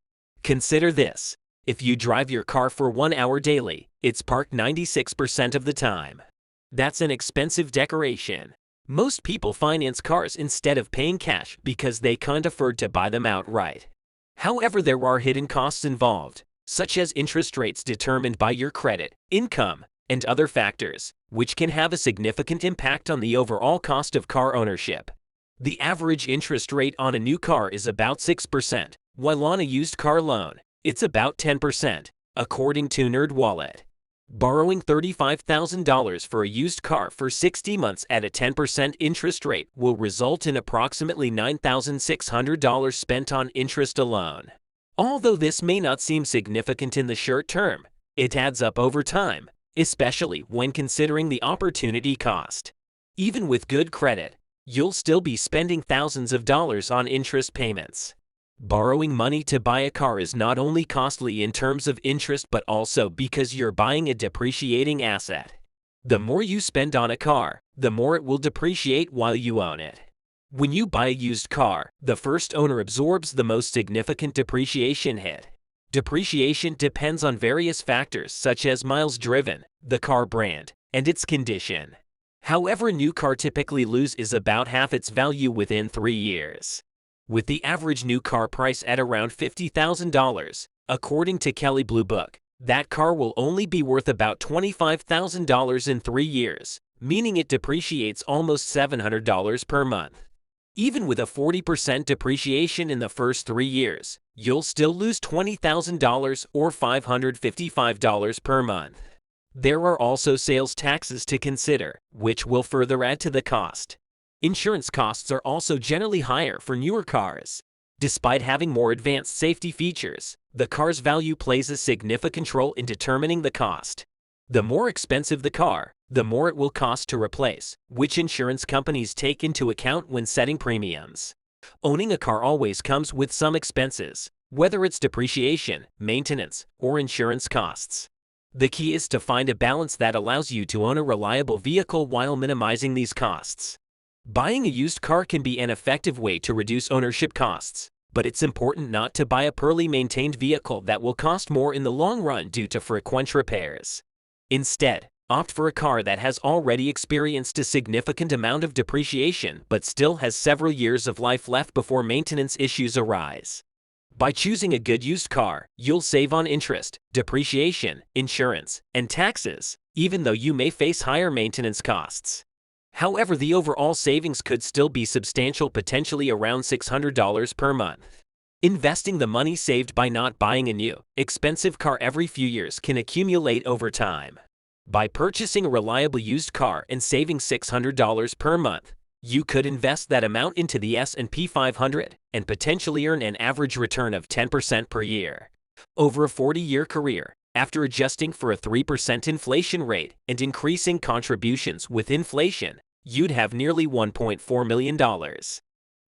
Consider this. If you drive your car for 1 hour daily, it's parked 96% of the time. That's an expensive decoration. Most people finance cars instead of paying cash because they can't afford to buy them outright. However, there are hidden costs involved, such as interest rates determined by your credit, income, and other factors, which can have a significant impact on the overall cost of car ownership. The average interest rate on a new car is about 6%, while on a used car loan, it's about 10%, according to NerdWallet. Borrowing $35,000 for a used car for 60 months at a 10% interest rate will result in approximately $9,600 spent on interest alone. Although this may not seem significant in the short term, it adds up over time, especially when considering the opportunity cost. Even with good credit, you'll still be spending thousands of dollars on interest payments. Borrowing money to buy a car is not only costly in terms of interest but also because you're buying a depreciating asset. The more you spend on a car, the more it will depreciate while you own it. When you buy a used car, the first owner absorbs the most significant depreciation hit. Depreciation depends on various factors such as miles driven, the car brand, and its condition. However, a new car typically loses about half its value within 3 years. With the average new car price at around $50,000, according to Kelley Blue Book, that car will only be worth about $25,000 in 3 years, meaning it depreciates almost $700 per month. Even with a 40% depreciation in the first 3 years, you'll still lose $20,000 or $555 per month. There are also sales taxes to consider, which will further add to the cost. Insurance costs are also generally higher for newer cars. Despite having more advanced safety features, the car's value plays a significant role in determining the cost. The more expensive the car, the more it will cost to replace, which insurance companies take into account when setting premiums. Owning a car always comes with some expenses, whether it's depreciation, maintenance, or insurance costs. The key is to find a balance that allows you to own a reliable vehicle while minimizing these costs. Buying a used car can be an effective way to reduce ownership costs, but it's important not to buy a poorly maintained vehicle that will cost more in the long run due to frequent repairs. Instead, opt for a car that has already experienced a significant amount of depreciation but still has several years of life left before maintenance issues arise. By choosing a good used car, you'll save on interest, depreciation, insurance, and taxes, even though you may face higher maintenance costs. However, the overall savings could still be substantial, potentially around $600 per month. Investing the money saved by not buying a new, expensive car every few years can accumulate over time. By purchasing a reliable used car and saving $600 per month, you could invest that amount into the S&P 500 and potentially earn an average return of 10% per year. Over a 40-year career, after adjusting for a 3% inflation rate and increasing contributions with inflation, you'd have nearly $1.4 million.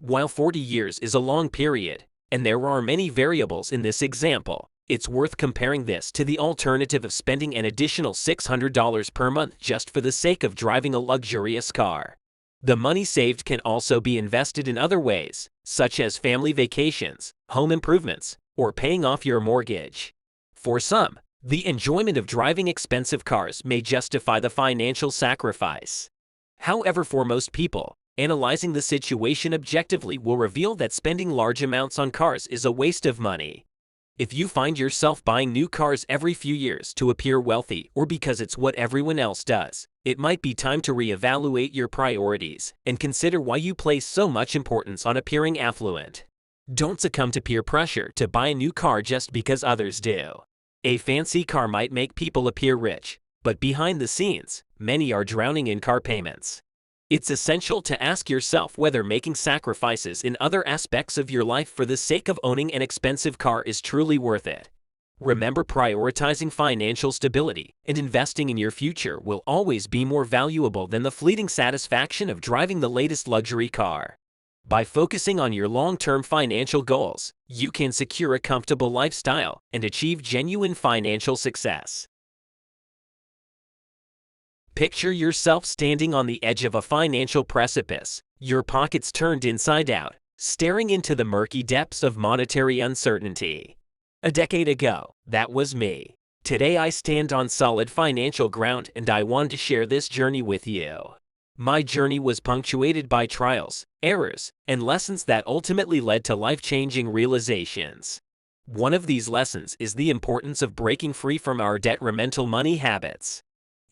While 40 years is a long period, and there are many variables in this example, it's worth comparing this to the alternative of spending an additional $600 per month just for the sake of driving a luxurious car. The money saved can also be invested in other ways, such as family vacations, home improvements, or paying off your mortgage. For some, the enjoyment of driving expensive cars may justify the financial sacrifice. However, for most people, analyzing the situation objectively will reveal that spending large amounts on cars is a waste of money. If you find yourself buying new cars every few years to appear wealthy or because it's what everyone else does, it might be time to reevaluate your priorities and consider why you place so much importance on appearing affluent. Don't succumb to peer pressure to buy a new car just because others do. A fancy car might make people appear rich, but behind the scenes, many are drowning in car payments. It's essential to ask yourself whether making sacrifices in other aspects of your life for the sake of owning an expensive car is truly worth it. Remember, prioritizing financial stability and investing in your future will always be more valuable than the fleeting satisfaction of driving the latest luxury car. By focusing on your long-term financial goals, you can secure a comfortable lifestyle and achieve genuine financial success. Picture yourself standing on the edge of a financial precipice, your pockets turned inside out, staring into the murky depths of monetary uncertainty. A decade ago, that was me. Today I stand on solid financial ground, and I want to share this journey with you. My journey was punctuated by trials, errors, and lessons that ultimately led to life-changing realizations. One of these lessons is the importance of breaking free from our detrimental money habits.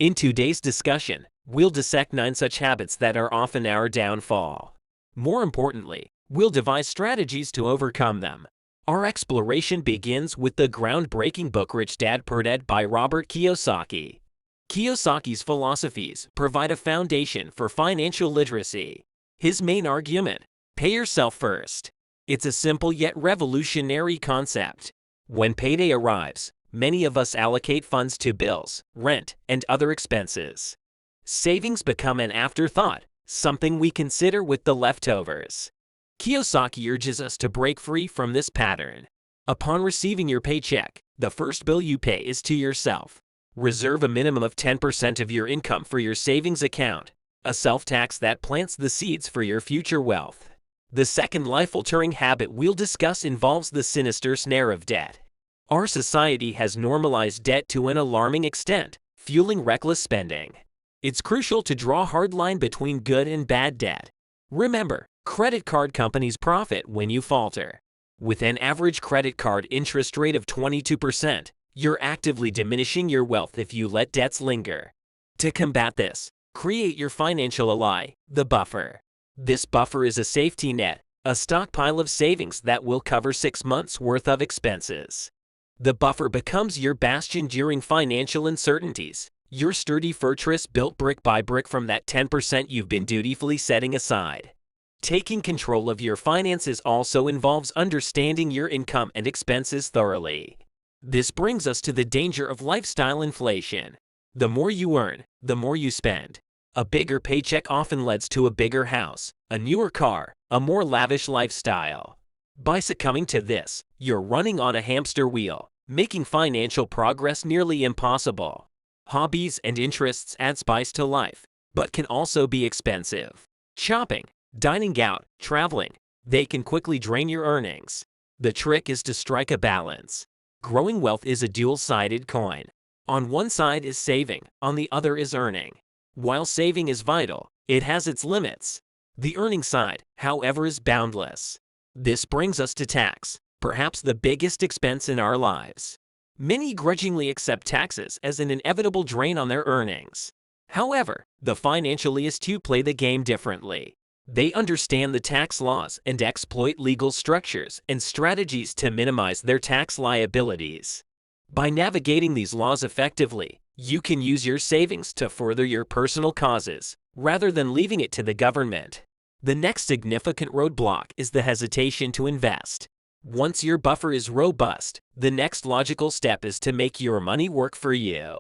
In today's discussion, we'll dissect 9 such habits that are often our downfall. More importantly, we'll devise strategies to overcome them. Our exploration begins with the groundbreaking book Rich Dad Poor Dad by Robert Kiyosaki. Kiyosaki's philosophies provide a foundation for financial literacy. His main argument: pay yourself first. It's a simple yet revolutionary concept. When payday arrives, many of us allocate funds to bills, rent, and other expenses. Savings become an afterthought, something we consider with the leftovers. Kiyosaki urges us to break free from this pattern. Upon receiving your paycheck, the first bill you pay is to yourself. Reserve a minimum of 10% of your income for your savings account, a self-tax that plants the seeds for your future wealth. The second life-altering habit we'll discuss involves the sinister snare of debt. Our society has normalized debt to an alarming extent, fueling reckless spending. It's crucial to draw a hard line between good and bad debt. Remember, credit card companies profit when you falter. With an average credit card interest rate of 22%, you're actively diminishing your wealth if you let debts linger. To combat this, create your financial ally, the buffer. This buffer is a safety net, a stockpile of savings that will cover 6 months' worth of expenses. The buffer becomes your bastion during financial uncertainties, your sturdy fortress built brick by brick from that 10% you've been dutifully setting aside. Taking control of your finances also involves understanding your income and expenses thoroughly. This brings us to the danger of lifestyle inflation. The more you earn, the more you spend. A bigger paycheck often leads to a bigger house, a newer car, a more lavish lifestyle. By succumbing to this, you're running on a hamster wheel, making financial progress nearly impossible. Hobbies and interests add spice to life, but can also be expensive. Shopping, dining out, traveling, they can quickly drain your earnings. The trick is to strike a balance. Growing wealth is a dual-sided coin. On one side is saving, on the other is earning. While saving is vital, it has its limits. The earning side, however, is boundless. This brings us to tax, perhaps the biggest expense in our lives. Many grudgingly accept taxes as an inevitable drain on their earnings. However, the financially astute play the game differently. They understand the tax laws and exploit legal structures and strategies to minimize their tax liabilities. By navigating these laws effectively, you can use your savings to further your personal causes, rather than leaving it to the government. The next significant roadblock is the hesitation to invest. Once your buffer is robust, the next logical step is to make your money work for you.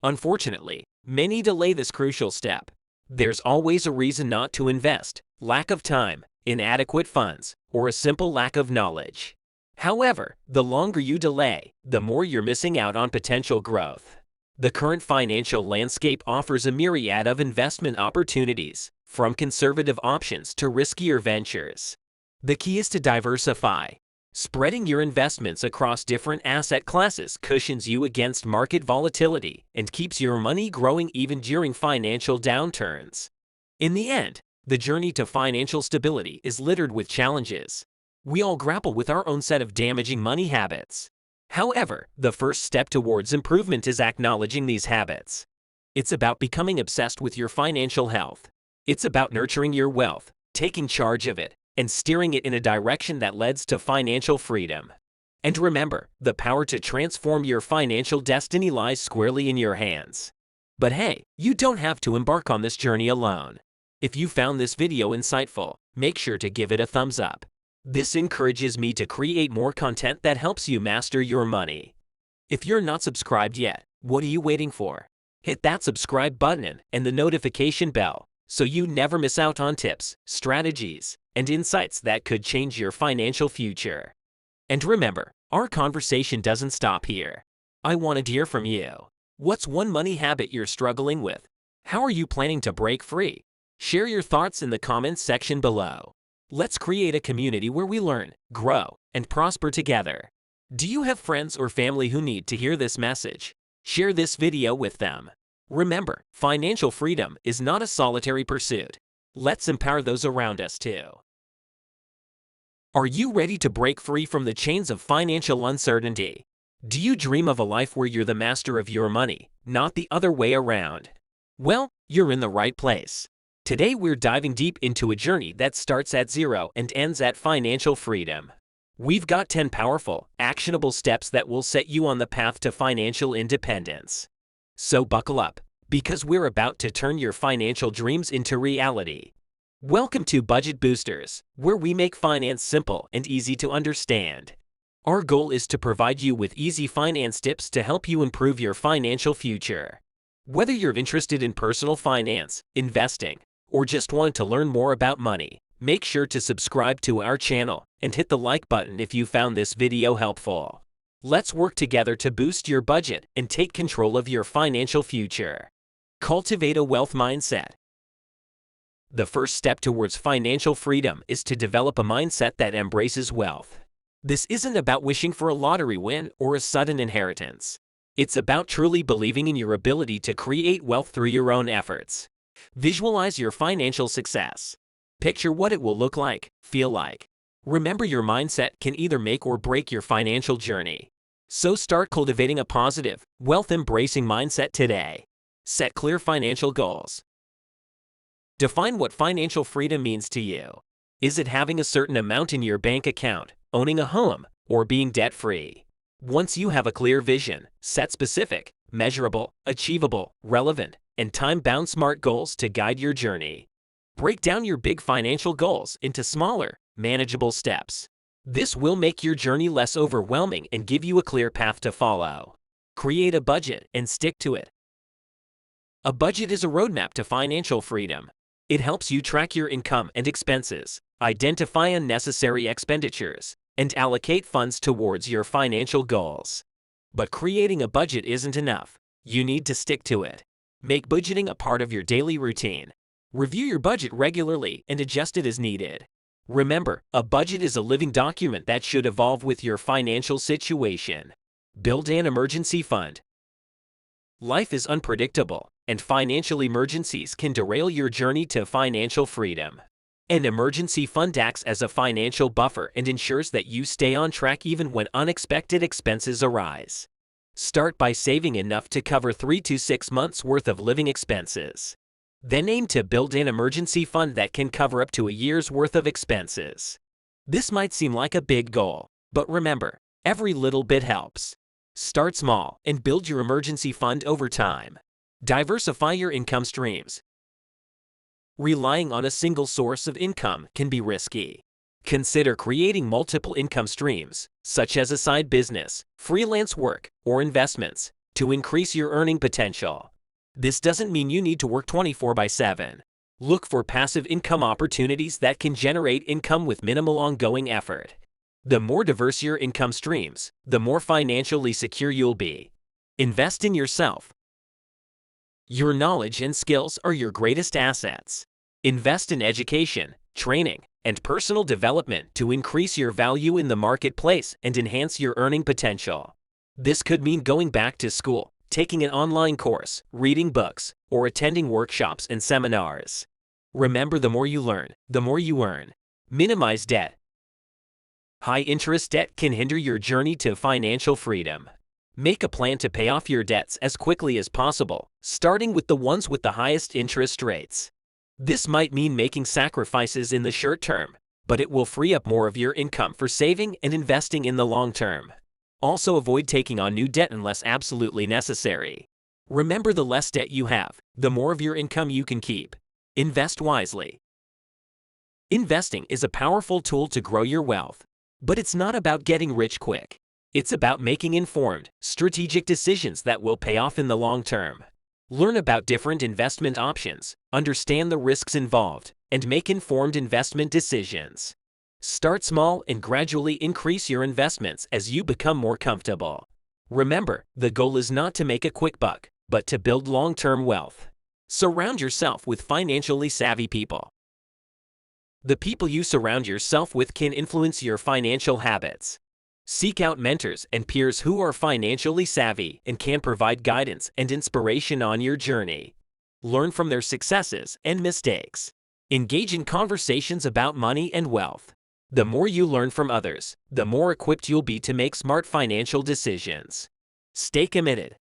Unfortunately, many delay this crucial step. There's always a reason not to invest: lack of time, inadequate funds, or a simple lack of knowledge. However, the longer you delay, the more you're missing out on potential growth. The current financial landscape offers a myriad of investment opportunities, from conservative options to riskier ventures. The key is to diversify. Spreading your investments across different asset classes cushions you against market volatility and keeps your money growing even during financial downturns. In the end, the journey to financial stability is littered with challenges. We all grapple with our own set of damaging money habits. However, the first step towards improvement is acknowledging these habits. It's about becoming obsessed with your financial health. It's about nurturing your wealth, taking charge of it, and steering it in a direction that leads to financial freedom. And remember, the power to transform your financial destiny lies squarely in your hands. But hey, you don't have to embark on this journey alone. If you found this video insightful, make sure to give it a thumbs up. This encourages me to create more content that helps you master your money. If you're not subscribed yet, what are you waiting for? Hit that subscribe button and the notification bell so you never miss out on tips, strategies, and insights that could change your financial future. And remember, our conversation doesn't stop here. I want to hear from you. What's one money habit you're struggling with? How are you planning to break free? Share your thoughts in the comments section below. Let's create a community where we learn, grow, and prosper together. Do you have friends or family who need to hear this message? Share this video with them. Remember, financial freedom is not a solitary pursuit. Let's empower those around us too. Are you ready to break free from the chains of financial uncertainty? Do you dream of a life where you're the master of your money, not the other way around? Well, you're in the right place. Today we're diving deep into a journey that starts at zero and ends at financial freedom. We've got 10 powerful, actionable steps that will set you on the path to financial independence. So buckle up, because we're about to turn your financial dreams into reality. Welcome to Budget Boosters, where we make finance simple and easy to understand. Our goal is to provide you with easy finance tips to help you improve your financial future. Whether you're interested in personal finance, investing, or just want to learn more about money, make sure to subscribe to our channel and hit the like button if you found this video helpful. Let's work together to boost your budget and take control of your financial future. Cultivate a wealth mindset. The first step towards financial freedom is to develop a mindset that embraces wealth. This isn't about wishing for a lottery win or a sudden inheritance. It's about truly believing in your ability to create wealth through your own efforts. Visualize your financial success. Picture what it will look like, feel like. Remember, your mindset can either make or break your financial journey. So start cultivating a positive, wealth-embracing mindset today. Set clear financial goals. Define what financial freedom means to you. Is it having a certain amount in your bank account, owning a home, or being debt-free? Once you have a clear vision, set specific, measurable, achievable, relevant, and time-bound SMART goals to guide your journey. Break down your big financial goals into smaller, manageable steps. This will make your journey less overwhelming and give you a clear path to follow. Create a budget and stick to it. A budget is a roadmap to financial freedom. It helps you track your income and expenses, identify unnecessary expenditures, and allocate funds towards your financial goals. But creating a budget isn't enough. You need to stick to it. Make budgeting a part of your daily routine. Review your budget regularly and adjust it as needed. Remember, a budget is a living document that should evolve with your financial situation. Build an emergency fund. Life is unpredictable, and financial emergencies can derail your journey to financial freedom. An emergency fund acts as a financial buffer and ensures that you stay on track even when unexpected expenses arise. Start by saving enough to cover 3 to 6 months' worth of living expenses. Then aim to build an emergency fund that can cover up to a year's worth of expenses. This might seem like a big goal, but remember, every little bit helps. Start small and build your emergency fund over time. Diversify your income streams. Relying on a single source of income can be risky. Consider creating multiple income streams, such as a side business, freelance work, or investments, to increase your earning potential. This doesn't mean you need to work 24/7. Look for passive income opportunities that can generate income with minimal ongoing effort. The more diverse your income streams, the more financially secure you'll be. Invest in yourself. Your knowledge and skills are your greatest assets. Invest in education, training, and personal development to increase your value in the marketplace and enhance your earning potential. This could mean going back to school, taking an online course, reading books, or attending workshops and seminars. Remember, the more you learn, the more you earn. Minimize debt. High-interest debt can hinder your journey to financial freedom. Make a plan to pay off your debts as quickly as possible, starting with the ones with the highest interest rates. This might mean making sacrifices in the short term, but it will free up more of your income for saving and investing in the long term. Also, avoid taking on new debt unless absolutely necessary. Remember, the less debt you have, the more of your income you can keep. Invest wisely. Investing is a powerful tool to grow your wealth, but it's not about getting rich quick. It's about making informed, strategic decisions that will pay off in the long term. Learn about different investment options, understand the risks involved, and make informed investment decisions. Start small and gradually increase your investments as you become more comfortable. Remember, the goal is not to make a quick buck, but to build long-term wealth. Surround yourself with financially savvy people. The people you surround yourself with can influence your financial habits. Seek out mentors and peers who are financially savvy and can provide guidance and inspiration on your journey. Learn from their successes and mistakes. Engage in conversations about money and wealth. The more you learn from others, the more equipped you'll be to make smart financial decisions. Stay committed.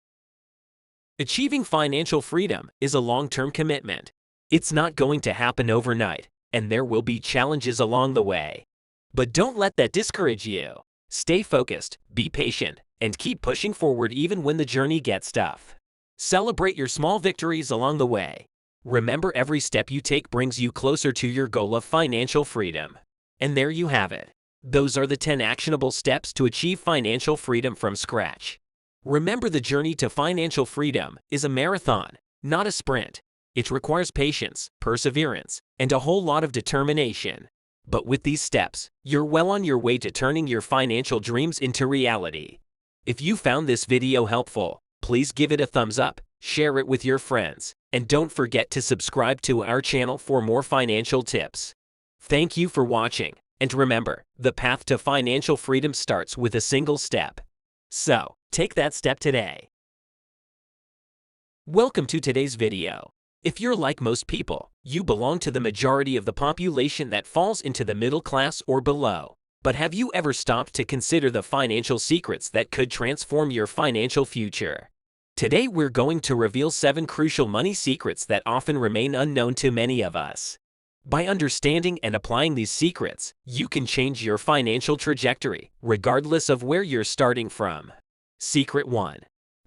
Achieving financial freedom is a long-term commitment. It's not going to happen overnight, and there will be challenges along the way. But don't let that discourage you. Stay focused, be patient, and keep pushing forward even when the journey gets tough. Celebrate your small victories along the way. Remember, every step you take brings you closer to your goal of financial freedom. And there you have it. Those are the 10 actionable steps to achieve financial freedom from scratch. Remember, the journey to financial freedom is a marathon, not a sprint. It requires patience, perseverance, and a whole lot of determination. But with these steps, you're well on your way to turning your financial dreams into reality. If you found this video helpful, please give it a thumbs up, share it with your friends, and don't forget to subscribe to our channel for more financial tips. Thank you for watching, and remember, the path to financial freedom starts with a single step. So, take that step today. Welcome to today's video. If you're like most people, you belong to the majority of the population that falls into the middle class or below. But have you ever stopped to consider the financial secrets that could transform your financial future? Today we're going to reveal 7 crucial money secrets that often remain unknown to many of us. By understanding and applying these secrets, you can change your financial trajectory, regardless of where you're starting from. Secret 1.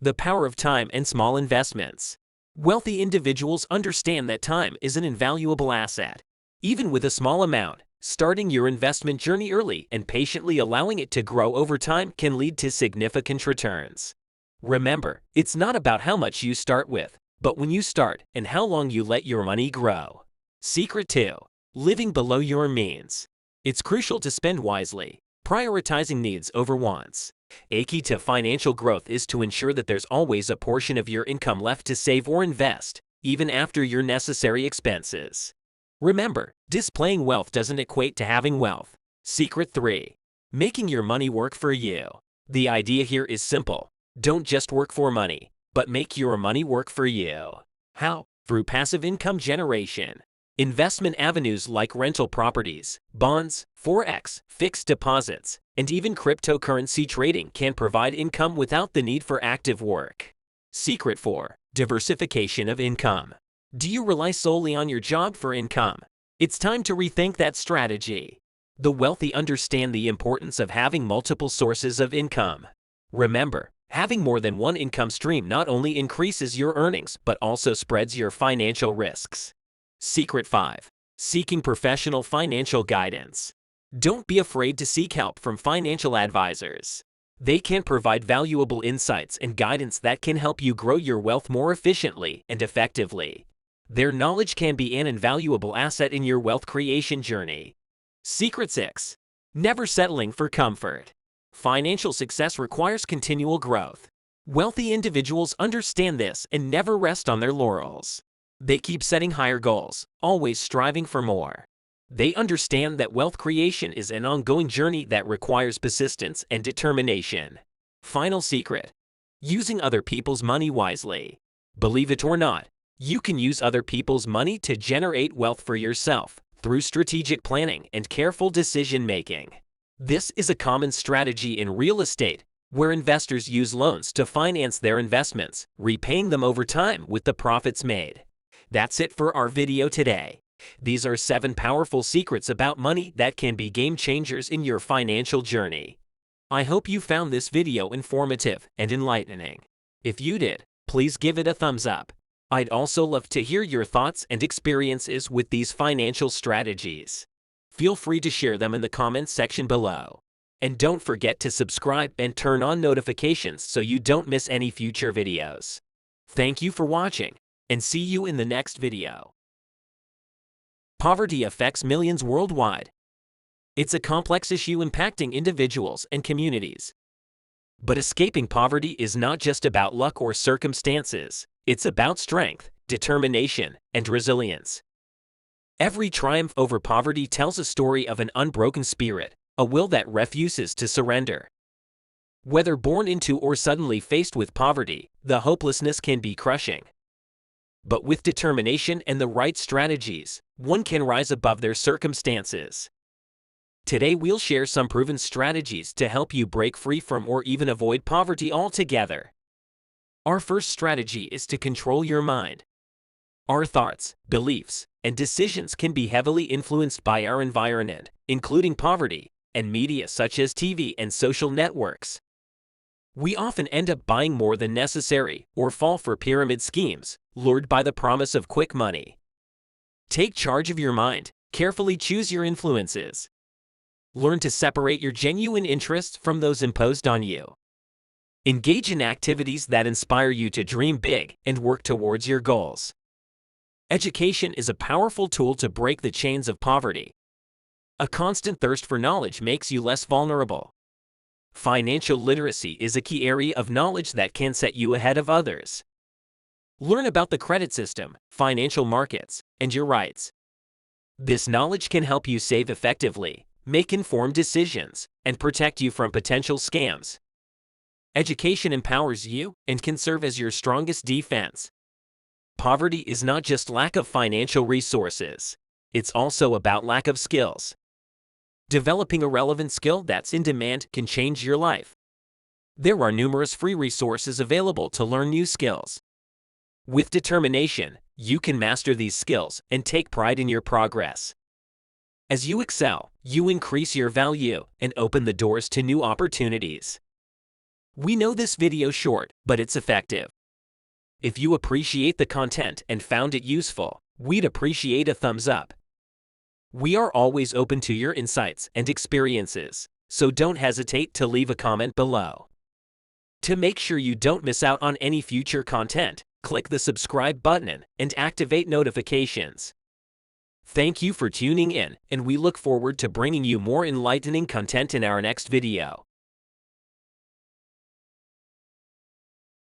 The power of time and small investments. Wealthy individuals understand that time is an invaluable asset. Even with a small amount, starting your investment journey early and patiently allowing it to grow over time can lead to significant returns. Remember, it's not about how much you start with, but when you start and how long you let your money grow. Secret 2. Living below your means. It's crucial to spend wisely, prioritizing needs over wants. A key to financial growth is to ensure that there's always a portion of your income left to save or invest, even after your necessary expenses. Remember, displaying wealth doesn't equate to having wealth. Secret 3. Making your money work for you. The idea here is simple. Don't just work for money, but make your money work for you. How? Through passive income generation. Investment avenues like rental properties, bonds, forex, fixed deposits, and even cryptocurrency trading can provide income without the need for active work. Secret 4. Diversification of income. Do you rely solely on your job for income? It's time to rethink that strategy. The wealthy understand the importance of having multiple sources of income. Remember, having more than one income stream not only increases your earnings but also spreads your financial risks. Secret 5. Seeking professional financial guidance. Don't be afraid to seek help from financial advisors. They can provide valuable insights and guidance that can help you grow your wealth more efficiently and effectively. Their knowledge can be an invaluable asset in your wealth creation journey. Secret 6. Never settling for comfort. Financial success requires continual growth. Wealthy individuals understand this and never rest on their laurels. They keep setting higher goals, always striving for more. They understand that wealth creation is an ongoing journey that requires persistence and determination. Final secret. Using other people's money wisely. Believe it or not, you can use other people's money to generate wealth for yourself through strategic planning and careful decision-making. This is a common strategy in real estate, where investors use loans to finance their investments, repaying them over time with the profits made. That's it for our video today. These are 7 powerful secrets about money that can be game changers in your financial journey. I hope you found this video informative and enlightening. If you did, please give it a thumbs up. I'd also love to hear your thoughts and experiences with these financial strategies. Feel free to share them in the comments section below. And don't forget to subscribe and turn on notifications so you don't miss any future videos. Thank you for watching, and see you in the next video. Poverty affects millions worldwide. It's a complex issue impacting individuals and communities. But escaping poverty is not just about luck or circumstances. It's about strength, determination, and resilience. Every triumph over poverty tells a story of an unbroken spirit, a will that refuses to surrender. Whether born into or suddenly faced with poverty, the hopelessness can be crushing. But with determination and the right strategies, one can rise above their circumstances. Today we'll share some proven strategies to help you break free from or even avoid poverty altogether. Our first strategy is to control your mind. Our thoughts, beliefs, and decisions can be heavily influenced by our environment, including poverty, and media such as TV and social networks. We often end up buying more than necessary or fall for pyramid schemes, lured by the promise of quick money. Take charge of your mind, carefully choose your influences. Learn to separate your genuine interests from those imposed on you. Engage in activities that inspire you to dream big and work towards your goals. Education is a powerful tool to break the chains of poverty. A constant thirst for knowledge makes you less vulnerable. Financial literacy is a key area of knowledge that can set you ahead of others. Learn about the credit system, financial markets, and your rights. This knowledge can help you save effectively, make informed decisions, and protect you from potential scams. Education empowers you and can serve as your strongest defense. Poverty is not just lack of financial resources. It's also about lack of skills. Developing a relevant skill that's in demand can change your life. There are numerous free resources available to learn new skills. With determination, you can master these skills and take pride in your progress. As you excel, you increase your value and open the doors to new opportunities. We know this video is short, but it's effective. If you appreciate the content and found it useful, we'd appreciate a thumbs up. We are always open to your insights and experiences, so don't hesitate to leave a comment below. To make sure you don't miss out on any future content, click the subscribe button and activate notifications. Thank you for tuning in, and we look forward to bringing you more enlightening content in our next video.